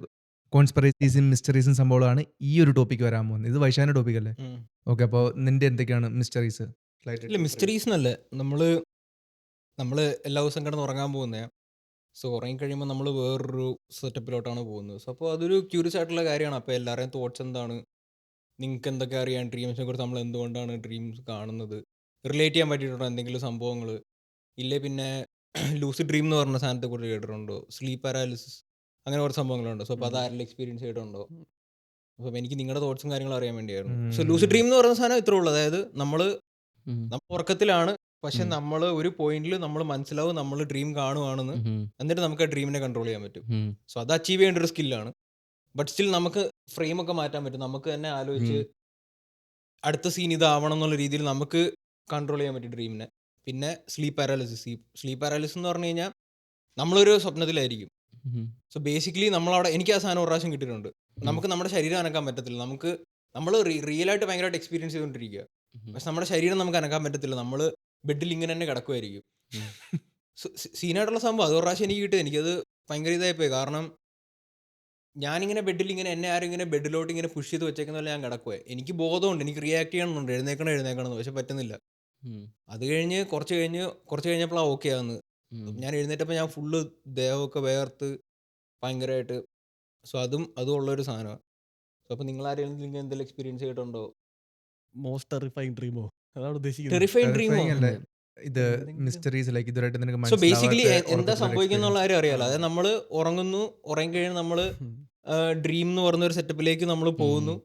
കോൺസ്പിറസീസും മിസ്റ്ററീസും സംഭവമാണ് ഈ ഒരു ടോപ്പിക്ക് വരാൻ പോകുന്നത്. ഇത് വൈശാന്റെ ടോപ്പിക് അല്ലേ? ഓക്കെ, അപ്പോൾ നിന്റെ എന്തൊക്കെയാണ് മിസ്റ്ററീസ്?
ഇല്ല, മിസ്റ്ററീസ് എന്നല്ലേ, നമ്മള് എല്ലാ ദിവസം കിടന്ന് ഉറങ്ങാൻ പോകുന്നേ. സോ ഉറങ്ങിക്കഴിയുമ്പോൾ നമ്മൾ വേറൊരു സെറ്റപ്പിലോട്ടാണ് പോകുന്നത്. സോ അപ്പോൾ അതൊരു ക്യൂരിയസ് ആയിട്ടുള്ള കാര്യമാണ്. അപ്പോൾ എല്ലാവരുടെയും തോട്ട്സ് എന്താണ്, നിങ്ങൾക്ക് എന്തൊക്കെ അറിയാം ഡ്രീംസിനെ കുറിച്ച്, നമ്മൾ എന്തുകൊണ്ടാണ് ഡ്രീംസ് കാണുന്നത്, റിലേറ്റ് ചെയ്യാൻ പറ്റിയിട്ടുണ്ടോ എന്തെങ്കിലും സംഭവങ്ങൾ ഇല്ലേ? പിന്നെ ലൂസിഡ് ഡ്രീം എന്ന് പറഞ്ഞ സാധനത്തെ കുറിച്ച് കേട്ടിട്ടുണ്ടോ? സ്ലീപ്പ് പാരാലിസിസ്, അങ്ങനെ കുറച്ച് സംഭവങ്ങളുണ്ട്. സോ അപ്പോൾ അത് ആരെങ്കിലും എക്സ്പീരിയൻസ് ചെയ്തിട്ടുണ്ടോ? അപ്പോൾ എനിക്ക് നിങ്ങളുടെ തോട്ട്സും കാര്യങ്ങളും അറിയാൻ വേണ്ടിയായിരുന്നു. സോ ലൂസിഡ് ഡ്രീം എന്ന് പറയുന്ന സാധനം ഇത്രേ ഉള്ളൂ. അതായത് നമ്മൾ ഉറക്കത്തിലാണ്, പക്ഷെ നമ്മൾ ഒരു പോയിന്റിൽ നമ്മൾ മനസ്സിലാവും നമ്മൾ ഡ്രീം കാണുവാണെന്ന്, എന്നിട്ട് നമുക്ക് ആ ഡ്രീമിനെ കൺട്രോൾ ചെയ്യാൻ പറ്റും. സോ അത് അച്ചീവ് ചെയ്യേണ്ട ഒരു സ്കില്ലാണ്. ബട്ട് സ്റ്റിൽ നമുക്ക് ഫ്രെയിം ഒക്കെ മാറ്റാൻ പറ്റും. നമുക്ക് തന്നെ ആലോചിച്ച് അടുത്ത സീൻ ഇതാവണം എന്നുള്ള രീതിയിൽ നമുക്ക് കൺട്രോൾ ചെയ്യാൻ പറ്റും ഡ്രീമിനെ. പിന്നെ സ്ലീപ്പ് പാരാലിസിസ് എന്ന് പറഞ്ഞു കഴിഞ്ഞാൽ നമ്മളൊരു സ്വപ്നത്തിലായിരിക്കും. സോ ബേസിക്കലി നമ്മളവിടെ, എനിക്ക് ആ സാധനം ഒരു പ്രാവശ്യം കിട്ടിയിട്ടുണ്ട്. നമുക്ക് നമ്മുടെ ശരീരം അനക്കാൻ പറ്റത്തില്ല. നമ്മൾ റിയൽ ആയിട്ട് ഭയങ്കരമായിട്ട് എക്സ്പീരിയൻസ് ചെയ്തുകൊണ്ടിരിക്കുക, പക്ഷെ നമ്മുടെ ശരീരം നമുക്ക് അനക്കാൻ പറ്റത്തില്ല. നമ്മൾ ബെഡിൽ ഇങ്ങനെ തന്നെ കിടക്കുമായിരിക്കും. സീനായിട്ടുള്ള സംഭവം അത് ഒരു പ്രാവശ്യം എനിക്ക് കിട്ടിയത്. എനിക്കത് ഭയങ്കര ഇതായിപ്പോയി. കാരണം ഞാനിങ്ങനെ ബെഡിൽ ഇങ്ങനെ എന്നെ ആരും ഇങ്ങനെ ബെഡിലോട്ട് ഇങ്ങനെ പുഷ് ചെയ്ത് വെച്ചേക്കുന്ന പോലെ ഞാൻ കിടക്കുവേ. എനിക്ക് ബോധമുണ്ട്, എനിക്ക് റിയാക്ട് ചെയ്യണമെന്നുണ്ട്, എഴുന്നേക്കണം, പക്ഷെ പറ്റുന്നില്ല. അത് കഴിഞ്ഞ് കുറച്ച് കഴിഞ്ഞപ്പോഴാണ് ഓക്കെ ആകുന്നത്. ഞാൻ എഴുന്നേറ്റപ്പോൾ ഞാൻ ഫുള്ള് ദേഹമൊക്കെ വേർത്ത് ഭയങ്കരമായിട്ട്. സോ അതും ഉള്ളൊരു സാധനമാണ്. സോ അപ്പോൾ നിങ്ങൾ ആരെങ്കിലും എന്തെങ്കിലും എക്സ്പീരിയൻസ് ചെയ്തിട്ടുണ്ടോ?
മോസ്റ്റ് ടെറിഫൈങ് ഡ്രീമോ അതാണ് ഉദ്ദേശിക്കുന്നത്?
ടെറിഫൈങ് ഡ്രീമോ?
അല്ലേ ഇത് മിസ്റ്ററീസ് ലൈക്ക് ഇതുവരെയായിട്ട് നിനക്ക്
സോ ബേസിക്കലി
മനസ്സിലാവാത്ത
എന്താ
ഉറക്കത്തിലൊരു
സംഭവിക്കുന്ന
experience.
കാര്യം അറിയാലോ. അതായത് നമ്മൾ ഉറങ്ങിക്കഴിഞ്ഞ് നമ്മൾ ഡ്രീം എന്ന് പറഞ്ഞൊരു സെറ്റപ്പിലേക്ക് നമ്മൾ പോകുന്നു.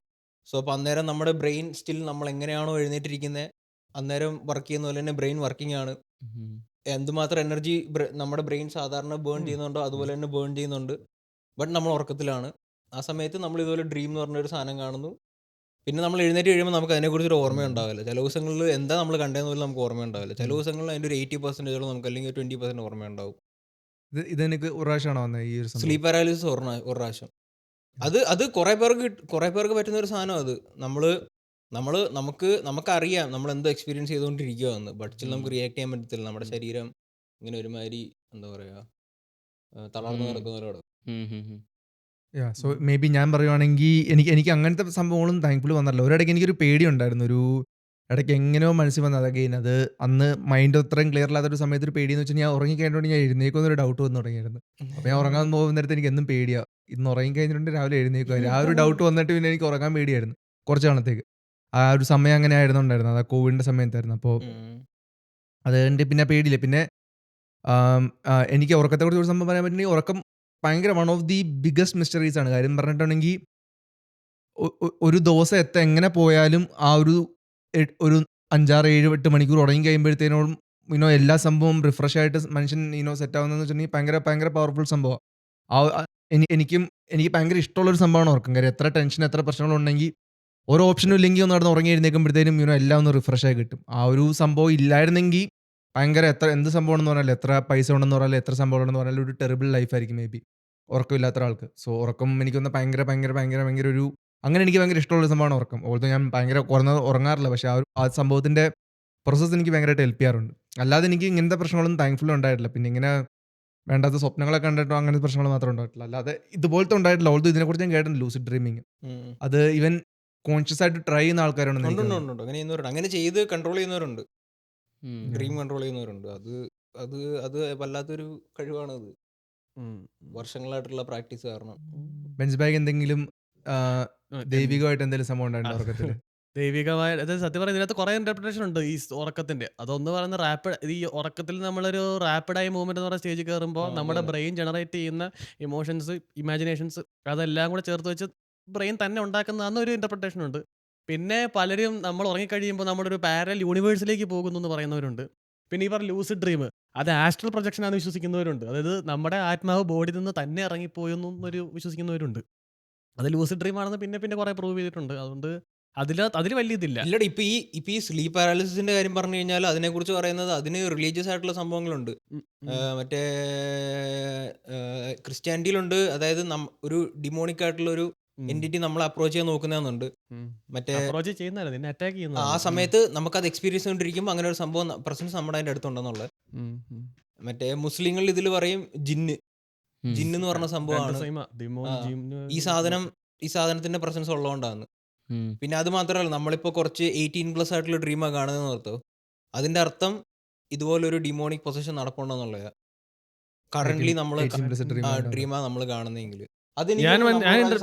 സോ അപ്പോൾ അന്നേരം നമ്മുടെ ബ്രെയിൻ സ്റ്റിൽ നമ്മൾ എങ്ങനെയാണോ എഴുന്നേറ്റിരിക്കുന്നത് അന്നേരം വർക്ക് ചെയ്യുന്ന പോലെ തന്നെ ബ്രെയിൻ വർക്കിംഗ് ആണ്. എന്തുമാത്രം എനർജി നമ്മുടെ ബ്രെയിൻ സാധാരണ ബേൺ ചെയ്യുന്നുണ്ടോ അതുപോലെ തന്നെ ബേൺ ചെയ്യുന്നുണ്ട്. ബട്ട് നമ്മൾ ഉറക്കത്തിലാണ്. ആ സമയത്ത് നമ്മൾ ഇതുപോലെ ഡ്രീം എന്ന് പറഞ്ഞൊരു സാധനം കാണുന്നു. പിന്നെ നമ്മൾ എഴുന്നേറ്റ് കഴിയുമ്പോൾ നമുക്ക് അതിനെക്കുറിച്ചൊരു ഓർമ്മ ഉണ്ടാവില്ല. ചില ദിവസങ്ങളിൽ എന്താ നമ്മൾ കണ്ടതെന്ന് പോലും നമുക്ക് ഓർമ്മ ഉണ്ടാവില്ല. ചില ദിവസങ്ങളിൽ അതിൻ്റെ ഒരു 80% നമുക്ക്, അല്ലെങ്കിൽ 20% ഓർമ്മ ഉണ്ടാവും.
ഇത് എനിക്ക് ഒരു പ്രാവശ്യമാണോ വന്നത് ഈ ഒരു സംഭവം?
സ്ലീപ്പ് പാരാലിസിസ് ഒരു പ്രാവശ്യം. അത് കുറേ പേർക്ക് പറ്റുന്ന ഒരു സാധനം. അത് നമുക്കറിയാം നമ്മൾ എന്തോ എക്സ്പീരിയൻസ് ചെയ്തുകൊണ്ടിരിക്കുകയെന്ന്, ബട്ട് സ്റ്റിൽ നമുക്ക് റിയാക്ട് ചെയ്യാൻ പറ്റത്തില്ല. നമ്മുടെ ശരീരം ഇങ്ങനെ ഒരുമാതിരി എന്താ പറയുക, തളർന്നു കിടക്കുന്ന പോലെ കിടക്കും.
സോ മേ ബി ഞാൻ പറയുവാണെങ്കിൽ എനിക്ക് അങ്ങനത്തെ സംഭവങ്ങളും താങ്ക്ഫുള്ളി വന്നല്ലോ. ഒരിടയ്ക്ക് എനിക്കൊരു പേടി ഉണ്ടായിരുന്നു. ഇടയ്ക്ക് എങ്ങനെയോ മനസ്സിൽ വന്നത് അഗെയിൻ. അത് അന്ന് മൈൻഡ് അത്രയും ക്ലിയർ അല്ലാത്തൊരു സമയത്ത് ഒരു പേടിയെന്ന് വെച്ചാൽ ഞാൻ ഉറങ്ങിക്കഴിഞ്ഞുകൊണ്ട് ഞാൻ എഴുന്നേക്കുന്നൊരു ഡൗട്ട് വന്നു തുടങ്ങിയായിരുന്നു. അപ്പോൾ ഞാൻ ഉറങ്ങാൻ പോകുന്ന നേരത്തെ എനിക്ക് എന്നും പേടിയാണ്. ഇന്ന് ഉറങ്ങിക്കഴിഞ്ഞിട്ടുണ്ട് രാവിലെ എഴുന്നേക്കുമായിരുന്നു. ആ ഒരു ഡൗട്ട് വന്നിട്ട് പിന്നെ എനിക്ക് ഉറങ്ങാൻ പേടിയായിരുന്നു കുറച്ച് നാളത്തേക്ക്. ആ ഒരു സമയം അങ്ങനെ ആയിരുന്നുണ്ടായിരുന്നു. അത് കോവിഡിൻ്റെ സമയത്തായിരുന്നു. അപ്പോൾ അതുകൊണ്ട് പിന്നെ പേടിയില്ല. പിന്നെ എനിക്ക് ഉറക്കത്തെക്കുറിച്ച് ഒരു സംഭവം പറയാൻ പറ്റുന്നെങ്കിൽ ഉറക്കം ഭയങ്കര one of the biggest mysteries ആണ്. കാര്യം പറഞ്ഞിട്ടുണ്ടെങ്കിൽ ഒരു ദിവസം എങ്ങനെ പോയാലും ആ ഒരു 5-6-7-8 മണിക്കൂർ ഉറങ്ങി കഴിയുമ്പോഴത്തേനും എല്ലാ സംഭവം റിഫ്രഷ് ആയിട്ട് മനുഷ്യൻ സെറ്റ് ആവുന്നതെന്ന് വെച്ചിട്ടുണ്ടെങ്കിൽ ഭയങ്കര പവർഫുൾ സംഭവമാണ്. എനിക്ക് ഭയങ്കര ഇഷ്ടമുള്ളൊരു സംഭവമാണ് ഉറക്കം. കാര്യം എത്ര ടെൻഷൻ എത്ര പ്രശ്നങ്ങളുണ്ടെങ്കിൽ ഓരോ ഓപ്ഷനും ഇല്ലെങ്കിൽ ഒന്ന് നടന്ന് ഉറങ്ങി എഴുന്നേൽക്കുമ്പോഴത്തേനും എല്ലാം ഒന്ന് റിഫ്രഷ് ആയി കിട്ടും. ആ ഒരു സംഭവം ഇല്ലായിരുന്നെങ്കിൽ ഭയങ്കര എന്ത് സംഭവമാണെന്ന് പറഞ്ഞാലും, എത്ര പൈസ ഉണ്ടെന്ന് പറഞ്ഞാലും, എത്ര സംഭവം ഉണ്ടെന്ന് പറഞ്ഞാലും ഒരു ടെറിബിൾ ലൈഫായിരിക്കും മേ ബി ഉറക്കമില്ലാത്ത ഒരാൾക്ക്. സോ ഉറക്കം എനിക്കൊന്ന് ഭയങ്കര ഒരു അങ്ങനെ എനിക്ക് ഭയങ്കര ഇഷ്ടമുള്ള സംഭവമാണ് ഉറക്കം. ഓൾസോ ഞാൻ ഭയങ്കര ഉറങ്ങാറില്ല, പക്ഷേ ആ സംഭവത്തിൻ്റെ പ്രോസസ്സ് എനിക്ക് ഭയങ്കരമായിട്ട് ഹെൽപ്പ് ചെയ്യാറുണ്ട്. അല്ലാതെ എനിക്ക് ഇങ്ങനത്തെ പ്രശ്നങ്ങളൊന്നും താങ്ക്ഫുള്ളി ഉണ്ടായിട്ടില്ല. പിന്നെ ഇങ്ങനെ വേണ്ടാത്ത സ്വപ്നങ്ങളൊക്കെ കണ്ടിട്ടോ അങ്ങനത്തെ പ്രശ്നങ്ങൾ മാത്രമേ ഉണ്ടായിട്ടില്ല. അല്ലാതെ ഇതുപോലത്തെ ഉണ്ടായിട്ടില്ല. ഓൾസോ ഇതിനെക്കുറിച്ച് ഞാൻ കേട്ടിട്ടുണ്ട്, ലൂസിഡ് ഡ്രീമിങ്. അത് ഈവൻ കോൺഷ്യസ് ആയിട്ട് ട്രൈ ചെയ്യുന്ന ആൾക്കാരുണ്ട്.
അങ്ങനെ ചെയ്ത് കൺട്രോൾ ചെയ്യുന്നവരുണ്ട്, ഡ്രീം കൺട്രോൾ ചെയ്യുന്നവരുണ്ട്. അത് വല്ലാത്തൊരു കഴിവാണ്. അത് വർഷങ്ങളായിട്ടുള്ള പ്രാക്ടീസ് കാരണം.
ബെഞ്ച് ബാഗ് എന്തെങ്കിലും ദൈവികമായിട്ട് എന്തെങ്കിലും സംഭവം ഉണ്ടായിട്ടുണ്ടോ ഉറക്കത്തിൽ?
ദൈവികമായ, അതായത് സത്യം പറയുന്നത് ഇതിനകത്ത് കുറേ ഇന്റർപ്രിട്ടേഷൻ ഉണ്ട് ഈ ഉറക്കത്തിന്റെ. അതൊന്ന് പറയുന്ന റാപ്പിഡ്, ഈ ഉറക്കത്തിൽ നമ്മളൊരു റാപ്പിഡായ മൂവ്മെന്റ് എന്ന് പറയുന്ന സ്റ്റേജിൽ കയറുമ്പോൾ നമ്മുടെ ബ്രെയിൻ ജനറേറ്റ് ചെയ്യുന്ന ഇമോഷൻസ്, ഇമാജിനേഷൻസ് അതെല്ലാം കൂടെ ചേർത്ത് വെച്ച് ബ്രെയിൻ തന്നെ ഉണ്ടാക്കുന്നതെന്ന് ഒരു ഇന്റർപ്രിട്ടേഷൻ ഉണ്ട്. പിന്നെ പലരും നമ്മൾ ഉറങ്ങിക്കഴിയുമ്പോൾ നമ്മുടെ ഒരു പാരലൽ യൂണിവേഴ്സിലേക്ക് പോകുന്നു എന്ന് പറയുന്നവരുണ്ട്. പിന്നെ ഈ പറഞ്ഞ ലൂസിഡ് ഡ്രീം അത് ആസ്ട്രൽ പ്രൊജക്ഷൻ ആണെന്ന് വിശ്വസിക്കുന്നവരുണ്ട്. അതായത് നമ്മുടെ ആത്മാവ് ബോഡിയിൽ നിന്ന് തന്നെ ഇറങ്ങിപ്പോയെന്നൊരു വിശ്വസിക്കുന്നവരുണ്ട്. അത് ലൂസിഡ് ഡ്രീം ആണെന്ന് പിന്നെ പിന്നെ കുറെ പ്രൂവ് ചെയ്തിട്ടുണ്ട്. അതുകൊണ്ട് അതിൽ വലിയ ഇതില്ല.
ഇല്ലടാ, ഇപ്പൊ ഈ സ്ലീപ്പ് പാരാലിസിന്റെ കാര്യം പറഞ്ഞു കഴിഞ്ഞാൽ അതിനെക്കുറിച്ച് പറയുന്നത് അതിന് റിലീജിയസ് ആയിട്ടുള്ള സംഭവങ്ങളുണ്ട്. മറ്റേ ക്രിസ്ത്യാനിറ്റിയിലുണ്ട്. അതായത് ഒരു ഡിമോണിക് ആയിട്ടുള്ള ഒരു എൻറ്റിറ്റി നമ്മളെ അപ്രോച്ച് ചെയ്യാൻ നോക്കുന്നതെന്നുണ്ട്. മറ്റേ
അപ്രോച്ച് ചെയ്യുന്നതല്ല, നിന്നെ അറ്റാക്ക്
ആ
ചെയ്യുന്നതാണ്.
സമയത്ത് നമുക്കത് എക്സ്പീരിയൻസ് ചെയ്തുകൊണ്ടിരിക്കുമ്പോൾ അങ്ങനെ ഒരു സംഭവം പ്രസൻസ് നമ്മുടെ അതിൻ്റെ അടുത്തുണ്ടെന്നുള്ളത്. മറ്റേ മുസ്ലിങ്ങളിൽ ഇതിൽ പറയും ജിന്ന് എന്ന് പറഞ്ഞ സംഭവമാണ്. ഈ സാധനത്തിന്റെ പ്രസൻസ് ഉള്ളതുകൊണ്ടാണ്. പിന്നെ അത് മാത്രമല്ല, നമ്മളിപ്പോൾ കുറച്ച് 18+ ആയിട്ടുള്ള ഡ്രീമാണ് കാണുന്നതെന്ന് ഓർത്തോ, അതിന്റെ അർത്ഥം ഇതുപോലൊരു ഡിമോണിക് പൊസിഷൻ നടപ്പുണ്ടെന്നുള്ളതാ. കറന്റ്ലി നമ്മൾ
18+
ഡ്രീമാണ് നമ്മൾ കാണുന്നതെങ്കിൽ
ഞാൻ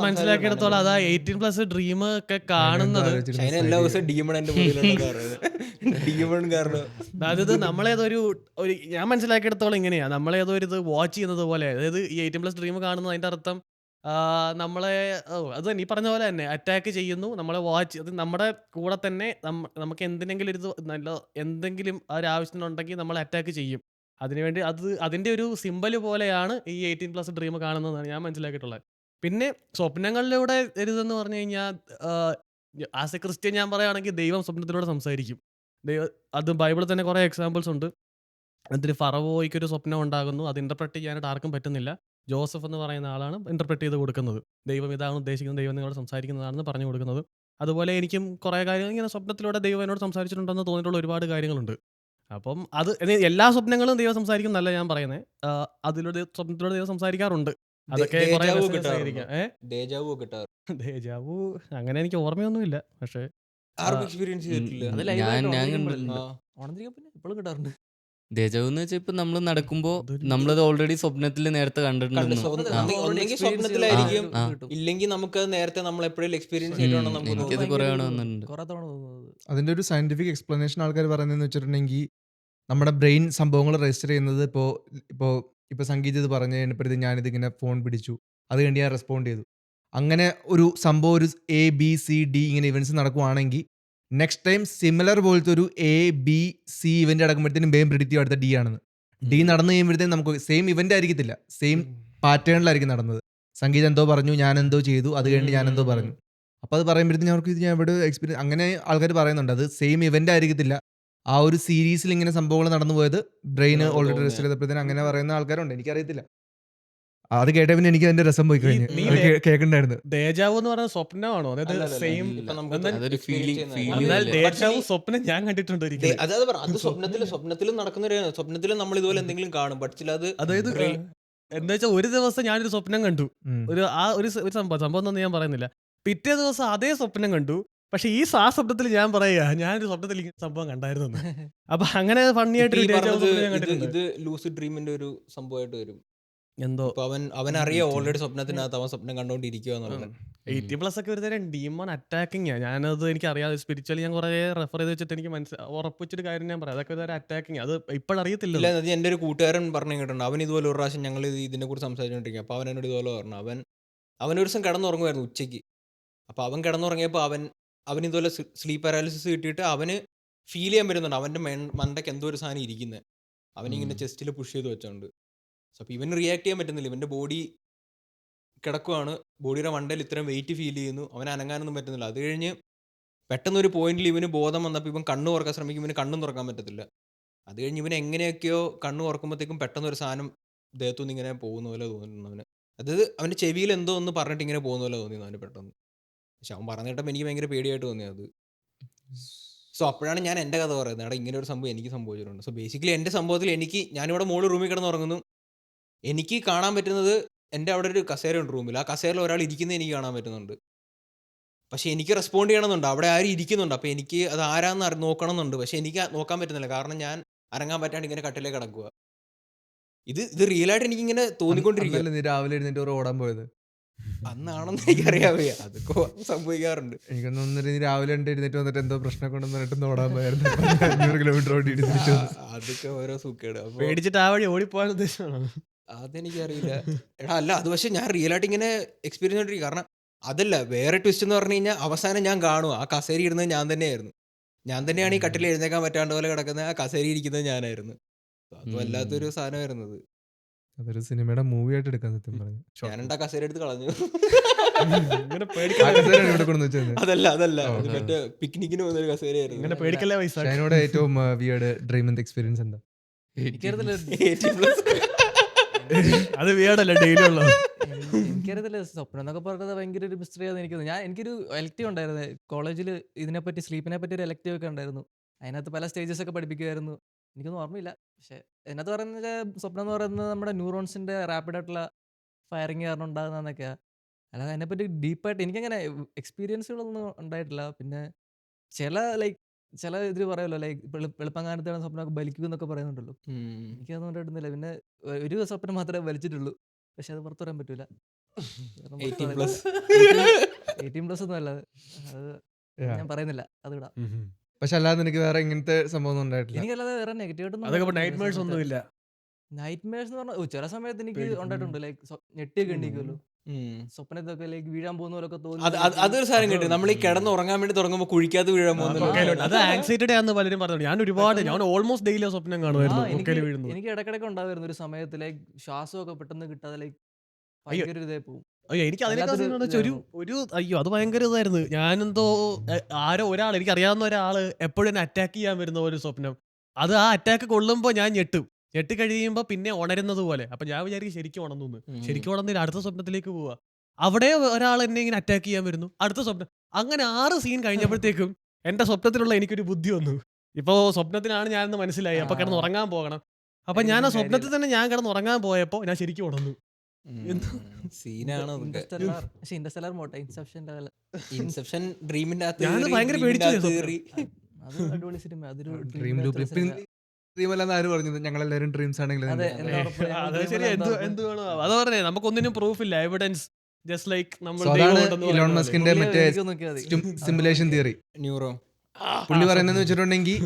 മനസ്സിലാക്കിയിടത്തോളം അതാ 18+ ഡ്രീം ഒക്കെ കാണുന്നത്.
എല്ലാ ദിവസവും ഡീമൺ എന്റെ ഡീമൺ കാരണം
അതായത് നമ്മളേതൊരു ഞാൻ മനസ്സിലാക്കിയിടത്തോളം ഇങ്ങനെയാ, നമ്മളേതോ ഒരു ഇത് വാച്ച് ചെയ്യുന്നത് പോലെ. അതായത് ഈ 18+ ഡ്രീം കാണുന്നത് അതിന്റെ അർത്ഥം നമ്മളെ അത് നീ പറഞ്ഞ പോലെ തന്നെ അറ്റാക്ക് ചെയ്യുന്നു, നമ്മളെ വാച്ച്, അത് നമ്മുടെ കൂടെ തന്നെ നമുക്ക് എന്തിനെങ്കിലും ഒരു നല്ല എന്തെങ്കിലും ആ ഒരു ആവശ്യത്തിനുണ്ടെങ്കിൽ നമ്മളെ അറ്റാക്ക് ചെയ്യും. അതിനുവേണ്ടി അതിന്റെ ഒരു സിമ്പൽ പോലെയാണ് ഈ 18+ ഡ്രീം കാണുന്നതെന്നാണ് ഞാൻ മനസ്സിലാക്കിയിട്ടുള്ളത്. പിന്നെ സ്വപ്നങ്ങളിലൂടെ എഴുതെന്ന് പറഞ്ഞു കഴിഞ്ഞാൽ, ആസ് എ ക്രിസ്ത്യൻ ഞാൻ പറയുകയാണെങ്കിൽ ദൈവം സ്വപ്നത്തിലൂടെ സംസാരിക്കും. അത് ബൈബിളിൽ തന്നെ കുറേ എക്സാമ്പിൾസ് ഉണ്ട്. അതിൽ ഫറവോയ്ക്കൊരു സ്വപ്നം ഉണ്ടാകുന്നു, അത് ഇന്റർപ്രറ്റ് ചെയ്യാനായിട്ട് ആർക്കും പറ്റുന്നില്ല. ജോസഫ് എന്ന് പറയുന്ന ആളാണ് ഇന്റർപ്രറ്റ് ചെയ്ത് കൊടുക്കുന്നത്. ദൈവം ഇതാണ് ഉദ്ദേശിക്കുന്നത്, ദൈവം നിങ്ങളോട് സംസാരിക്കുന്നതാണെന്ന് പറഞ്ഞു കൊടുക്കുന്നത്. അതുപോലെ എനിക്കും കുറേ കാര്യങ്ങൾ ഇങ്ങനെ സ്വപ്നത്തിലൂടെ ദൈവം എന്നോട് സംസാരിച്ചിട്ടുണ്ടെന്ന് തോന്നിയിട്ടുള്ള ഒരുപാട് കാര്യങ്ങളുണ്ട്. അപ്പം എല്ലാ സ്വപ്നങ്ങളും ദൈവം സംസാരിക്കും എന്നല്ല ഞാൻ പറയുന്നത്. അതിലൂടെ സ്വപ്നത്തിലൂടെ ദൈവം സംസാരിക്കാറുണ്ട്. അതൊക്കെ കുറേ messages ആയിരിക്കാം. ദേജാവു അങ്ങനെ എനിക്ക് ഓർമ്മയൊന്നുമില്ല. പക്ഷേ
ആർക്കും എക്സ്പീരിയൻസ് ചെയ്തിട്ടില്ല.
അത്
ഞാൻ
ലൈവായിട്ട്
ആ.
ഓണത്തിരിക്കാൻ പിന്നെ ഇപ്പോഴും കിട്ടാറുണ്ട്.
ദേജാവെന്ന് വെച്ചാൽ ഇപ്പൊ നമ്മൾ നടക്കുമ്പോ
അതൊരു-
നമ്മളത് ഓൾറെഡി സ്വപ്നത്തിൽ നേരത്തെ കണ്ടിട്ടുണ്ടെന്ന്.
ഒന്നെങ്കിൽ സ്വപ്നത്തിലായിരിക്കും,
ആ.
ഇല്ലെങ്കിൽ നമുക്ക് നേരത്തെ നമ്മൾ എപ്പോഴും എക്സ്പീരിയൻസ് ചെയ്തിട്ടുണ്ടെന്ന് നമുക്ക്
എനിക്കത്
തോന്നും.
കുറേ തവണ വന്നിട്ടുണ്ട്.
കുറെ തവണ തോന്നുന്നത്.
അതിന്റെ ഒരു സയന്റിഫിക് എക്സ്പ്ലനേഷൻ ആൾക്കാർ പറയുന്നതെന്ന് വെച്ചിട്ടുണ്ടെങ്കിൽ, നമ്മുടെ ബ്രെയിൻ സംഭവങ്ങൾ രജിസ്റ്റർ ചെയ്യുന്നത് ഇപ്പോൾ സംഗീത് ഇത് പറഞ്ഞു കഴിഞ്ഞപ്പോഴത്തേക്ക് ഞാനിത് ഇങ്ങനെ ഫോൺ പിടിച്ചു, അത് കഴിഞ്ഞ് ഞാൻ റെസ്പോണ്ട് ചെയ്തു. അങ്ങനെ ഒരു സംഭവം ഒരു ABCD ഇങ്ങനെ ഇവൻറ്റ്സ് നടക്കുവാണെങ്കിൽ നെക്സ്റ്റ് ടൈം സിമിലർ പോലത്തെ ഒരു ABC ഇവന്റ് നടക്കുമ്പോഴത്തേനും വേഗം പ്രിഡിക്റ്റ് ചെയ്യും അടുത്ത D ആണെന്ന്. D നടന്നു കഴിയുമ്പോഴത്തേക്കും നമുക്ക് സെയിം ഇവന്റ് ആയിരിക്കത്തില്ല, സെയിം പാറ്റേണിലായിരിക്കും നടന്നത്. സംഗീതം എന്തോ പറഞ്ഞു, ഞാൻ എന്തോ ചെയ്തു, അത് കഴിഞ്ഞ് ഞാൻ എന്തോ പറഞ്ഞു. അപ്പോൾ അത് പറയുമ്പോഴത്തേക്കും അവർക്ക് ഇത് ഞാൻ ഇവിടെ എക്സ്പീരിയൻസ് അങ്ങനെ ആൾക്കാർ പറയുന്നുണ്ട്. അത് സെയിം ഇവന്റ് ആയിരിക്കത്തില്ല, ആ ഒരു സീരീസിൽ ഇങ്ങനെ സംഭവങ്ങൾ നടന്നു പോയത് ബ്രെയിൻ
എന്നാണ്
ഓൾറെഡി
തോന്നുന്നത്.
രജിസ്റ്റർ ചെയ്തപ്പോഴത്തേനും അങ്ങനെ പറയുന്ന ആൾക്കാരുണ്ട്. എനിക്കറിയത്തില്ല. അത് കേട്ട പിന്നെ എനിക്ക് അതിന്റെ രസം പോയി കഴിഞ്ഞു.
നീ
അത് കേൾക്കണ്ടായിരുന്നു.
ദേജാവു എന്ന് പറയുന്നത് സ്വപ്നമാണോ? അതായത്
അല്ലല്ലല്ല,
സെയിം
ഇപ്പൊ നമുക്ക്
എന്നാൽ
അതൊരു
experience
feeling
ചെയ്യുന്നതാണ്.
എന്നാൽ
ഇല്ലേ?
ദേജാവു സ്വപ്നം ഞാൻ കണ്ടിട്ടുണ്ട് ഒരിക്കലും.
അത് സ്വപ്നത്തിലും നടക്കുന്ന ഒരു സ്വപ്നത്തിലും നമ്മൾ ഇതുപോലെ എന്തെങ്കിലും കാണും. പക്ഷേ അത്
അതായത് എന്താ വെച്ചാൽ ഒരു ദിവസം ഞാനൊരു സ്വപ്നം കണ്ടു, ഒരു സംഭവം ഒന്നും ഞാൻ പറയുന്നില്ല. പിറ്റേ ദിവസം അതേ സ്വപ്നം കണ്ടു. പക്ഷെ ആ സ്വപ്നത്തിൽ ഞാൻ പറയാ ഞാനൊരു സ്വപ്നത്തിൽ ഇങ്ങനെ സംഭവം കണ്ടായിരുന്നു. അപ്പൊ അങ്ങനെ ഫണ്ണി ആയിട്ട്
ഈ
ഒരു ദേജാവു
പറഞ്ഞത്
സ്വപ്നം ഞാൻ കണ്ടിട്ടുണ്ട്.
ഇത് ലൂസിഡ് ഡ്രീമിന്റെ ഒരു സംഭവമായിട്ട് വരും.
എന്തോ
ഇപ്പൊ അവൻ അറിയാം ഓൾറെഡി സ്വപ്നത്തിനകത്ത് അവൻ സ്വപ്നം കണ്ടോണ്ടിരിക്കുക എന്നുള്ളത്.
18+ ഒക്കെ ഒരു തരം ഡീമോൺ അറ്റാക്കിങ് ഞാനത് എനിക്ക് അറിയാതെ സ്പിരിച്വലി ഞാൻ കുറെ റെഫർ ചെയ്ത് വെച്ചിട്ട് എനിക്ക് ഉറപ്പിച്ചൊരു കാര്യം ഞാൻ പറയാം. അതൊക്കെ ഒരു തരം അറ്റാക്കിങ്. അത് ഇപ്പോഴറിയത്തില്ല.
ഇല്ല, അത് എൻ്റെ ഒരു കൂട്ടുകാരൻ പറഞ്ഞു കേട്ടിട്ടുണ്ട്. അവൻ ഇതുപോലെ ഒരു പ്രാവശ്യം ഞങ്ങൾ ഇതിനെ കുറിച്ച് സംസാരിച്ചോണ്ടിരിക്കും. അപ്പൊ അവൻ എന്നോട് ഇതുപോലെ പറഞ്ഞു, അവൻ ഒരു ദിവസം കിടന്നുറങ്ങുമായിരുന്നു ഉച്ചയ്ക്ക്. അപ്പൊ അവൻ കിടന്നുറങ്ങിയപ്പോൾ അവൻ ഇതുപോലെ സ്ലീപ്പ് പാരാലിസിസ് കിട്ടിയിട്ട് അവന് ഫീൽ ചെയ്യാൻ പറ്റുന്നുണ്ട് അവന്റെ മണ്ടയ്ക്ക് എന്തോ ഒരു സാധനം ഇരിക്കുന്നത്. അവനിങ്ങനെ ചെസ്റ്റിൽ പുഷ് ചെയ്ത് വെച്ചോണ്ട്. അപ്പോൾ ഇവന് റിയാക്ട് ചെയ്യാൻ പറ്റുന്നില്ല. ഇവന്റെ ബോഡി കിടക്കുവാണ്, ബോഡിയുടെ മണ്ടയിൽ ഇത്രയും വെയിറ്റ് ഫീൽ ചെയ്യുന്നു, അവൻ അനങ്ങാനൊന്നും പറ്റുന്നില്ല. അത് കഴിഞ്ഞ് പെട്ടെന്നൊരു പോയിന്റിൽ ഇവന് ബോധം വന്നപ്പോൾ ഇവൻ കണ്ണ് തുറക്കാൻ ശ്രമിക്കും, ഇവന് കണ്ണും തുറക്കാൻ പറ്റത്തില്ല. അത് കഴിഞ്ഞ് ഇവൻ എങ്ങനെയൊക്കെയോ കണ്ണ് തുറക്കുമ്പോഴത്തേക്കും പെട്ടെന്നൊരു സാധനം ദേഹത്തുനിന്ന് ഇങ്ങനെ പോകുന്ന പോലെ തോന്നുന്നു അവന്. അതായത് അവൻ്റെ ചെവിയിൽ എന്തോ ഒന്ന് പറഞ്ഞിട്ട് ഇങ്ങനെ പോകുന്ന പോലെ തോന്നിയിരുന്നു അവന് പെട്ടെന്ന്. പക്ഷെ അവൻ പറഞ്ഞിട്ടപ്പോൾ എനിക്ക് ഭയങ്കര പേടിയായിട്ട് തോന്നിയത്. സോ അപ്പോഴാണ് ഞാൻ എൻ്റെ കഥ പറയുന്നത്, എടാ ഇങ്ങനെ ഒരു സംഭവം എനിക്ക് സംഭവിച്ചിട്ടുണ്ട്. സോ ബേസിക്കലി എൻ്റെ സംഭവത്തിൽ ഞാനിവിടെ മോള് റൂമിൽ കിടന്ന് ഉറങ്ങുന്നു, എനിക്ക് കാണാൻ പറ്റുന്നത് എൻ്റെ അവിടെ ഒരു കസേരയുണ്ട് റൂമിൽ, ആ കസേരയിൽ ഒരാൾ ഇരിക്കുന്നത് എനിക്ക് കാണാൻ പറ്റുന്നുണ്ട്. പക്ഷെ എനിക്ക് റെസ്പോണ്ട് ചെയ്യണമെന്നുണ്ട്, അവിടെ ആരും ഇരിക്കുന്നുണ്ട്. അപ്പോൾ എനിക്ക് അത് ആരാന്ന് നോക്കണം എന്നുണ്ട്. പക്ഷെ എനിക്ക് നോക്കാൻ പറ്റുന്നില്ല, കാരണം ഞാൻ അനങ്ങാൻ പറ്റാണ്ട് ഇങ്ങനെ കട്ടിലേക്ക് കിടക്കുക. ഇത് റിയലായിട്ട് എനിക്കിങ്ങനെ തോന്നിക്കൊണ്ടിരിക്കുക.
നീ രാവിലെ എഴുന്നേറ്റ് ഓടാൻ പോയത്
അന്നാണെന്ന് എനിക്കറിയാൻ വയ്യ, അതൊക്കെ സംഭവിക്കാറുണ്ട്.
എനിക്കൊന്നും നീ രാവിലെ എഴുന്നേറ്റ് വന്നിട്ട് എന്തോ പ്രശ്നം കൊണ്ടെന്ന് പറഞ്ഞിട്ട് ഓടാൻ പോയായിരുന്നു. 500 കിലോമീറ്റർ ഓടി തിരിച്ചു വന്നു.
അതൊക്കെ ഓരോ സുഖേട്. അപ്പോൾ
പേടിച്ചിട്ട് ആ വഴി ഓടിപ്പോകാൻ ഉദ്ദേശമാണ്.
അതെനിക്കറിയില്ല. എടാ അല്ല, അത് പക്ഷെ ഞാൻ റിയലായിട്ട് ഇങ്ങനെ എക്സ്പീരിയൻസ് ചെയ്തിരിക്കും. കാരണം അതല്ല, വേറെ ട്വിസ്റ്റ് എന്ന് പറഞ്ഞു കഴിഞ്ഞാൽ അവസാനം ഞാൻ കാണുക ആ കസേരി ഇരുന്നത് ഞാൻ തന്നെയായിരുന്നു. ഞാൻ തന്നെയാണ് ഈ കട്ടിൽ എഴുന്നേക്കാൻ പറ്റാണ്ട് പോലെ കിടക്കുന്നത്, ആ കസേരി ഇരിക്കുന്നത് ഞാനായിരുന്നു. അത് വല്ലാത്തൊരു സാധനമായിരുന്നത്.
അതൊരു സിനിമയുടെ മൂവി ആയിട്ട് എടുക്കാൻ സത്യം പറഞ്ഞു.
ഞാനെന്താ കസേര എടുത്ത് കളഞ്ഞു.
ഇങ്ങനെ
ആ
പേടിക്കല്ലേ
കസേരയാണ് ഇവിടെ കൊണ്ടു വെച്ചത്.
അതല്ല
ഓ.
അത് മറ്റേ പിക്നിക്കിന് പോകുന്ന ഒരു കസേരയായിരുന്നു.
ഇങ്ങനെ പേടിക്കല്ലേ പൈസ.
ഷൈനോടെ ഏറ്റവും വിയേർഡ് ഡ്രീം എന്ത് എക്സ്പീരിയൻസ് എന്താ?
എനിക്കറിയത്തില്ല
18+.
അത് വീടല്ല ഡെയിലി ഉള്ളത്.
എനിക്കറിയത്തില്ല സ്വപ്നം എന്നൊക്കെ പറഞ്ഞത് ഭയങ്കര ഒരു മിസ്റ്ററി ആണെന്ന് എനിക്ക് തോന്നുന്നു. എനിക്കൊരു എലക്റ്റീവ് ഉണ്ടായിരുന്നു കോളേജിൽ, ഇതിനെപ്പറ്റി സ്ലീപ്പിനെ പറ്റി ഒരു എലക്റ്റീവ് ഒക്കെ ഉണ്ടായിരുന്നു. അതിനകത്ത് പല സ്റ്റേജസ് ഒക്കെ പഠിപ്പിക്കുമായിരുന്നു. എനിക്കൊന്നും ഓർമ്മയില്ല. പക്ഷെ അതിനകത്ത് പറയുന്നത് സ്വപ്നം എന്ന് പറയുന്നത് നമ്മുടെ ന്യൂറോൺസിന്റെ റാപ്പിഡ് ആയിട്ടുള്ള ഫയറിങ് കാരണം ഉണ്ടാകുന്നതൊക്കെയാണ്. അല്ലാതെ അതിനെപ്പറ്റി ഡീപ്പായിട്ട് എനിക്കങ്ങനെ എക്സ്പീരിയൻസുകളൊന്നും ഉണ്ടായിട്ടില്ല. പിന്നെ ചില ഇതിൽ പറയുമല്ലോ വെളുപ്പങ്കാലത്താണ് സ്വപ്നമൊക്കെ ബലിക്കും എന്നൊക്കെ പറയുന്നുണ്ടല്ലോ. എനിക്കതൊന്നും ഉണ്ടായിരുന്നില്ല. പിന്നെ ഒരു സ്വപ്നം മാത്രമേ വലിച്ചിട്ടുള്ളൂ. പക്ഷെ അത് പുറത്തു പറയാൻ പറ്റൂല.
18+.
18+ ഒന്നും അല്ല അത്.
Yeah.
ഞാൻ പറയുന്നില്ല, അത് വിടാം.
പക്ഷെ അല്ലാതെ നിനക്ക് വേറെ ഇങ്ങനത്തെ സംഭവം ഒന്നും ഉണ്ടായിട്ടില്ല.
എനിക്കല്ലാതെ വേറെ നെഗറ്റീവായിട്ടൊന്നും
അതൊക്കെ നൈറ്റ് മേഴ്സ് ഒന്നുമില്ല.
നൈറ്റ് മേഴ്സ് എന്ന് പറഞ്ഞാൽ ചില സമയത്ത് എനിക്ക്
പേടി.
ഉണ്ടായിട്ടുണ്ട്. ഞെട്ടിയൊക്കെ എണീക്കുമല്ലോ സ്വപ്നത്തൊക്കെ, വീഴാൻ പോകുന്ന പോലൊക്കെ
അതൊരു സാധനം കിട്ടും. നമ്മൾ ഈ കിടന്ന് ഉറങ്ങാൻ വേണ്ടി തുടങ്ങുമ്പോൾ കുഴിക്കാതെ വീഴാൻ പോകുന്നില്ല.
കൊക്കയിലോട്ട്. അത് ആങ്സൈറ്റിയുടെ ആണെന്ന് പലരും പറഞ്ഞു. ഞാൻ ഓൾമോസ്റ്റ് ഡെയിലി സ്വപ്നം കാണുമായിരുന്നു കൊക്കയിൽ വീഴുന്നത്.
എനിക്ക് ഇടക്കിടക്ക് ഉണ്ടായിരുന്നു ഒരു സമയത്ത് ശ്വാസമൊക്കെ പെട്ടെന്ന് കിട്ടാതെ ഭയങ്കര ഒരു ഇതായി പോകും.
അയ്യോ, എനിക്ക് അതിനേക്കാൾ
വല്ലാത്തൊരു
ഒരു അയ്യോ അത് ഭയങ്കര ഇതായിരുന്നു. ഞാനെന്തോ ആരോ ഒരാൾ, എനിക്ക് അറിയാവുന്ന ഒരാള് എപ്പോഴും എന്നെ അറ്റാക്ക് ചെയ്യാൻ വരുന്ന ഒരു സ്വപ്നം. അത് ആ അറ്റാക്ക് കൊള്ളുമ്പോൾ ഞാൻ ഞെട്ടി കഴിയുമ്പോൾ പിന്നെ ഉണരുന്നത് പോലെ. അപ്പൊ ഞാൻ വിചാരിക്കും ശരിക്കും ഉണർന്നു. ശരിക്കും ഉണർന്നില്ല, അടുത്ത സ്വപ്നത്തിലേക്ക് പോവാ. അവിടെ ഒരാൾ എന്നെ ഇങ്ങനെ അറ്റാക്ക് ചെയ്യാൻ വരുന്നു, അടുത്ത സ്വപ്നം. അങ്ങനെ 6 സീൻ കഴിഞ്ഞപ്പോഴത്തേക്കും എന്റെ സ്വപ്നത്തിലുള്ള എനിക്കൊരു ബുദ്ധി വന്നു. ഇപ്പോ സ്വപ്നത്തിനാണ് ഞാനെന്ന് മനസ്സിലായി. അപ്പൊ കിടന്ന് ഉറങ്ങാൻ പോകണം. അപ്പൊ ഞാൻ ആ സ്വപ്നത്തിൽ തന്നെ ഞാൻ കിടന്ന് ഉറങ്ങാൻ പോയപ്പോ ഞാൻ ശരിക്കും ഉണർന്നു.
സീനാണ്.
ഇന്റർസ്റ്റെല്ലാർ മോട്ടെ ഇൻസെപ്ഷന്റെ
ഇൻസെപ്ഷൻ ഡ്രീമിന്റെ
ഞാൻ ഭയങ്കര പേടിച്ചു
അത് അടിപൊളി സിനിമ. അതൊരു
ഡ്രീം ലൂപ്പ് ഡ്രീം അല്ലാന്ന് ആര് പറഞ്ഞത്? ഞങ്ങളെല്ലാവരും ഡ്രീംസ് ആണെങ്കിൽ
അതെ, എന്താ ഉറപ്പ്?
അത് ശരി. എന്ത് വേണോ അത് പറഞ്ഞേ, നമുക്കൊന്നിനും പ്രൂഫ് ഇല്ല, എവിഡൻസ്. ജസ്റ്റ് ലൈക്ക് നമ്മൾ
ഇലോൺ മസ്കിന്റെ മറ്റേ സിമുലേഷൻ തിയറി.
ന്യൂറോ
പുള്ളി പറയുന്നതെന്ന് വെച്ചിട്ടുണ്ടെങ്കിൽ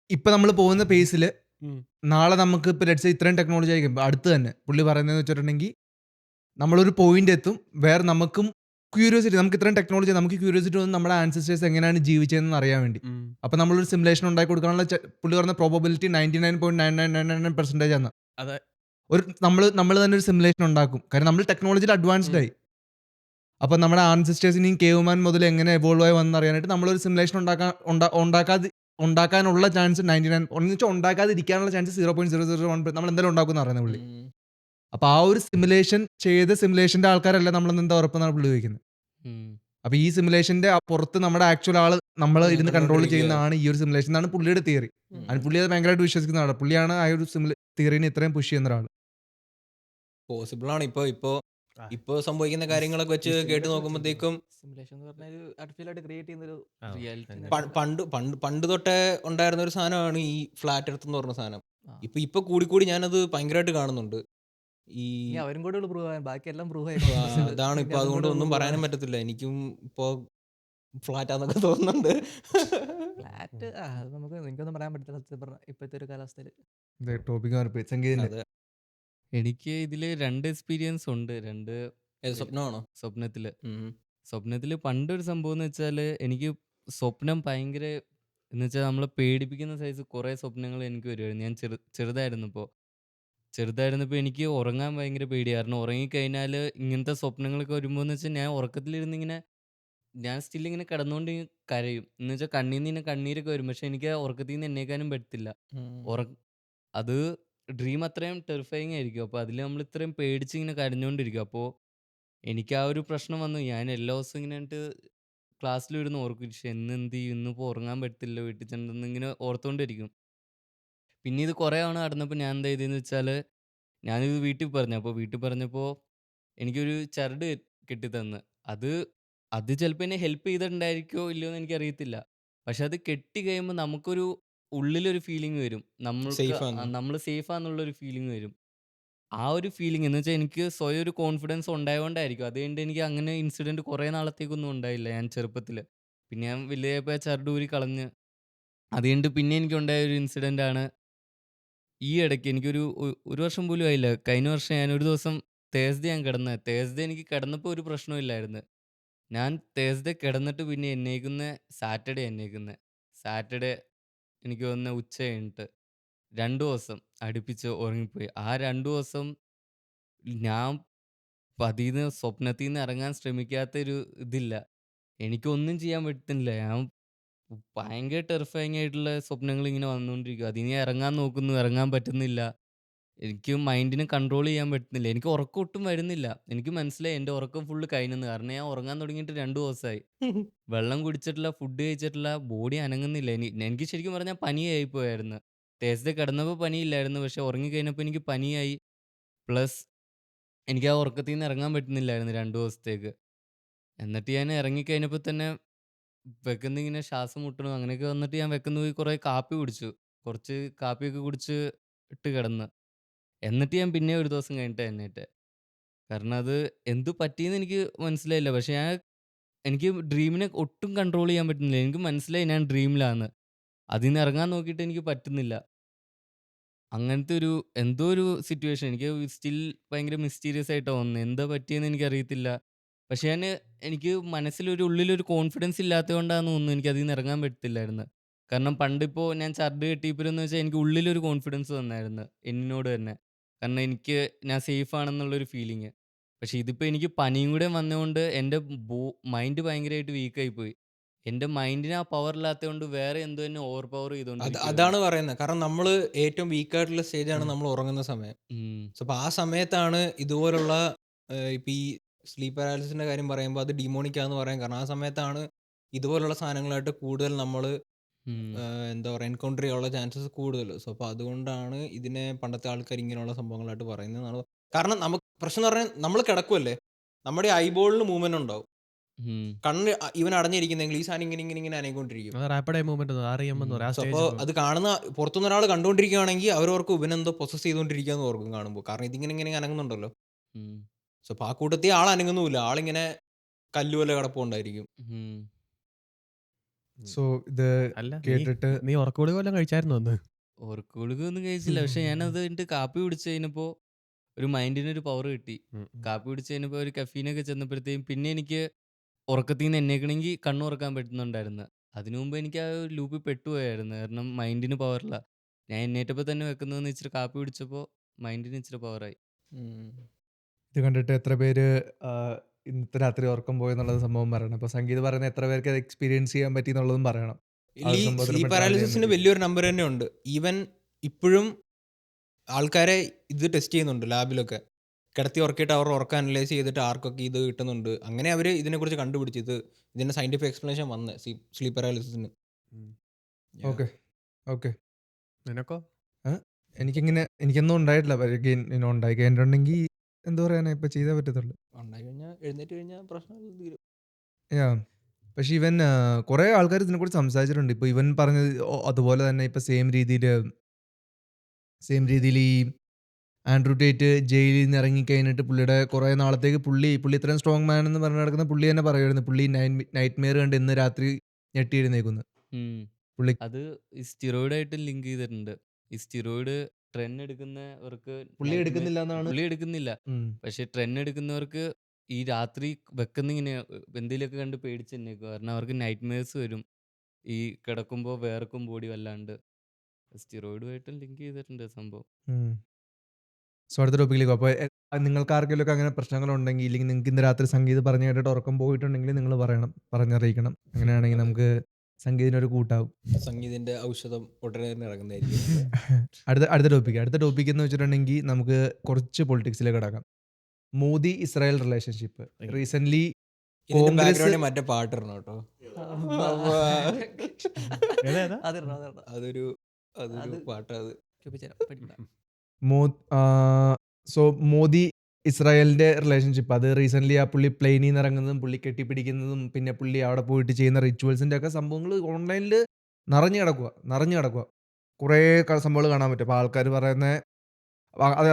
ഇപ്പൊ നമ്മൾ പോകുന്ന പേസില് നാളെ നമുക്ക് ഇപ്പൊ ഇത്രയും ടെക്നോളജി ആയിരിക്കും അടുത്ത് തന്നെ. പുള്ളി പറയുന്നതെന്ന് വെച്ചിട്ടുണ്ടെങ്കിൽ നമ്മളൊരു പോയിന്റ് എത്തും വേറെ നമുക്കും ക്യൂരിയോസിറ്റി, നമുക്ക് ഇത്രയും ടെക്നോളജി, നമുക്ക് ക്യൂരിയോസിറ്റി വന്ന് നമ്മുടെ ആൻസിസ്റ്റേഴ്സ് എങ്ങനെയാണ് ജീവിച്ചതെന്ന് അറിയാൻ വേണ്ടി. അപ്പൊ നമ്മളൊരു സിമുലേഷൻ ഉണ്ടാക്കി കൊടുക്കാനുള്ള പുള്ളി പറഞ്ഞ പ്രോബബിലിറ്റി 99.9999% ആണ്.
അതെ.
നമ്മൾ തന്നെ ഒരു സിമുലേഷൻ ഉണ്ടാക്കും. കാരണം നമ്മൾ ടെക്നോളജിയിൽ അഡ്വാൻസ്ഡ് ആയി. അപ്പൊ നമ്മുടെ ആൻസിസ്റ്റേഴ്സിനെയും കേവ്മാൻ മുതൽ എങ്ങനെ എവോൾവ് ആയി വന്ന് അറിയാനായിട്ട് നമ്മളൊരു സിമുലേഷൻ ഉണ്ടാക്കാനുള്ള ചാൻസ് 99 ഉണ്ടാക്കാതിരിക്കാനുള്ള ചാൻസ് 0.001 നമ്മൾ എന്തായാലും ഉണ്ടാക്കും പറയുന്നത് പുള്ളി. അപ്പൊ ആ ഒരു സിമുലേഷൻ ചെയ്ത സിമുലേഷന്റെ ആൾക്കാരല്ല നമ്മളെന്ന് എന്താ ഉറപ്പെന്നാണ് പുള്ളി ചോദിക്കുന്നത്. അപ്പൊ ഈ സിമുലേഷന്റെ പുറത്ത് നമ്മുടെ ആക്ച്വൽ ആള് നമ്മൾ ഇരുന്ന് കൺട്രോൾ ചെയ്യുന്നതാണ് ഈ ഒരു സിമുലേഷൻ എന്നാണ് പുള്ളിയുടെ തിയറി. പുള്ളി അത് ഭയങ്കരമായിട്ട് വിശ്വസിക്കുന്ന ആളാണ്. പുള്ളിയാണ് ആ ഒരു തിയറിനെ ഇത്രയും പുഷ് ചെയ്യുന്ന ഒരാൾ.
പോസിബിൾ ആണ്. ഇപ്പൊ സംഭവിക്കുന്ന കാര്യങ്ങളൊക്കെ വെച്ച് കേട്ട് നോക്കുമ്പോഴത്തേക്കും
സിമുലേഷൻ എന്ന് പറഞ്ഞാൽ ആർട്ടിഫിഷ്യൽ ആയിട്ട് ക്രിയേറ്റ് ചെയ്യുന്ന ഒരു
പണ്ട് തൊട്ടേ ഉണ്ടായിരുന്ന ഒരു സാധനമാണ് ഈ ഫ്ലാറ്റ് എർത്ത് എന്ന് പറഞ്ഞ സാധനം. ഇപ്പൊ കൂടി ഞാനത് ഭയങ്കരമായിട്ട് കാണുന്നുണ്ട്.
അവരും കൂടെ പ്രൂവ് ആവാൻ, ബാക്കി എല്ലാം പ്രൂവ്
അതാണ് ഇപ്പൊ. അതുകൊണ്ട് ഒന്നും പറയാനും പറ്റത്തില്ല. എനിക്കും ഇപ്പൊ ഫ്ലാറ്റാന്നൊക്കെ തോന്നുന്നുണ്ട്.
ഫ്ലാറ്റ് നമുക്ക് എനിക്കൊന്നും പറയാൻ പറ്റില്ല സത്യം പറഞ്ഞാൽ ഇപ്പോഴത്തെ ഒരു കാലാവസ്ഥയിൽ.
അതെ.
എനിക്ക് ഇതില് 2 എക്സ്പീരിയൻസ് ഉണ്ട്. 2
സ്വപ്നമാണോ?
സ്വപ്നത്തില് പണ്ടൊരു സംഭവം എന്ന് വെച്ചാൽ എനിക്ക് സ്വപ്നം ഭയങ്കര എന്ന് വെച്ചാൽ നമ്മളെ പേടിപ്പിക്കുന്ന സൈസ് കുറേ സ്വപ്നങ്ങൾ എനിക്ക് വരുമായിരുന്നു. ഞാൻ ചെറുതായിരുന്നപ്പോൾ എനിക്ക് ഉറങ്ങാൻ ഭയങ്കര പേടിയായിരുന്നു. ഉറങ്ങിക്കഴിഞ്ഞാൽ ഇങ്ങനത്തെ സ്വപ്നങ്ങളൊക്കെ വരുമ്പോൾ എന്ന് വെച്ചാൽ ഞാൻ ഉറക്കത്തിലിരുന്ന് ഇങ്ങനെ ഞാൻ സ്റ്റിൽ ഇങ്ങനെ കിടന്നുകൊണ്ട് കരയും. എന്ന് വെച്ചാൽ കണ്ണീന്ന് ഇങ്ങനെ കണ്ണീരൊക്കെ വരും. പക്ഷെ എനിക്ക് ഉറക്കത്തിൽ നിന്ന് എണ്ണീക്കാനും പറ്റത്തില്ല. അത് ഡ്രീം അത്രയും ടെറിഫയിങ് ആയിരിക്കും. അപ്പോൾ അതിൽ നമ്മൾ ഇത്രയും പേടിച്ച് ഇങ്ങനെ കരഞ്ഞുകൊണ്ടിരിക്കും. അപ്പോൾ എനിക്ക് ആ ഒരു പ്രശ്നം വന്നു. ഞാൻ എല്ലാ ദിവസവും ഇങ്ങനെ ക്ലാസ്സിൽ വരുന്ന ഓർക്കും, പക്ഷെ എന്ത് ചെയ്യും, ഇന്നിപ്പോൾ ഉറങ്ങാൻ പറ്റില്ല, വീട്ടിൽ ചെന്നെന്ന് ഇങ്ങനെ ഓർത്തുകൊണ്ടിരിക്കും. പിന്നെ ഇത് കുറേ തവണ നടന്നപ്പോൾ ഞാൻ എന്താ ചെയ്തതെന്ന് വെച്ചാൽ ഞാനിത് വീട്ടിൽ പറഞ്ഞു. അപ്പോൾ വീട്ടിൽ പറഞ്ഞപ്പോൾ എനിക്കൊരു ചരട് കെട്ടിത്തന്ന്. അത് ചിലപ്പോൾ എന്നെ ഹെൽപ്പ് ചെയ്തിട്ടുണ്ടായിരിക്കോ ഇല്ലയോ എന്ന് എനിക്കറിയത്തില്ല. പക്ഷെ അത് കെട്ടി കഴിയുമ്പോൾ നമുക്കൊരു ഉള്ളിലൊരു ഫീലിംഗ് വരും.
Safe ആണ്.
നമ്മൾ സേഫാന്നുള്ളൊരു ഫീലിംഗ് വരും. ആ ഒരു ഫീലിംഗ് എന്ന് വെച്ചാൽ എനിക്ക് സ്വയം ഒരു കോൺഫിഡൻസ് ഉണ്ടായതുകൊണ്ടായിരിക്കും. അത് കഴിഞ്ഞിട്ട് എനിക്ക് അങ്ങനെ ഇൻസിഡൻറ്റ് കുറേ നാളത്തേക്കൊന്നും ഉണ്ടായില്ല ഞാൻ ചെറുപ്പത്തിൽ. പിന്നെ ഞാൻ വലുതായപ്പോൾ ആ ചരട് ഊരി കളഞ്ഞ്. അത് കഴിഞ്ഞിട്ട് പിന്നെ എനിക്കുണ്ടായ ഒരു ഇൻസിഡൻ്റ് ആണ് ഈ ഇടയ്ക്ക്. എനിക്കൊരു ഒരു വർഷം പോലും ആയില്ല. കഴിഞ്ഞ വർഷം ഞാനൊരു ദിവസം തേഴ്സ്ഡേ എനിക്ക് കിടന്നപ്പോൾ ഒരു പ്രശ്നമില്ലായിരുന്നു. ഞാൻ തേഴ്സ്ഡേ കിടന്നിട്ട് പിന്നെ സാറ്റർഡേ എനിക്ക് തോന്നുന്നത് ഉച്ച കഴിഞ്ഞിട്ട് 2 ദിവസം അടുപ്പിച്ച് ഉറങ്ങിപ്പോയി. ആ 2 ദിവസം ഞാൻ അതീന്ന് സ്വപ്നത്തീന്ന് ഇറങ്ങാൻ ശ്രമിക്കാത്തൊരു ഇതില്ല. എനിക്കൊന്നും ചെയ്യാൻ പറ്റുന്നില്ല. ഞാൻ ഭയങ്കര ടെറിഫയിങ് ആയിട്ടുള്ള സ്വപ്നങ്ങളിങ്ങനെ വന്നുകൊണ്ടിരിക്കുവാ. അതീന്ന് ഞാൻ ഇറങ്ങാൻ നോക്കുന്നു, ഇറങ്ങാൻ പറ്റുന്നില്ല. എനിക്ക് മൈൻഡിനെ കൺട്രോൾ ചെയ്യാൻ പറ്റുന്നില്ല. എനിക്ക് ഉറക്കം ഒട്ടും വരുന്നില്ല. എനിക്ക് മനസ്സിലായി എൻ്റെ ഉറക്കം ഫുള്ള് കഴിഞ്ഞെന്ന്. കാരണം ഞാൻ ഉറങ്ങാൻ തുടങ്ങിയിട്ട് 2 ദിവസമായി. വെള്ളം കുടിച്ചിട്ടില്ല, ഫുഡ് കഴിച്ചിട്ടില്ല, ബോഡി അനങ്ങുന്നില്ല. എനിക്ക് ശരിക്കും പറഞ്ഞാൽ പനിയായി പോയായിരുന്നു. തേഴ്സ്ഡേ കിടന്നപ്പോൾ പനിയില്ലായിരുന്നു. പക്ഷെ ഉറങ്ങിക്കഴിഞ്ഞപ്പോൾ എനിക്ക് പനിയായി. പ്ലസ് എനിക്ക് ആ ഉറക്കത്തിൽ നിന്ന് ഇറങ്ങാൻ പറ്റുന്നില്ലായിരുന്നു 2 ദിവസത്തേക്ക്. എന്നിട്ട് ഞാൻ ഇറങ്ങിക്കഴിഞ്ഞപ്പോൾ തന്നെ വെക്കുന്നിങ്ങനെ ശ്വാസം മുട്ടണു. അങ്ങനെയൊക്കെ വന്നിട്ട് ഞാൻ വെക്കുന്ന് പോയി കുറേ കാപ്പി കുടിച്ചു. കുറച്ച് കാപ്പിയൊക്കെ കുടിച്ച് ഇട്ട് കിടന്ന്. എന്നിട്ട് ഞാൻ പിന്നെ ഒരു ദിവസം കഴിഞ്ഞിട്ടാ എഴുന്നേറ്റെ. കാരണം അത് എന്ത് പറ്റിയെന്ന് എനിക്ക് മനസ്സിലായില്ല. പക്ഷെ എനിക്ക് ഡ്രീമിനെ ഒട്ടും കൺട്രോൾ ചെയ്യാൻ പറ്റുന്നില്ല. എനിക്ക് മനസ്സിലായി ഞാൻ ഡ്രീമിലാന്ന്. അതീന്ന് ഇറങ്ങാൻ നോക്കിയിട്ട് എനിക്ക് പറ്റുന്നില്ല. അങ്ങനത്തെ ഒരു എന്തോ ഒരു സിറ്റുവേഷൻ എനിക്ക് സ്റ്റിൽ ഭയങ്കര മിസ്റ്റീരിയസ് ആയിട്ടാ തോന്നുന്നത്. എന്താ പറ്റിയെന്ന് എനിക്കറിയത്തില്ല. പക്ഷെ എനിക്ക് മനസ്സിലൊരു ഉള്ളിലൊരു കോൺഫിഡൻസ് ഇല്ലാത്തതുകൊണ്ടാന്ന് തോന്നുന്നു എനിക്ക് അതീന്ന് ഇറങ്ങാൻ പറ്റത്തില്ലായിരുന്നു. കാരണം പണ്ടിപ്പോൾ ഞാൻ ചരട് കെട്ടിയപ്പോഴെന്ന് വെച്ചാൽ എനിക്ക് ഉള്ളിലൊരു കോൺഫിഡൻസ് വന്നായിരുന്നു എന്നിനോട് തന്നെ. കാരണം ഞാൻ സേഫ് ആണെന്നുള്ളൊരു ഫീലിംഗ്. പക്ഷെ ഇതിപ്പോൾ എനിക്ക് പനിയും കൂടെ വന്നതുകൊണ്ട് എൻ്റെ മൈൻഡ് ഭയങ്കരമായിട്ട് വീക്കായി പോയി. എൻ്റെ മൈൻഡിന് ആ പവർ ഇല്ലാത്തതുകൊണ്ട് വേറെ എന്തോ എന്നെ ഓവർ പവർ ചെയ്തുകൊണ്ടിരിക്കുകയാണ്.
അതാണ് പറയുന്നത്. കാരണം നമ്മൾ ഏറ്റവും വീക്കായിട്ടുള്ള സ്റ്റേജാണ് നമ്മൾ ഉറങ്ങുന്ന സമയം. സോ അപ്പോൾ ആ സമയത്താണ് ഇതുപോലുള്ള ഇപ്പം ഈ സ്ലീപ്പ് പാരാലിസിന്റെ കാര്യം പറയുമ്പോൾ അത് ഡിമോണിക്കാന്ന് പറയാൻ കാരണം ആ സമയത്താണ് ഇതുപോലുള്ള സാധനങ്ങളായിട്ട് കൂടുതൽ നമ്മൾ എന്താ പറയുക എൻകൗണ്ടർ ചെയ്യാനുള്ള ചാൻസസ് കൂടുതൽ. സോ അപ്പോൾ അതുകൊണ്ടാണ് ഇതിനെ പണ്ടത്തെ ആൾക്കാർ ഇങ്ങനെയുള്ള സംഭവങ്ങളായിട്ട് പറയുന്നത്. കാരണം നമുക്ക് പ്രശ്നം എന്ന് പറഞ്ഞാൽ നമ്മൾ കിടക്കുമല്ലേ, നമ്മുടെ ഐബോളിന് മൂവ്മെന്റ് ഉണ്ടാവും. കണ്ണ് ഇവൻ അടഞ്ഞിരിക്കുന്നെങ്കിൽ ഈ സാധനം ഇങ്ങനെ ഇങ്ങനെ ഇങ്ങനെ അനങ്ങിക്കൊണ്ടിരിക്കും.
റാപ്പിഡ് ഐ മൂവ്മെന്റ് REM എന്ന് പറയാം. ആ
അപ്പോൾ
സ്റ്റേജ്
അത് കാണുന്ന പുറത്തുനിന്ന് ഒരാൾ കണ്ടുകൊണ്ടിരിക്കുകയാണെങ്കിൽ അവരോർക്കും ഇവനെന്തോ പൊസസ് ചെയ്തുകൊണ്ടിരിക്കുകയെന്ന് ഓർക്കും കാണുമ്പോൾ. കാരണം ഇതിങ്ങനെ ഇങ്ങനെ അനങ്ങുന്നുണ്ടല്ലോ. സോ അപ്പോൾ ആ കൂട്ടത്തിൽ ആൾ അനങ്ങുന്നുമില്ല, ആളിങ്ങനെ കല്ലുപോലെ കിടപ്പുണ്ടായിരിക്കും.
സോ ഇത്
അല്ല
കേട്ടിട്ട്
നീ ഉറക്കഗുളിക വല്ലതും കഴിച്ചായിരുന്നു അന്ന്?
ഉറക്കഗുളിക ഒന്നും കഴിച്ചില്ല. പക്ഷെ ഞാനത് കഴിഞ്ഞിട്ട് കാപ്പി കുടിച്ച് കഴിഞ്ഞപ്പോൾ ഒരു മൈൻഡിനൊരു പവർ കിട്ടി. കാപ്പി കുടിച്ച് കഴിഞ്ഞപ്പോൾ ഒരു കഫീനൊക്കെ ചെന്നപ്പോഴത്തേക്കും പിന്നെ എനിക്ക് ഉറക്കത്തിൽ നിന്ന് എഴുന്നേൽക്കണമെങ്കിൽ കണ്ണ് തുറക്കാൻ പറ്റുന്നുണ്ടായിരുന്നു. അതിനു മുമ്പ് എനിക്ക് ആ ഒരു ലൂപ്പിൽ പെട്ടുപോയായിരുന്നു. കാരണം മൈൻഡിന് പവറില്ല. ഞാൻ എഴുന്നേറ്റപ്പോൾ തന്നെ വെക്കുന്നതെന്ന് ഇച്ചിരി കാപ്പി കുടിച്ചപ്പോൾ മൈൻഡിന് ഇച്ചിരി പവറായി.
ഇത് കണ്ടിട്ട് എത്ര പേര് ഇന്നത്തെ രാത്രി ഉറക്കം പോയെന്നുള്ളത് സംഭവം പറയണം. അപ്പോൾ സംഗീത് പറയുന്ന എത്ര പേർക്ക് അത് എക്സ്പീരിയൻസ് ചെയ്യാൻ പറ്റി എന്നുള്ളതും പറയണം.
ഈ സ്ലീപ്പ് പാരാലിസിന് വലിയൊരു നമ്പർ തന്നെ ഉണ്ട്. ഈവൻ ഇപ്പോഴും ആൾക്കാരെ ഇത് ടെസ്റ്റ് ചെയ്യുന്നുണ്ട് ലാബിലൊക്കെ. കിടത്തി ഉറക്കിയിട്ട് അവർ ഉറക്കം അനലൈസ് ചെയ്തിട്ട് ആർക്കൊക്കെ ഇത് കിട്ടുന്നുണ്ട്. അങ്ങനെ അവർ ഇതിനെക്കുറിച്ച് കണ്ടുപിടിച്ച് ഇതിൻ്റെ സയൻറ്റിഫിക് എക്സ്പ്ലനേഷൻ വന്ന് സ്ലീപ്പ് പാരാലിസിന്.
Okay okay.
നിനക്കോ?
എനിക്കൊന്നും ഉണ്ടായിട്ടില്ല. ഉണ്ടായി കഴിഞ്ഞിട്ടുണ്ടെങ്കിൽ എന്താ പറയാനാ ഇപ്പം ചെയ്തേ പറ്റത്തുള്ളൂ.
ഉണ്ടായി കഴിഞ്ഞാൽ എഴുന്നേറ്റ് കഴിഞ്ഞാൽ പ്രശ്നം തീരും.
പക്ഷെ ഇവൻ കുറേ ആൾക്കാർ ഇതിനെക്കുറിച്ച് സംസാരിച്ചിട്ടുണ്ട്. ഇപ്പോൾ ഇവൻ പറഞ്ഞത് അതുപോലെ തന്നെ ഇപ്പം സെയിം രീതിയിൽ ഈ ആൻഡ്രൂ ടേറ്റ് ജയിലിൽ നിന്ന് ഇറങ്ങിക്കഴിഞ്ഞിട്ട് പുള്ളിയുടെ കുറേ നാളത്തേക്ക് പുള്ളി ഇത്രയും സ്ട്രോങ് മാൻ എന്ന് പറഞ്ഞ് നടക്കുന്ന പുള്ളി തന്നെ പറയുമായിരുന്നു പുള്ളി നൈറ്റ് മെയർ കണ്ട് ഇന്ന് രാത്രി ഞെട്ടിയിരുന്നേക്കുന്നു. പുള്ളി
അത് ഈ സ്റ്റിറോയിഡായിട്ട് ലിങ്ക് ചെയ്തിട്ടുണ്ട്. ഈ സ്റ്റിറോയിഡ് ട്രെൻഡ് എടുക്കുന്നവർക്ക്
പുള്ളി എടുക്കുന്നില്ല എന്നാണ്.
പുള്ളി എടുക്കുന്നില്ല. പക്ഷെ ട്രെൻഡ് എടുക്കുന്നവർക്ക് ഈ രാത്രി വെക്കുന്നിങ്ങനെ എന്തെങ്കിലുമൊക്കെ കണ്ട് പേടിച്ച് തന്നെയാക്കും. കാരണം അവർക്ക് നൈറ്റ് മെയർസ് വരും. ഈ കിടക്കുമ്പോൾ വേർക്കും ബോഡി വല്ലാണ്ട്. സ്റ്റിറോയിഡുമായിട്ടും ലിങ്ക് ചെയ്തിട്ടുണ്ട് സംഭവം.
സോ അടുത്ത ടോപ്പിക്കിലേക്ക്. അപ്പോൾ നിങ്ങൾക്ക് ആർക്കെങ്കിലും അങ്ങനെ പ്രശ്നങ്ങളുണ്ടെങ്കിൽ ഇല്ലെങ്കിൽ നിങ്ങൾക്ക് ഇന്ന് രാത്രി സംഗീത് പറഞ്ഞു കേട്ടിട്ട് ഉറക്കം പോയിട്ടുണ്ടെങ്കിൽ നിങ്ങൾ പറഞ്ഞറിയിക്കണം. അങ്ങനെയാണെങ്കിൽ നമുക്ക് സംഗീതിനൊരു കൂട്ടാവും.
സംഗീതിന്റെ ഔഷധം ഉടനെ തന്നെ ഇറങ്ങുന്നതായിരിക്കും.
അടുത്ത ടോപ്പിക് എന്ന് വെച്ചിട്ടുണ്ടെങ്കിൽ നമുക്ക് കുറച്ച് പൊളിറ്റിക്സിലേക്ക് കിടക്കാം. Modi Israel relationship recent Congress
മറ്റേ പാട്ടിടണം കേട്ടോ. അതൊരു പാട്ടത്.
സോ മോദി ഇസ്രായേലിന്റെ റിലേഷൻഷിപ്പ് അത് റീസെന്റ് ആ പുള്ളി പ്ലെയിനിൽ നിന്ന് ഇറങ്ങുന്നതും പുള്ളി കെട്ടിപ്പിടിക്കുന്നതും പിന്നെ പുള്ളി അവിടെ പോയിട്ട് ചെയ്യുന്ന റിച്വൽസിന്റെ ഒക്കെ സംഭവങ്ങൾ ഓൺലൈനിൽ നിറഞ്ഞു കിടക്കുക. കുറേ സംഭവങ്ങൾ കാണാൻ പറ്റും. അപ്പോൾ ആൾക്കാർ പറയുന്ന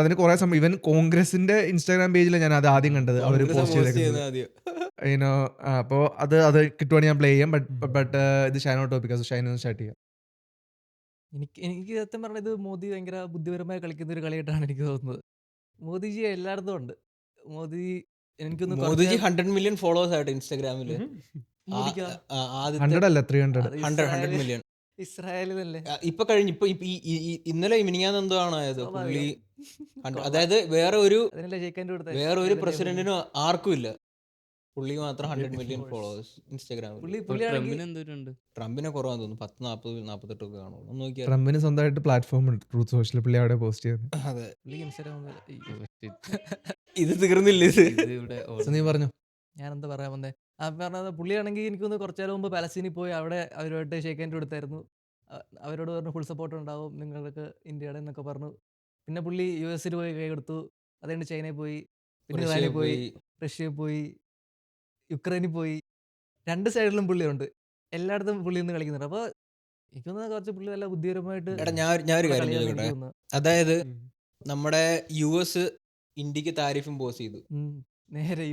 അതിന് കുറേ സംഭവം ഈവൻ കോൺഗ്രസിന്റെ ഇൻസ്റ്റാഗ്രാം പേജിൽ ഞാൻ അത് ആദ്യം കണ്ടത്. അവർ പോസ്റ്റ് ചെയ്തേക്കുന്നത് അപ്പോൾ അത് കിട്ടുവാണെങ്കിൽ ഞാൻ പ്ലേ ചെയ്യാം. ബട്ട് ഇത് ഷൈനോ ടോപ്പിക്. ഷൈനോ സ്റ്റാർട്ട് ചെയ്യാം.
എനിക്ക് സത്യം പറഞ്ഞാൽ ഇത് മോദി ഭയങ്കര ബുദ്ധിപരമായി കളിക്കുന്ന ഒരു കളിയായിട്ടാണ് എനിക്ക് തോന്നുന്നത്. മോദിജി എല്ലായിടത്തും ഉണ്ട്. എനിക്കൊന്ന്
മോദിജി 100 മില്യൺ ഫോളോവേഴ്സ് ആയിട്ട് ഇൻസ്റ്റാഗ്രാമില്.
100 അല്ല 300
100 മില്യൺ.
ഇസ്രായേലിന്നല്ലേ
ഇപ്പൊ കഴിഞ്ഞു ഇപ്പൊ ഇന്നലെ മിനിങ്ങാന്ന് എന്തോ ആണ് ആയത് പുള്ളി
കൊള്ളാം.
അതായത് വേറെ ഒരു
അതിനല്ലേ ഷെയ്ക്കാൻ കൊടുത്തത്
വേറെ ഒരു പ്രസിഡന്റിനും ആർക്കും ഇല്ല, പുള്ളി മാത്രം 100 മില്യൺ ഫോളോവേഴ്സ് ഇൻസ്റ്റാഗ്രാമിൽ.
പുള്ളിയാണെങ്കിൽ
ട്രംപിന് എന്തോരുണ്ട്?
ട്രംപിനെ കുറവാന്ന് തോന്നുന്നു, 10-40-48 ഒക്കെ കാണുള്ളൂ. ഒന്ന് നോക്കിയാൽ
ട്രംപിന് സ്വന്തമായിട്ട് പ്ലാറ്റ്ഫോം ഉണ്ട്, ട്രൂത്ത് സോഷ്യൽ, പുള്ളി അവിടെ പോസ്റ്റ് ചെയ്യുന്നത്.
അതെ.
പുള്ളിക്ക് ഇൻസ്റ്റാഗ്രാം
ഇത് തീർന്നില്ല ഇത്.
ഇത് ഇവിടെ
So നീ പറഞ്ഞു.
ഞാൻ എന്താ പറയാൻ വന്നേ, പറഞ്ഞത് പുള്ളിയാണെങ്കിൽ എനിക്കൊന്ന് കുറച്ചാൽ മുമ്പ് പലസ്തീനിൽ പോയി അവിടെ അവരുമായിട്ട് ഷെയ്ക്കാൻ കൊടുത്തായിരുന്നു. അവരോട് പറഞ്ഞു ഫുൾ സപ്പോർട്ട് ഉണ്ടാവും നിങ്ങൾക്ക് ഇന്ത്യയുടെ എന്നൊക്കെ പറഞ്ഞു. പിന്നെ പുള്ളി US പോയി കൈ കൊടുത്തു. അതുകൊണ്ട് ചൈനയിൽ പോയി, പിന്നെ ഇറാനിൽ പോയി, റഷ്യയിൽ പോയി, യുക്രൈനിൽ പോയി. 2 സൈഡിലും പുള്ളിയുണ്ട്, എല്ലായിടത്തും പുള്ളി നിന്ന് കളിക്കുന്നുണ്ട്. അപ്പോൾ എനിക്കൊന്ന് കുറച്ച് പുള്ളി നല്ല ബുദ്ധിപരമായിട്ട്
എടാ ഞാനൊരു കാര്യം ചോദിക്കട്ടെ, അതായത് നമ്മുടെ US ഇന്ത്യക്ക് താരിഫ് ഇമ്പോസ് ചെയ്തു.
നേരെ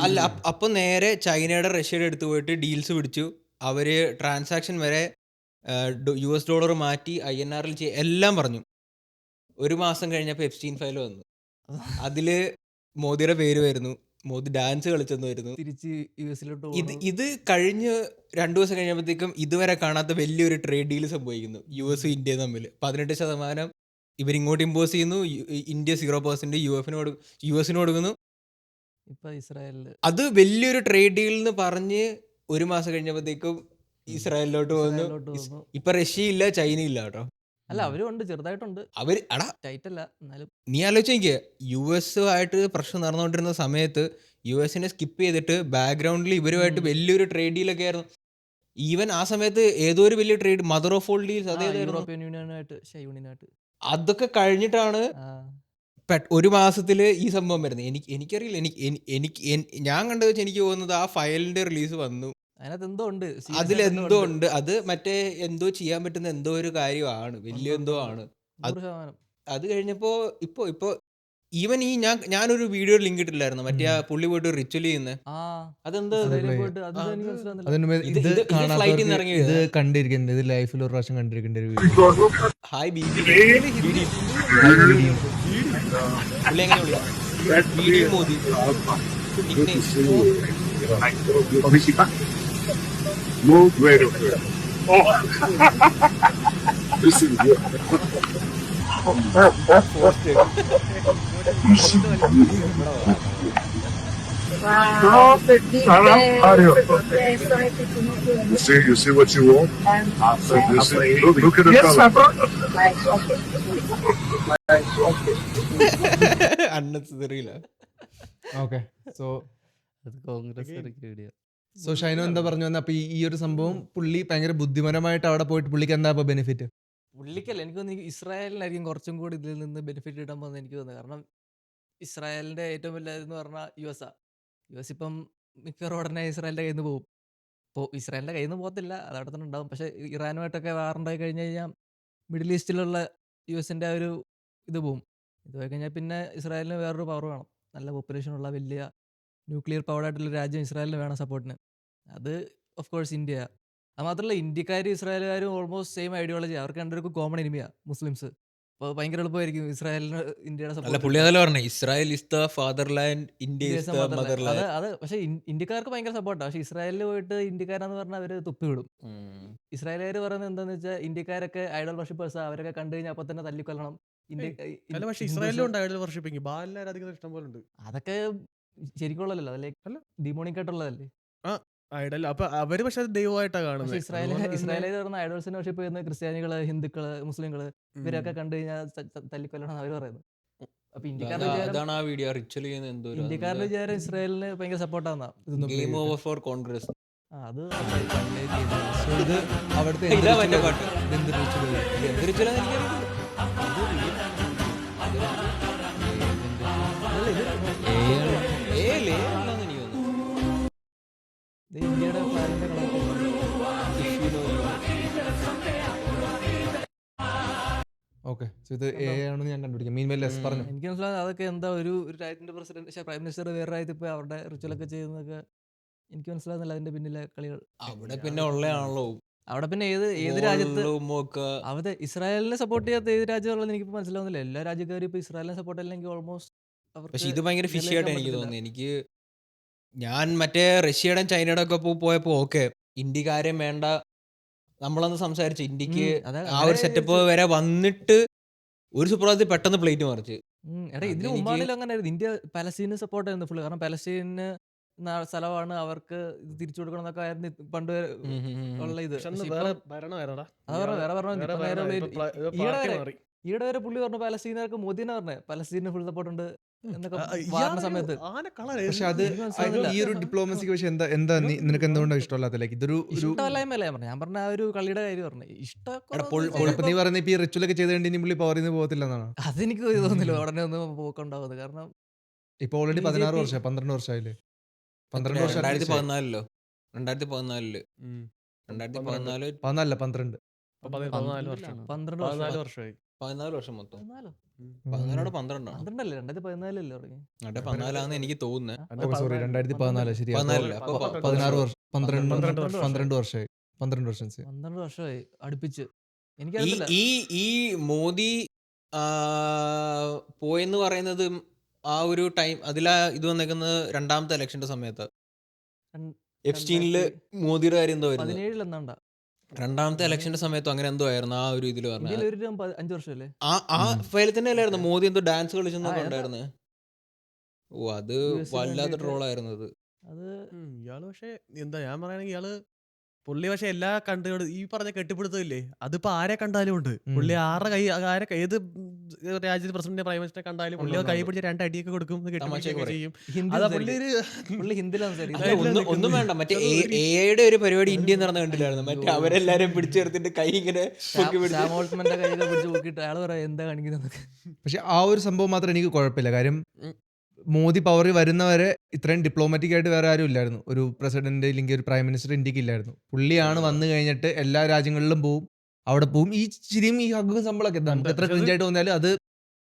അല്ല അപ്പൊ നേരെ ചൈനയുടെ റഷ്യയുടെ അടുത്ത് പോയിട്ട് ഡീൽസ് പിടിച്ചു. അവര് ട്രാൻസാക്ഷൻ വരെ $US മാറ്റി INR എല്ലാം പറഞ്ഞു. ഒരു മാസം കഴിഞ്ഞപ്പോൾ എപ്സ്റ്റീൻ ഫയൽ വന്നു. അതില് മോദിയുടെ പേര് വരുന്നു, മോദി ഡാൻസ് കളിച്ചെന്ന് വരുന്നു.
തിരിച്ച് US-ലോട്ട്
ഇത് കഴിഞ്ഞ് 2 ദിവസം കഴിഞ്ഞപ്പോഴത്തേക്കും ഇതുവരെ കാണാത്ത വലിയൊരു ട്രേഡ് ഡീൽ സംഭവിക്കുന്നു US ഇന്ത്യയും തമ്മിൽ. 18% ഇവരിങ്ങോട്ട് ഇമ്പോസ് ചെയ്യുന്നു, ഇന്ത്യ 0% US-ന് കൊടുക്കുന്നു.
ഇപ്പൊ ഇസ്രായേലില്
അത് വലിയൊരു ട്രേഡ് ഡീൽ എന്ന് പറഞ്ഞ് ഒരു മാസം കഴിഞ്ഞപ്പോഴത്തേക്കും ഇസ്രായേലിലോട്ട് പോകുന്നു. ഇപ്പൊ റഷ്യ ഇല്ല, ചൈന ഇല്ല കേട്ടോ.
അല്ല അവരും ഉണ്ട്, ചെറുതായിട്ടുണ്ട്,
അവര് എടാ
ടൈറ്റ് അല്ല എന്നാലും.
നീ ആലോചിച്ച് നോക്കിയേ, US ആയിട്ട് പ്രശ്നം നടന്നുകൊണ്ടിരുന്ന സമയത്ത് US-നെ സ്കിപ്പ് ചെയ്തിട്ട് ബാക്ക്ഗ്രൗണ്ടിൽ ഇവരുമായിട്ട് വലിയൊരു ട്രേഡ് ഡീലൊക്കെ ആയിരുന്നു. ഈവൻ ആ സമയത്ത് ഏതോ ഒരു വലിയ trade, mother of all deals, അതേതായിരുന്നു,
യൂറോപ്യൻ യൂണിയനായിട്ട്
അതൊക്കെ കഴിഞ്ഞിട്ടാണ് ഒരു മാസത്തില് ഈ സംഭവം വരുന്നത്. എനിക്കറിയില്ല, ഞാൻ കണ്ടത് വെച്ച് എനിക്ക് തോന്നുന്നത് ആ ഫയലിന്റെ റിലീസ് വന്നു,
അതിനകത്ത് എന്തോ ഉണ്ട്,
അതിലെന്തോ ഉണ്ട്. അത് മറ്റേ എന്തോ ചെയ്യാൻ പറ്റുന്ന എന്തോ ഒരു കാര്യമാണ്, വലിയ എന്തോ ആണ്.
100%.
അത് കഴിഞ്ഞപ്പോ ഇപ്പൊ ഈവൻ ഞാനൊരു വീഡിയോ ലിങ്ക് ഇട്ടില്ലായിരുന്നു, മറ്റേ ആ പുള്ളി പോയിട്ട് റിച്വൽ ചെയ്യുന്നത്. അതെന്താ
ഇത്
ഫ്ലൈറ്റിൽ നിന്ന് ഇറങ്ങി
ഇത് കണ്ടിരിക്കുന്നത്, ഇത് ലൈഫിൽ ഒരു പ്രാവശ്യം കണ്ടിരിക്കേണ്ട ഒരു വീഡിയോ.
ഹായ് ബീബി പുള്ളി എങ്ങനെ വിളിക്കാം, ബീഡി Modi
You see what you want? Look at the color.
അണ്ണറിയില്ല.
ഓക്കെ, സോ
അത് കോൺഗ്രസ് വീഡിയോ.
സോ ഷൈനു എന്താ പറഞ്ഞു വന്നത്? അപ്പൊ ഈ ഒരു സംഭവം പുള്ളി ഭയങ്കര ബുദ്ധിപരമായിട്ട് അവിടെ പോയിട്ട് പുള്ളിക്ക് എന്താ ബെനിഫിറ്റ്?
പുള്ളിക്കല്ല, എനിക്ക് തോന്നുന്നു ഇസ്രായേലിനായിരിക്കും കുറച്ചും കൂടി ഇതിൽ നിന്ന് ബെനിഫിറ്റ് കിട്ടാൻ പോകുന്നത് എനിക്ക് തോന്നുന്നത്. കാരണം ഇസ്രായേലിന്റെ ഏറ്റവും വലിയ എന്ന് പറഞ്ഞാൽ US ഇപ്പം മിക്കവാറും ഉടനെ ഇസ്രായേലിന്റെ കയ്യിൽ നിന്ന് പോകും. ഇപ്പോൾ ഇസ്രായേലിന്റെ കയ്യിൽ നിന്ന് പോകത്തില്ല, അത് അവിടെ തന്നെ ഉണ്ടാവും. പക്ഷേ ഇറാനുമായിട്ടൊക്കെ വാറുണ്ടായി കഴിഞ്ഞ് കഴിഞ്ഞാൽ മിഡിൽ ഈസ്റ്റിലുള്ള US-ന്റെ ഒരു ഇത് പോവും. ഇത് പോയി കഴിഞ്ഞാൽ പിന്നെ ഇസ്രായേലിന് വേറൊരു പവർ വേണം, നല്ല പോപ്പുലേഷനുള്ള വലിയ ന്യൂക്ലിയർ പവർഡായിട്ടുള്ള രാജ്യം ഇസ്രായേലിന് വേണം സപ്പോർട്ടിന്. അത് ഓഫ് കോഴ്സ് ഇന്ത്യ. അത് മാത്രമല്ല, ഇന്ത്യക്കാരും ഇസ്രായേലുകാരും ഓൾമോസ്റ്റ് സെയിം ഐഡിയോളജി, അവർക്ക് രണ്ടുപേർക്കും കോമൺ എനിമിയാണ് മുസ്ലിംസ്. അപ്പോൾ ഭയങ്കര എളുപ്പമായിരിക്കും ഇസ്രായേലിന് ഇന്ത്യയുടെ
അല്ല
സപ്പോർട്ട്.
പുള്ളി അതല്ല പറഞ്ഞത്, Israel is the fatherland, India is the motherland.
അത് പക്ഷേ ഇന്ത്യക്കാർക്ക് ഭയങ്കര സപ്പോർട്ടാണ്. പക്ഷേ ഇസ്രായേലിൽ പോയിട്ട് ഇന്ത്യക്കാരാന്ന് പറഞ്ഞാൽ അവർ തുപ്പിവിടും. ഇസ്രായേലുകാർ പറയുന്നത് എന്താണെന്ന് വെച്ചാൽ ഇന്ത്യക്കാരൊക്കെ ഐഡൽ വർഷിപ്പേഴ്സ്, അവരൊക്കെ കണ്ടു കഴിഞ്ഞാൽ അപ്പൊ തന്നെ തല്ലിക്കൊല്ലണം.
അല്ല പക്ഷേ ഇസ്രായേലിലും ഉണ്ട് ഐഡൽ വർഷിപ്പിംഗ്, ബാലിനെ ഇഷ്ടം പോലെ ഉണ്ട്.
അതൊക്കെ ശരിക്കുള്ളതല്ലോ, അതല്ലേ ഡിമോണിക് ആയിട്ടുള്ളതല്ലേ
ഐഡൽ. അപ്പൊ അവര് പക്ഷെ ദൈവമായിട്ടാണ്
പക്ഷേ
കാണുന്നത്.
ഇസ്രായേലിൽ പറഞ്ഞ ഐഡൽസിനെ വർഷിപ്പ് ചെയ്യുന്ന ക്രിസ്ത്യാനികള്, ഹിന്ദുക്കള്, മുസ്ലിങ്ങള്, ഇവരൊക്കെ കണ്ടു കഴിഞ്ഞാൽ തല്ലിക്കൊല്ലണം അവർ പറയുന്നത്. അപ്പൊ
അതാണ് ആ വീഡിയോ റിച്വൽ ചെയ്യുന്ന എന്തോ
ഇന്ത്യക്കാരുടെ വിചാരം ഇസ്രായേലിന് ഭയങ്കര സപ്പോർട്ടാന്നാ.
Game over for Congress.
അത്
ഇത് അവിടുത്തെ
ഇതാ മറ്റേ പാട്ട്.
എന്ത് ritual?
എന്ത് ritual ആണെന്ന് എനിക്കറിയില്ല. അല്ലാന്ന് എനിക്ക് തോന്നുന്നു.
ഇന്ത്യയുടെ ഫ്ലാഗിന്റെ കളർ.
ഓക്കെ, സോ ഇത് ആണെന്ന് ഞാൻ കണ്ടുപിടിക്കാം. മീൻ വെൽ പറഞ്ഞു.
എനിക്ക് മനസ്സിലാകും അതൊക്കെ എന്താ ഒരു രാജ്യത്തിന്റെ പ്രസിഡന്റ്, പ്രൈം മിനിസ്റ്റർ വേറെ രാജ്യത്ത് പോയി അവരുടെ റിച്വലൊക്കെ ചെയ്യുന്നതൊക്കെ എനിക്ക് മനസ്സിലാകുന്നില്ല അതിന്റെ പിന്നിലെ കളികൾ.
അവിടെ പിന്നെ ഉള്ളയാണല്ലോ,
അവിടെ പിന്നെ ഏത് രാജ്യത്ത് അവിടെ ഇസ്രായേലിനെ സപ്പോർട്ട് ചെയ്യാത്ത ഏത് രാജ്യമുള്ളത് എനിക്ക് മനസ്സിലാവുന്നില്ല. എല്ലാ രാജ്യക്കാരും ഇപ്പൊ ഇസ്രായേലിനെ സപ്പോർട്ട് അല്ലെങ്കിൽ ഓൾമോസ്റ്റ്.
പക്ഷെ ഇത് ഭയങ്കര ഫിഷി ആയിട്ട് എനിക്ക് തോന്നുന്നു. ഞാൻ മറ്റേ റഷ്യയുടെയും ചൈനയുടെ ഒക്കെ പോയപ്പോ ഓക്കെ ഇന്ത്യക്കാരെയും വേണ്ട, നമ്മളന്ന് സംസാരിച്ചു ഇന്ത്യക്ക്
അതാ
ആ ഒരു സെറ്റപ്പ് വരെ വന്നിട്ട് ഒരു സുപ്രഭാതത്തിൽ പെട്ടെന്ന് പ്ലേറ്റ് മറിച്ച്.
എടാ ഇതിന്
അതെനിക്ക്
മുമ്പാണെങ്കിലും അങ്ങനെ ആയിരുന്നു. ഇന്ത്യ പലസ്തീന് സപ്പോർട്ട് ആയിരുന്നു ഫുള്ള്. കാരണം പലസ്തീന് സ്ഥലമാണ്, അവർക്ക് ഇത് തിരിച്ചു കൊടുക്കണം എന്നൊക്കെ ആയിരുന്നു പണ്ട് ഉള്ള ഇത്.
പക്ഷെ അന്ന്
പക്ഷെ
വേറെ
ഇപ്പം
ഭരണമായിരുന്നെടാ.
അത് പറഞ്ഞ വേറെ
വേറെ
പറഞ്ഞു
ഭരണമായി. ഇപ്പൊ
ഈയിടെ
പാർട്ടി
വരെ
മാറി.
ഈയിടെ വരെ പുള്ളി പറഞ്ഞു പലസ്തീനർക്ക് മോദിനെ പറഞ്ഞേ പലസ്തീന് ഫുൾ സപ്പോർട്ട് ഉണ്ട് എന്നൊക്കെ വാറിന
ഇയാളൊരു
സമയത്ത്.
ആനക്കള.
പക്ഷെ അത്
എനിക്ക് മനസ്സിലാവുന്നില്ല.
ഈ ഒരു ഡിപ്ലോമസിക്ക് പക്ഷെ എന്താ നിനക്ക് എന്തുകൊണ്ടാണ് ഇഷ്ടമല്ലാത്ത? ലൈക്ക് ഇതൊരു
ഇഷ്ടമല്ലായ്മല്ലേ പറഞ്ഞു. ഞാൻ പറഞ്ഞ ആ ഒരു കളിയുടെ കാര്യം പറഞ്ഞു.
എടാ,
ഇഷ്ടമൊക്കെ
അപ്പൊ നീ പറയുന്നത് ഇപ്പൊ ഈ റിച്വലൊക്കെ ചെയ്തുകൊണ്ട് ഇനി പുള്ളി പവറിൽ നിന്ന് പോകത്തില്ലെന്നാണ്?
അതെനിക്ക് തോന്നുന്നില്ല ഉടനെ ഒന്നും പോക്കുണ്ടാവുന്നത്. കാരണം
ഇപ്പൊ ഓൾറെഡി
BJP
16 വർഷം 12 വർഷമായില്ലേ? 12 വർഷം
2014 2014 2014
14 12
14 വർഷം.
12
14 വർഷമായി.
14 വർഷം മൊത്തം.
14
14 12
12 അല്ലേ 2014 തുടങ്ങി.
14 എനിക്ക് തോന്നുന്നത്.
സോറി 2014 ശരി.
14
അപ്പൊ
അപ്പൊ
16 വർഷം 12
വർഷം.
12 വർഷമായി 12 വർഷം
12 വർഷമായി അടുപ്പിച്ച്.
ഈ
എനിക്കറിയത്തില്ല.
ഈ ഈ മോദി പോയെന്ന് പറയുന്നത് ആ ഒരു ടൈം അതിലാ ഇത് വന്നേക്കുന്നത് രണ്ടാമത്തെ ഇലക്ഷന്റെ സമയത്ത്. എഫ്സ്റ്റീനില് മോദിയുടെ കാര്യം എന്തോ ആയിരുന്നു.
17 എന്നാണ്ടാ
രണ്ടാമത്തെ ഇലക്ഷന്റെ സമയത്തും അങ്ങനെ എന്തോ ആയിരുന്നു ആ ഒരു ഇതിൽ പറഞ്ഞത്.
ഇന്ത്യയിൽ ഒരു 5 വർഷമല്ലേ?
ആ ഫയലിൽ തന്നെ അല്ലായിരുന്നു മോദി എന്തോ ഡാൻസ് കളിച്ചെന്നൊക്കെ
ആ,
ഉണ്ടായിരുന്നു. ഓ അത്
US ന്
വല്ലാത്ത
വേണ്ടിയിട്ട്
ട്രോളായിരുന്നു അത്.
അത്
ഇയാള് പക്ഷെ എന്താ ഞാൻ പറയുകയാണെങ്കിൽ ഇയാള് പുള്ളി പക്ഷെ എല്ലാ കൺട്രിയോട് ഈ പറഞ്ഞ കെട്ടിപ്പിടുത്തമില്ലേ അതിപ്പോ ആരെ കണ്ടാലും ഉണ്ട്. പുള്ളി ആരെ ഏത് രാജ്യത്തെ പ്രസിഡന്റ് പ്രൈം മിനിസ്റ്ററെ കണ്ടാലും പുള്ളി കൈ പിടിച്ച് 2 അടിയൊക്കെ കൊടുക്കും, കെട്ടിപ്പിടിക്കുകയൊക്കെ
പറയും.
ചെയ്യും.
ഹിന്ദി
അതാ പുള്ളി
പുള്ളി ഹിന്ദിയിലാണ്
അല്ല,
സംസാരിക്കുന്നത്.
ഒന്നും വേണ്ട, മറ്റേ എയുടെ ഒരു പരിപാടി ഇന്ത്യ നടന്ന കണ്ടില്ലായിരുന്നു. മറ്റേ അവരെല്ലാരും പിടിച്ചെടുത്തിട്ട് കൈ ഇങ്ങനെ പൊക്കി പിടിച്ച്
സാം ഓൾട്ട്മന്റെ കൈയൊക്കെ പിടിച്ച് നോക്കിയിട്ട് അയാൾ പറയാം എന്താ കാണിക്കുന്നത്.
പക്ഷെ ആ ഒരു സംഭവം മാത്രം എനിക്ക് കുഴപ്പമില്ല. കാര്യം മോദി പവറിൽ വരുന്നവരെ ഇത്രയും ഡിപ്ലോമാറ്റിക് ആയിട്ട് വേറെ ആരും ഇല്ലായിരുന്നു. ഒരു പ്രസിഡന്റ് ഇല്ലെങ്കിൽ ഒരു പ്രൈം മിനിസ്റ്റർ ഇന്ത്യക്ക് ഇല്ലായിരുന്നു. പുള്ളിയാണ് വന്നു കഴിഞ്ഞിട്ട് എല്ലാ രാജ്യങ്ങളിലും പോവും, അവിടെ പോവും. ഈ ചിരിയും ഈ ഹഗ്ഗും സംഭവമൊക്കെ നമുക്ക് എത്ര ക്രിഞ്ചായിട്ട് തോന്നിയാലും അത്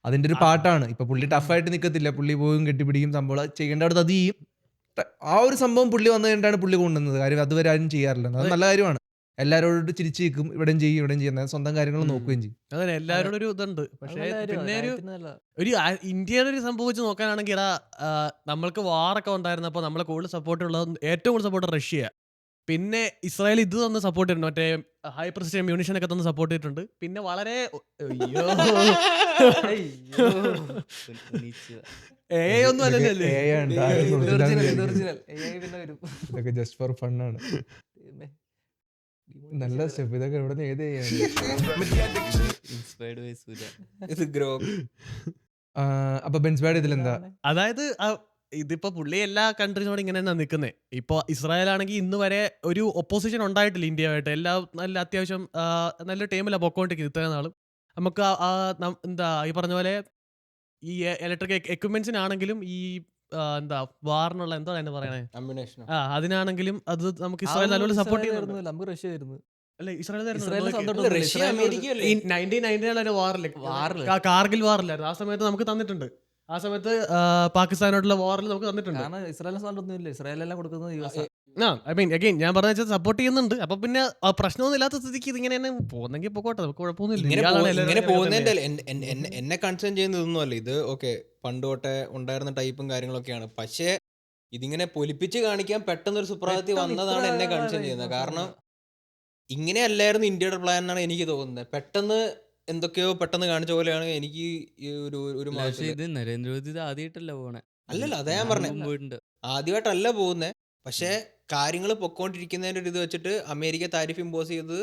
അതിന്റെ ഒരു പാട്ടാണ്. ഇപ്പൊ പുള്ളി ടഫായിട്ട് നിൽക്കത്തില്ല, പുള്ളി പോവും കെട്ടിപ്പിടിക്കും, സംഭവം ചെയ്യേണ്ട അവിടെ അത് ചെയ്യും. ആ ഒരു സംഭവം പുള്ളി വന്നു കഴിഞ്ഞിട്ടാണ് പുള്ളി കൊണ്ടുവന്നത്. കാര്യം അതുവരെ ആരും ചെയ്യാറില്ല. അത് നല്ല കാര്യമാണ്. എല്ലാവരോട് ചിരിച്ചു നിൽക്കും, ഇവിടെയും ചെയ്യും ഇവിടെയും ചെയ്യുന്നത്, സ്വന്തം കാര്യങ്ങൾ നോക്കുകയും ചെയ്യും.
അങ്ങനെ എല്ലാവരോടും ഒരു ഇതുണ്ട്. പക്ഷെ പിന്നെ ഒരു ഇന്ത്യയുടെ ഒരു സംഭവം വെച്ച് നോക്കാനാണെങ്കിൽ നമ്മൾക്ക് വാറൊക്കെ ഉണ്ടായിരുന്നപ്പോൾ നമ്മളെ കൂടുതൽ സപ്പോർട്ട് ഉള്ളത് ഏറ്റവും കൂടുതൽ സപ്പോർട്ട് റഷ്യ, പിന്നെ ഇസ്രായേൽ ഇത് തന്ന് സപ്പോർട്ട് ചെയ്തിട്ടുണ്ട്. മറ്റേ ഹൈ പ്രിസിഷൻ മ്യൂണിഷൻ ഒക്കെ തന്ന് സപ്പോർട്ട് ചെയ്തിട്ടുണ്ട്. പിന്നെ വളരെ ഒന്നും അല്ലല്ലേ
ഇതൊക്കെ ജസ്റ്റ് ഫോർ ഫൺ ആണ്. നല്ല സ്റ്റെപ്പ്. ഇതൊക്കെ ഇവിടെ നിന്ന് ഏത്
ഇൻസ്പയർഡ് ബൈ സൂര്യ.
ഇത് ഗ്രോ
അപ്പൊ ബെൻസ്ബാഡ് ഇതിലെന്താ?
അതായത് ഇതിപ്പോ പുള്ളി എല്ലാ കൺട്രീസിനോട് ഇങ്ങനെ തന്നെ നിൽക്കുന്നത്. ഇപ്പോൾ ഇസ്രായേൽ ആണെങ്കിൽ ഇന്ന് വരെ ഒരു ഒപ്പോസിഷൻ ഉണ്ടായിട്ടില്ല ഇന്ത്യയുമായിട്ട്. എല്ലാം നല്ല അത്യാവശ്യം നല്ല ടീമിലാണ് പൊക്കോണ്ടിരിക്കുന്നത് ഇത്രയും നാളും. നമുക്ക് എന്താ ഈ പറഞ്ഞ പോലെ ഈ ഇലക്ട്രിക് എക്യുപ്മെന്റ്സിനാണെങ്കിലും ഈ എന്താ വാറിനുള്ള എന്താ തന്നെ പറയണേ അതിനാണെങ്കിലും അത് നമുക്ക് ഇസ്രായേൽ നല്ലപോലെ സപ്പോർട്ട് ചെയ്യുന്നുണ്ട്.
നമുക്ക് റഷ്യ ആയിരുന്നു.
അല്ല ഇസ്രായേൽ
റഷ്യ അമേരിക്കയല്ലേ?
1999 വാറില്ലേ, കാർഗിൽ വാറില്ലായിരുന്നു ആ സമയത്ത് നമുക്ക് തന്നിട്ടുണ്ട്. ആ സമയത്ത് പാകിസ്ഥാനോടുള്ള വാറിൽ നമുക്ക് തന്നിട്ടുണ്ട്.
കാരണം ഇസ്രായേലിനെ സാധനമൊന്നുമില്ല, ഇസ്രായേലെല്ലാം കൊടുക്കുന്നത് US ആ.
അഗൈൻ ഞാൻ പറഞ്ഞ വെച്ചാൽ സപ്പോർട്ട് ചെയ്യുന്നുണ്ട്. അപ്പൊ പിന്നെ പ്രശ്നമൊന്നും ഇല്ലാത്ത സ്ഥിതിക്ക് ഇതിങ്ങനെ തന്നെ പോകുന്നെങ്കിൽ പോകട്ടെ, നമുക്ക് കുഴപ്പമൊന്നുമില്ല.
ഇങ്ങനെ പോകുന്നതിന്റെ എന്നെ കൺസേൺ ചെയ്യുന്നതൊന്നും അല്ല ഇത്. ഓക്കെ, പണ്ട് തൊട്ടേ ഉണ്ടായിരുന്ന ടൈപ്പും കാര്യങ്ങളൊക്കെയാണ്. പക്ഷേ ഇതിങ്ങനെ പൊലിപ്പിച്ച് കാണിക്കാൻ പെട്ടെന്നൊരു സുപ്രഭാതത്തിൽ വന്നതാണ് എന്നെ കൺസേൺ ചെയ്യുന്നത്. കാരണം ഇങ്ങനെ അല്ലായിരുന്നു ഇന്ത്യയുടെ പ്ലാൻ എന്നാണ് എനിക്ക് തോന്നുന്നത്. പെട്ടെന്ന് എന്തൊക്കെയോ പെട്ടെന്ന് കാണിച്ച പോലെയാണ് എനിക്ക് ഈ ഒരു
പക്ഷേ ഇത് നരേന്ദ്രമോദി ഇത് ആദ്യമായിട്ടല്ല പോണേ.
അല്ലല്ല, അതാ ഞാൻ പറഞ്ഞത്,
പോയിട്ടുണ്ട്.
ആദ്യമായിട്ടല്ല പോകുന്നത്. പക്ഷേ കാര്യങ്ങൾ പൊക്കോണ്ടിരിക്കുന്നതിൻ്റെ ഒരു ഇത് വെച്ചിട്ട് അമേരിക്ക താരിഫ് ഇമ്പോസ് ചെയ്ത്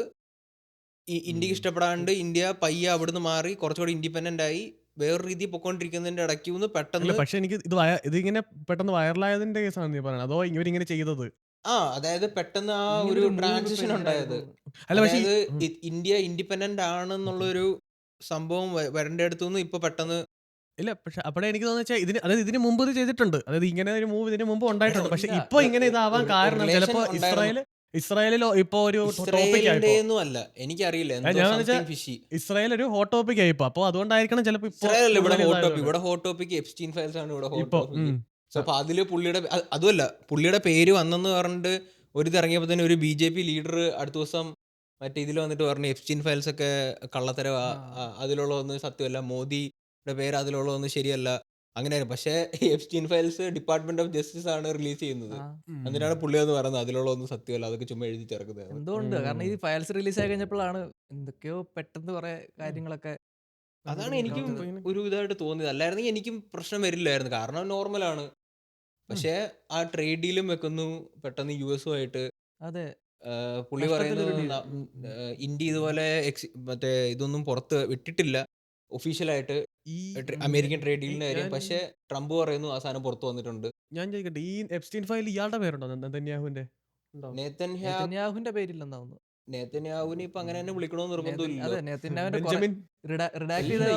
ഇന്ത്യക്ക് ഇഷ്ടപ്പെടാണ്ട് ഇന്ത്യ പയ്യെ അവിടുന്ന് മാറി കുറച്ചുകൂടി ഇൻഡിപെൻഡന്റ് ആയി വേറൊരു രീതി പൊക്കോണ്ടിരിക്കുന്നതിന്റെ ഇടയ്ക്ക് പെട്ടെന്ന്.
പക്ഷെ എനിക്ക് ഇതിങ്ങനെ പെട്ടെന്ന് വൈറലായതിന്റെ കേസാണ് നീ പറയുന്നത്, അതോ ഇവരിങ്ങനെ ചെയ്തത്?
അതായത് പെട്ടെന്ന് ആ ഒരു ട്രാൻസിഷൻ ഉണ്ടായത്. അതായത് ഇന്ത്യ ഇൻഡിപെൻഡന്റ് ആണെന്നുള്ളൊരു സംഭവം വരേണ്ട അടുത്തുനിന്ന് ഇപ്പൊ പെട്ടെന്ന്
ഇല്ല. പക്ഷെ അപ്പോഴേ എനിക്ക് തോന്നുന്നത് അതായത് ഇതിന് മുമ്പ് ഇത് ചെയ്തിട്ടുണ്ട്. അതായത് ഇങ്ങനെ ഒരു മൂവ് ഇതിന് മുമ്പ് ഉണ്ടായിട്ടുണ്ട്. പക്ഷെ ഇപ്പൊ ഇങ്ങനെ ഇതാവാൻ കാരണം ചിലപ്പോ ഇസ്രായേലിലോ ഇപ്പൊ ഒരു ടോപ്പിക് ആയിപ്പോ
അല്ല, എനിക്കറിയില്ല.
ഇസ്രായേൽ ഒരു ഹോട്ട് ടോപ്പിക് ആയിപ്പോ, അപ്പൊ അതുകൊണ്ടായിരിക്കണം ചിലപ്പോ
ഇവിടെ ഹോട്ട് ടോപ്പിക് എപ്സ്റ്റീൻ ഫയൽസ് ആണ് ഇവിടെ ഹോട്ട് ടോപ്പിക്. അപ്പൊ അതില് അതുമല്ല പുള്ളിയുടെ പേര് വന്നെന്ന് പറഞ്ഞിട്ട് ഒരു ഇറങ്ങിയപ്പോ തന്നെ ഒരു BJP ലീഡർ അടുത്ത ദിവസം മറ്റേ ഇതിൽ വന്നിട്ട് പറഞ്ഞു എപ്സ്റ്റീൻ ഫയൽസ് ഒക്കെ കള്ളത്തരവാ, അതിലുള്ള ഒന്നും സത്യമല്ല, മോദിയുടെ പേര് അതിലുള്ള ഒന്നും ശരിയല്ല അങ്ങനെയായിരുന്നു. പക്ഷേ Epstein files department of justice ആണ് റിലീസ് ചെയ്യുന്നത്.
ആ
എന്നിട്ടാണ് പുള്ളി എന്ന് പറയുന്നത് അതിലുള്ള ഒന്നും സത്യമല്ല, അതൊക്കെ ചുമ്മാ എഴുതി ചേർക്കുന്നതാണ്.
എന്തുകൊണ്ട് കാരണം ഈ ഫയൽസ് റിലീസ് ആയി കഴിഞ്ഞപ്പോഴാണ് എന്തൊക്കെയോ പെട്ടെന്ന് കുറെ കാര്യങ്ങളൊക്കെ
അതാണ്
നമുക്ക്
എനിക്കും
ലോകത്ത്
ഒരു ഇതായിട്ട് തോന്നിയത്. അല്ലായിരുന്നെങ്കിൽ എനിക്കും പ്രശ്നം വരില്ലായിരുന്നു, കാരണം നോർമലാണ്. പക്ഷേ ആ ട്രേഡ് ഡീലും വെക്കുന്നു പെട്ടെന്ന് യുഎസുമായിട്ട്.
അതെ
പുള്ളി പറയുന്നു
നഷ്ടത്തിലൊരു deal.
ഇന്ത്യ ഇതുപോലെ മറ്റേ ഇതൊന്നും പുറത്ത് വിട്ടിട്ടില്ല ഒഫീഷ്യലായിട്ട്
ഈ
അമേരിക്കൻ ട്രേഡ് ഡീലിന്റെ കാര്യം.
ഞാൻ-
പക്ഷേ ട്രംപ് പറയുന്നു ആ സാധനം പുറത്ത് വന്നിട്ടുണ്ട്.
ഞാൻ ചോദിക്കട്ടെ, ഈ എപ്സ്റ്റീൻ ഫയൽ ഇയാളുടെ പേരുണ്ടോ? നെതന്യാഹുവിന്റെ ഉണ്ടോ?
നെതന്യാഹുവിന്റെ പേരില്ലെന്നാവുന്നു.
നെതന്യാഹുവിനെ ഇപ്പൊ അങ്ങനെ തന്നെ വിളിക്കണമെന്ന് നിർബന്ധമില്ലല്ലോ.
അതെ നെതന്യാഹുവിന്റെ
ബെഞ്ചമിൻ
റിഡാക്ട്
ഇല്ല,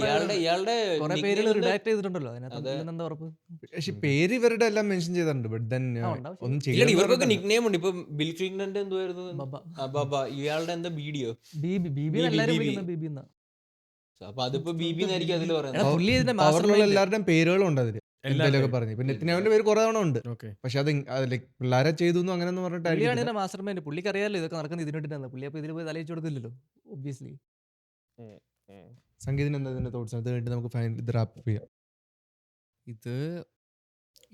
ഇയാളുടെ
കുറെ
nickname
പേരുകൾ
എന്താ?
റിഡാക്ട് ചെയ്തിട്ടുണ്ടല്ലോ
അതെ.
അതിനകത്ത് എന്താ ഉറപ്പ്?
പക്ഷെ പേര് ഇവരുടെ എല്ലാം മെൻഷൻ ചെയ്തിട്ടുണ്ട് ബട്ട് ദെൻ
ഉണ്ടാവും,
ഒന്നും
ശരി.
ഇല്ല, ഇവർക്കൊക്കെ
ചെയ്യുന്ന
നിക് നെയിം ഉണ്ട്. ഇപ്പൊ ബിൽ ക്ലിന്റന്റെ എന്തുവായിരുന്നു?
ബബ.
ബബ. ഇയാളുടെ എന്താ ബീഡിയോ?
ബീബി
ബീബി,
എല്ലാരും
ബീബി.
വിളിക്കുന്ന ബീബി എന്നാ.
അപ്പൊ അതിപ്പോ ബിബി എന്നായിരിക്കും അതിൽ
എടാ
പറയുന്നത്.
പുള്ളി ഇതിന്റെ
പവറിലുള്ള
mastermind.
എല്ലാവരുടെയും പേരുകളും ഉണ്ട് അതില് എന്തെങ്കിലുമൊക്കെ പറഞ്ഞു. ഇപ്പൊ നെത്തിനാവിന്റെ പേര് കുറെ തവണ ഉണ്ട്.
ഓക്കെ.
പക്ഷെ അത് ലൈക് പിള്ളേരെ ചെയ്തു അങ്ങനെയൊന്നും
പുള്ളിയാണ്
പറഞ്ഞിട്ടായിരിക്കും.
ഇതിന്റെ മാസ്റ്റർ മൈൻഡ്. പുള്ളിക്ക് അറിയാലോ ഇതൊക്കെ നടക്കുന്നത് ഇതിന് വേണ്ടിയിട്ടാണ്. പുള്ളി അപ്പൊ ഇതിൽ പോയി തലയിച്ചു കൊടുക്കില്ലല്ലോ ഒബ്വിയസ്ലി.
സംഗീതത്തിന് എന്താ ഇതിന്റെ തോട്ട്സ്? അത് വേണ്ടി നമുക്ക് ഇത് റാപ്പ് ചെയ്യാം.
ഇത്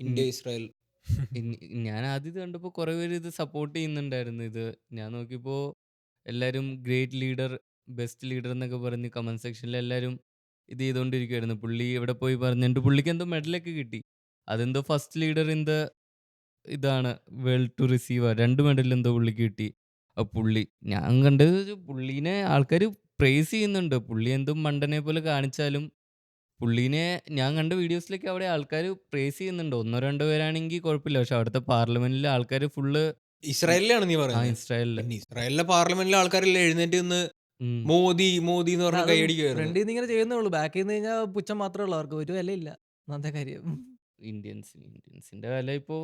ഇന്ത്യ ഇസ്രായേൽ.
ഞാൻ ആദ്യം ഇത് കണ്ടപ്പോൾ കുറേ പേര് ഇത് സപ്പോർട്ട് ചെയ്യുന്നുണ്ടായിരുന്നു. ഇത് ഞാൻ നോക്കിയപ്പോൾ എല്ലാവരും ഗ്രേറ്റ് ലീഡർ, ബെസ്റ്റ് ലീഡർ എന്നൊക്കെ പറഞ്ഞ് കമന്റ് സെക്ഷനിൽ എല്ലാവരും ഇത് ചെയ്തുകൊണ്ടിരിക്കുവായിരുന്നു. പുള്ളി എവിടെ പോയി പറഞ്ഞിട്ട് പുള്ളിക്ക് എന്തോ മെഡലൊക്കെ കിട്ടി. അതെന്തോ ഫസ്റ്റ് ലീഡർ ഇൻ ദ ഇതാണ് വേൾഡ് ടു റിസീവ് 2 മെഡൽ എന്തോ പുള്ളിക്ക് കിട്ടി. പുള്ളി ഞാൻ കണ്ടത് പുള്ളീനെ ആൾക്കാർ പ്രേസ് ചെയ്യുന്നുണ്ട്. പുള്ളി എന്തും മണ്ടനെ പോലെ കാണിച്ചാലും പുള്ളീനെ ഞാൻ കണ്ട വീഡിയോസിലൊക്കെ അവിടെ ആൾക്കാർ പ്രേസ് ചെയ്യുന്നുണ്ട്. 1-2 പേരാണെങ്കിൽ കുഴപ്പമില്ല. പക്ഷെ അവിടുത്തെ പാർലമെന്റിലെ ആൾക്കാർ ഫുള്ള്
ഇസ്രായേലിലാണ് നീ
ആ
പറയുന്നത്?
ഇസ്രായേലില്
പിന്നെ ഇസ്രായേലിലെ പാർലമെന്റിലെ ആൾക്കാരെല്ലാം എഴുന്നേറ്റ് നിന്ന്
ഉം.
മോദി മോദി എന്ന് പറഞ്ഞ് കൈയടിക്കുമായിരുന്നു.
ഫ്രണ്ടിൽ നിന്ന് ഇങ്ങനെ ചെയ്യുന്നേ ഉള്ളൂ. ബാക്കിൽ നിന്ന് കഴിഞ്ഞാൽ പുച്ഛം മാത്രമേ ഉള്ളൂ. അവർക്ക് ഒരു വിലയില്ല. ഒന്നാമത്തെ കാര്യം.
ഇന്ത്യൻസിന്റെ വില ഇപ്പോൾ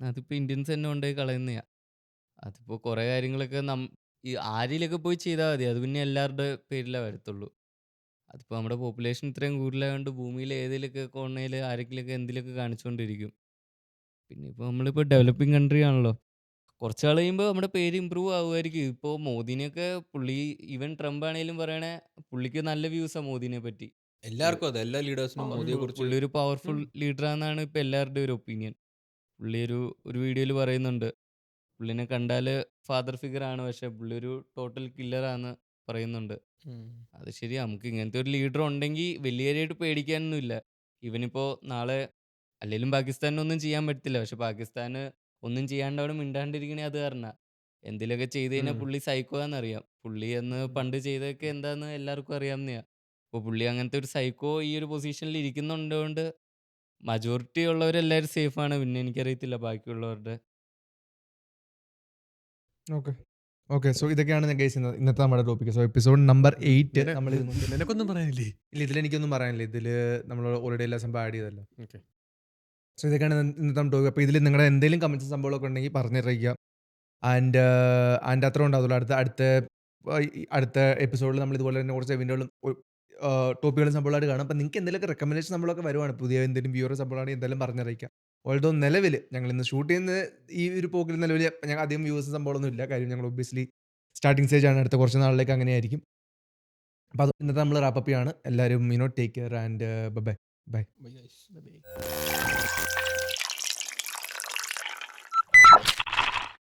അതിപ്പോ ഇന്ത്യൻസ് തന്നെ കൊണ്ടുപോയി കളയുന്നയാ. അതിപ്പോ കുറെ കാര്യങ്ങളൊക്കെ ഈ ആരിലൊക്കെ പോയി ചെയ്താൽ മതി. അത് പിന്നെ എല്ലാവരുടെ പേരിലേ വരത്തുള്ളൂ. അതിപ്പോ നമ്മുടെ പോപ്പുലേഷൻ ഇത്രയും കൂടുതലായതുകൊണ്ട് ഭൂമിയിൽ ഏതെങ്കിലുമൊക്കെ കോണയിൽ ആരെങ്കിലുമൊക്കെ എന്തെങ്കിലുമൊക്കെ കാണിച്ചുകൊണ്ടിരിക്കും. പിന്നെ ഇപ്പോൾ നമ്മളിപ്പോൾ ഡെവലപ്പിംഗ് കൺട്രി ആണല്ലോ. കുറച്ച് നാൾ കഴിയുമ്പോൾ നമ്മുടെ പേര് ഇമ്പ്രൂവ് ആവുമായിരിക്കും. ഇപ്പോൾ മോദിനെയൊക്കെ പുള്ളി ഈവൻ ട്രംപ് ആണെങ്കിലും പറയണേ പുള്ളിക്ക് നല്ല വ്യൂസാണ് മോദിനെ പറ്റി.
എല്ലാവർക്കും അതെ, എല്ലാ ലീഡേഴ്സിനും മോദിയെ കുറിച്ച്.
പുള്ളി ഒരു പവർഫുൾ ലീഡറാണെന്നാണ് ഇപ്പോൾ എല്ലാവരുടെയും ഒരു ഒപ്പീനിയൻ. പുള്ളി ഒരു വീഡിയോയിൽ പറയുന്നുണ്ട് പുള്ളിനെ കണ്ടാൽ ഫാദർ ഫിഗർ ആണ്, പക്ഷെ പുള്ളി ഒരു ടോട്ടൽ കില്ലറാന്ന് പറയുന്നുണ്ട്. അത് ശരി, നമുക്ക് ഇങ്ങനത്തെ ഒരു ലീഡർ ഉണ്ടെങ്കിൽ വലിയ കാര്യമായിട്ട് പേടിക്കാനൊന്നുമില്ല. ഇവനിപ്പോൾ നാളെ അല്ലെങ്കിലും പാകിസ്ഥാനൊന്നും ചെയ്യാൻ പറ്റില്ല. പക്ഷെ പാകിസ്ഥാന് ഒന്നും ചെയ്യാണ്ട് അവിടെ മിണ്ടാണ്ടിരിക്കണേ അത് കാരണം എന്തെങ്കിലുമൊക്കെ ചെയ്ത് കഴിഞ്ഞാൽ പുള്ളി സൈക്കോന്നറിയാം. പുള്ളി അന്ന് പണ്ട് ചെയ്തൊക്കെ എന്താന്ന് എല്ലാവർക്കും അറിയാവുന്നതാ. അപ്പോൾ പുള്ളി അങ്ങനത്തെ ഒരു സൈക്കോ ഈ ഒരു പൊസിഷനിൽ ഇരിക്കുന്നുണ്ടോണ്ട് മജോറിറ്റി ഉള്ളവരെല്ലാവരും സേഫാണ്. പിന്നെ എനിക്കറിയത്തില്ല ബാക്കിയുള്ളവരുടെ.
ഓക്കെ സോ ഇതൊക്കെയാണ് ഞാൻ ഗൈസ് ഇന്നത്തെ നമ്മുടെ ടോപ്പിക്. സോ എപ്പിസോഡ് നമ്പർ 8 നമ്മൾ
നിനക്കൊന്നും പറയാനില്ലേ?
ഇല്ല, ഇതിലെനിക്കൊന്നും പറയാനില്ല. ഇതിൽ നമ്മൾ ഓൾറെഡി എല്ലാ സംഭവം ആഡ് ചെയ്തല്ലോ.
ഓക്കെ.
സോ ഇതൊക്കെയാണ് ഇന്നത്തെ നമ്മുടെ ടോപ്പിക്. അപ്പോൾ ഇതിൽ നിങ്ങളുടെ എന്തെങ്കിലും കമൻസ് സംഭവങ്ങളൊക്കെ ഉണ്ടെങ്കിൽ പറഞ്ഞറിയിക്കുക. ആൻഡ് അത്ര ഉണ്ടാകുള്ളൂ. അടുത്ത എപ്പിസോഡിൽ നമ്മൾ ഇതുപോലെ തന്നെ കുറച്ച് ഇവന്റുകളും ടോപ്പിക്കുകളും സംഭവമായിട്ട് കാണാം. അപ്പോൾ നിങ്ങൾക്ക് എന്തെങ്കിലുമൊക്കെ റെക്കമെൻഡേഷൻ നമ്മളൊക്കെ വരുവാണ്, പുതിയ എന്തെങ്കിലും വ്യൂവർ സംഭവമാണെങ്കിൽ എന്തായാലും പറഞ്ഞറിയിക്കുക. ഓൾഡോ നിലവിൽ ഞങ്ങൾ ഇന്ന് ഷൂട്ട് ചെയ്യുന്ന ഈ ഒരു പോക്കിൽ നിലവിൽ ഞങ്ങൾ അധികം വ്യൂവേഴ്സ് സംഭവമൊന്നും ഇല്ല. കാര്യം ഞങ്ങൾ ഒബ്വിയസ്ലി സ്റ്റാർട്ടിംഗ് സ്റ്റേജ് ആണ്. അടുത്ത കുറച്ച് നാളിലേക്ക് അങ്ങനെയായിരിക്കും. അപ്പോൾ അത് ഇന്നത്തെ നമ്മൾ റാപ്പപ്പ് ചെയ്യാണ്. എല്ലാവരും take care and bye.
Bye, guys.
Bye-bye.